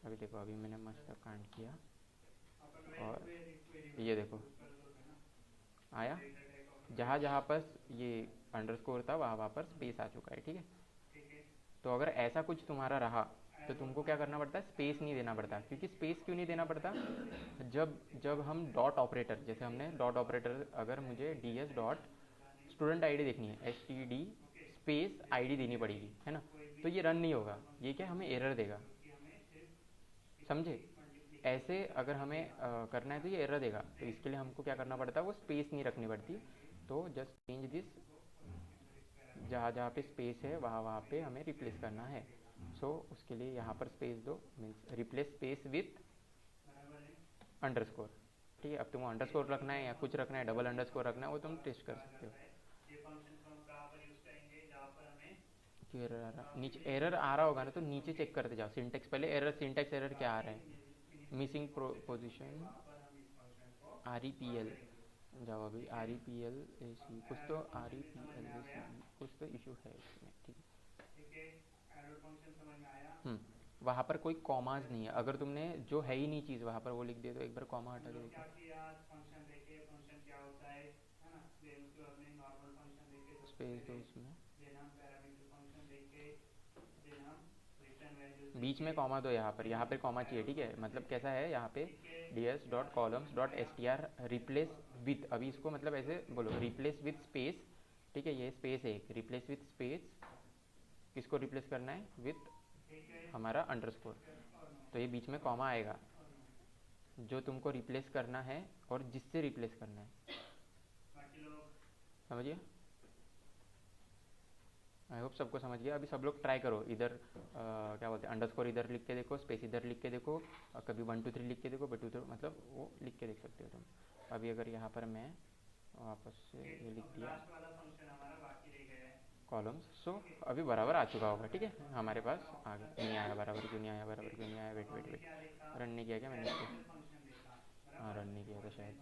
अभी देखो, अभी मैंने मस्त कांड किया और ये देखो आया, जहाँ जहाँ पर ये अंडरस्कोर था वहाँ वहाँ पर स्पेस आ चुका है, ठीक है। तो अगर ऐसा कुछ तुम्हारा रहा तो तुमको क्या करना पड़ता है, स्पेस नहीं देना पड़ता। क्योंकि स्पेस क्यों नहीं देना पड़ता, जब जब हम डॉट ऑपरेटर, जैसे हमने डॉट ऑपरेटर, अगर मुझे ds डॉट स्टूडेंट आईडी देखनी है, std स्पेस आईडी देनी पड़ेगी, है ना। तो ये रन नहीं होगा, ये क्या हमें एरर देगा, समझे। ऐसे अगर हमें करना है तो ये एरर देगा। तो इसके लिए हमको क्या करना पड़ता है, वो स्पेस नहीं रखनी पड़ती। तो जस्ट चेंज दिस, जहाँ जहाँ पे स्पेस है वहाँ वहाँ पे हमें रिप्लेस करना है। सो उसके लिए यहाँ पर स्पेस दो, means replace space with underscore, ठीक है। अब तुम अंडरस्कोर रखना है या कुछ रखना है, डबल अंडरस्कोर रखना है, वो तुम टेस्ट कर सकते हो। क्यों एरर आ रहा, नीचे एरर आ रहा होगा ना तो नीचे चेक करते जाओ सिंटेक्स, पहले एरर, सिंटेक्स एरर क्या आ रहा है, मिसिंग पोजिशन REPL, जाओ अभी REPL कुछ तो REPL कुछ तो इशू है इसमें, ठीक है। वहाँ पर कोई कॉमाज नहीं है, अगर तुमने जो है ही नहीं चीज़ वहाँ पर वो लिख दिया तो एक बार कॉमा हटा के देखो। स्पेस दो उसमें, बीच में कॉमा दो, यहाँ पर कॉमा चाहिए, ठीक है। मतलब कैसा है यहाँ पे ds dot columns dot str replace with, अभी इसको मतलब ऐसे बोलो, रिप्लेस विथ स्पेस, ठीक है। ये स्पेस है एक, रिप्लेस विथ स्पेस, किसको रिप्लेस करना है, विथ हमारा अंडरस्कोर। तो ये बीच में कॉमा आएगा, जो तुमको रिप्लेस करना है और जिससे रिप्लेस करना है, समझिए। आई होप सबको समझ गया। अभी सब लोग ट्राई करो, इधर क्या बोलते हैं, अंडरस्कोर इधर लिख के देखो, स्पेस इधर लिख के देखो, कभी 1 2 3 लिख के देखो, बट उधर मतलब वो लिख के देख सकते हो तुम। अभी अगर यहाँ पर मैं वापस से ये लिख दिया कॉलम्स, सो अभी बराबर आ चुका होगा, ठीक है। हमारे पास आ गया, नहीं आया बराबर, क्यों नहीं आया बराबर, क्यों नहीं आया, वेट वेट वेट, रन नहीं किया क्या मैंने इसको, हाँ रन नहीं किया था शायद,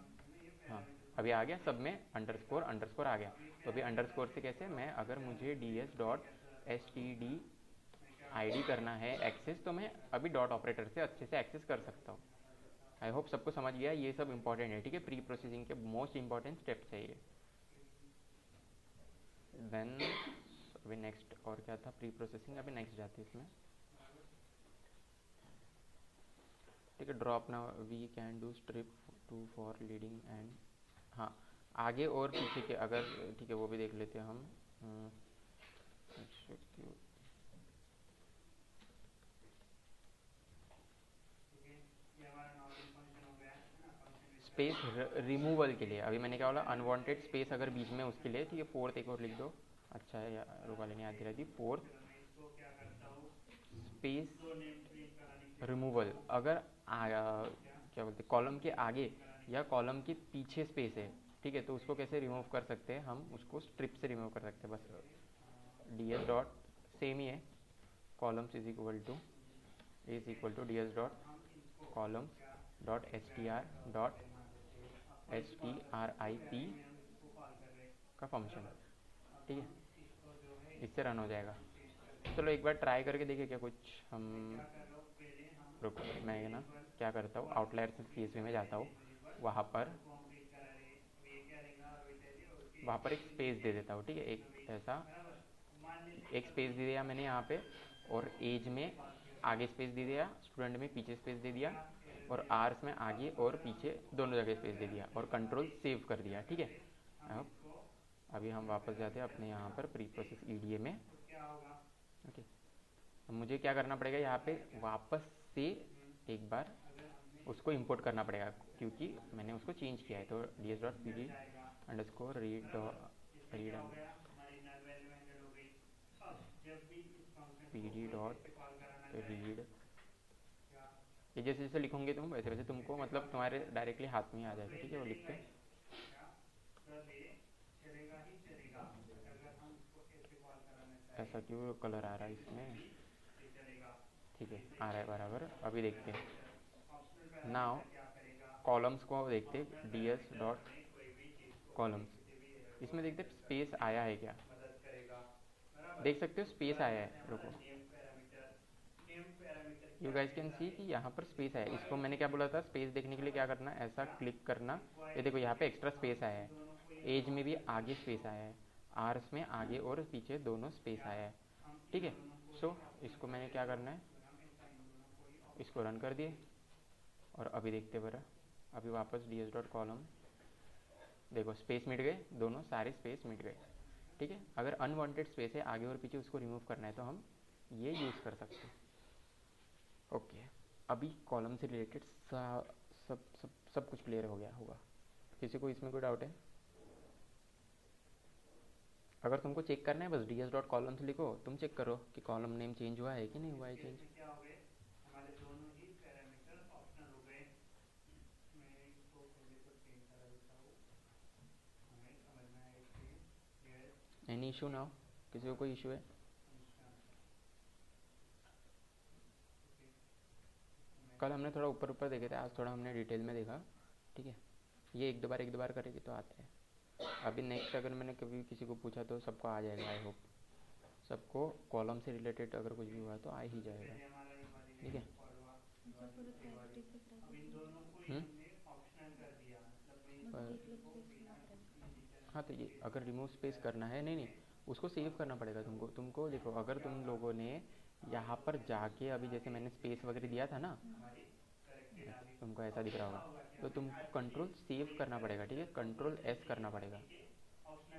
हाँ अभी आ गया, सब में अंडरस्कोर अंडरस्कोर आ गया। तो अभी अंडरस्कोर से कैसे, मैं अगर मुझे ds डॉट std id करना है एक्सेस, तो मैं अभी डॉट ऑपरेटर से अच्छे से एक्सेस कर सकता हूँ। आई होप सबको समझ गया, ये सब इंपॉर्टेंट है, ठीक है। प्री प्रोसेसिंग के मोस्ट इंपॉर्टेंट स्टेप्स है ये। देन अभी नेक्स्ट और क्या था, प्री प्रोसेसिंग, अभी नेक्स्ट जाते हैं इसमें, ठीक है। Drop now we can do strip to for leading end, हाँ आगे और पीछे के अगर, ठीक है वो भी देख लेते हैं हम। स्पेस रिमूवल के लिए अभी मैंने क्या बोला, अनवांटेड स्पेस अगर बीच में उसके लिए, ठीक है फोर्थ एक और लिख दो। अच्छा है यार, रुका लेने याद दिला दी। फोर्थ स्पेस रिमूवल अगर क्या बोलते हैं, कॉलम के आगे या कॉलम के पीछे स्पेस है, ठीक है, तो उसको कैसे रिमूव कर सकते हैं हम, उसको स्ट्रिप से रिमूव कर सकते हैं। बस डी एस डॉट सेम ही है, columns is equal to D S dot columns dot S T R dot S T R I P का फंक्शन, ठीक है, इससे रन हो जाएगा। चलो एक बार ट्राई करके देखिए क्या कुछ हम। रुको मैं ना क्या करता हूँ, आउटलायर्स सीएसवी में जाता हूँ, वहाँ पर एक स्पेस दे देता हूँ, ठीक है, एक ऐसा एक स्पेस दे दिया मैंने यहाँ पे, और एज में आगे स्पेस दे दिया, स्टूडेंट में पीछे स्पेस दे दिया, और आर्स में आगे और पीछे दोनों जगह स्पेस दे दिया, और कंट्रोल सेव कर दिया, ठीक है। अब अभी हम वापस जाते हैं अपने यहाँ पर प्री प्रोसेस ईडीए में। ओके, अब मुझे क्या करना पड़ेगा, यहाँ पे वापस से एक बार उसको इंपोर्ट करना पड़ेगा, क्योंकि मैंने उसको चेंज किया है। तो D S dot P D under score read P D dot read, ये जैसे जैसे लिखोगे तुम वैसे वैसे तुमको मतलब तुम्हारे डायरेक्टली हाथ में ही आ जाएगा, ठीक है, वो लिख के। ऐसा क्यों कलर आ रहा है इसमें, ठीक है आ रहा है बराबर। अभी देखते हैं नाउ, कॉलम्स को देखते, डी एस डॉट कॉलम्स, इसमें देखते स्पेस आया है क्या, देख सकते हो स्पेस आया है। रुको, यू गाइस कैन सी कि यहाँ पर स्पेस आया है। इसको मैंने क्या बोला था, स्पेस देखने के लिए क्या करना है, ऐसा क्लिक करना, ये देखो यहाँ पे एक्स्ट्रा स्पेस आया है, एज में भी आगे स्पेस आया है, आर्स में आगे और पीछे दोनों स्पेस आया है, ठीक है। सो इसको मैंने क्या करना है, इसको रन कर दिए, और अभी देखते बरा, अभी वापस डी एस डॉट कॉलम, देखो स्पेस मिट गए, दोनों सारे स्पेस मिट गए, ठीक है। अगर अनवांटेड स्पेस है आगे और पीछे, उसको रिमूव करना है तो हम ये यूज़ कर सकते हैं। ओके, अभी कॉलम से रिलेटेड सब कुछ क्लियर हो गया होगा। किसी को इसमें कोई डाउट है? अगर तुमको चेक करना है बस डी एस डॉट कॉलम्स लिखो, तुम चेक करो कि कॉलम नेम चेंज हुआ है कि नहीं हुआ है चेंज। एनी इशू ना हो, किसी को कोई इशू है? कल हमने थोड़ा ऊपर ऊपर देखे थे, आज थोड़ा हमने डिटेल में देखा, ठीक है। ये एक दो बार करेगी तो आते हैं। अभी नेक्स्ट अगर मैंने कभी किसी को पूछा तो सबको आ जाएगा, आई होप सबको कॉलम से रिलेटेड अगर कुछ भी हुआ तो आ ही जाएगा, ठीक है। हाँ तो ये अगर रिमूव स्पेस करना है, नहीं नहीं उसको सेव करना पड़ेगा तुमको देखो, अगर तुम लोगों ने यहाँ पर जाके अभी जैसे मैंने स्पेस वगैरह दिया था ना, तुमको ऐसा दिख रहा होगा, तो तुमको कंट्रोल सेव करना पड़ेगा, ठीक है, कंट्रोल एस करना पड़ेगा,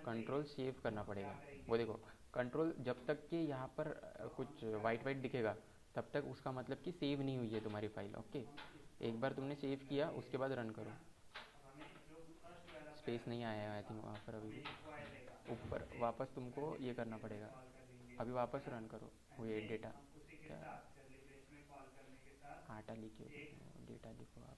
कंट्रोल सेव करना पड़ेगा। वो देखो कंट्रोल जब तक कि यहाँ पर कुछ वाइट वाइट दिखेगा, तब तक उसका मतलब कि सेव नहीं हुई है तुम्हारी फाइल। ओके, एक बार तुमने सेव किया उसके बाद रन करो। स्पेस नहीं आया है आई थिंक वहाँ पर, अभी भी ऊपर वापस तुमको ये करना पड़ेगा, अभी वापस रन करो। वो ये डेटा क्या, आटा लिखिए, डेटा लिखो आप,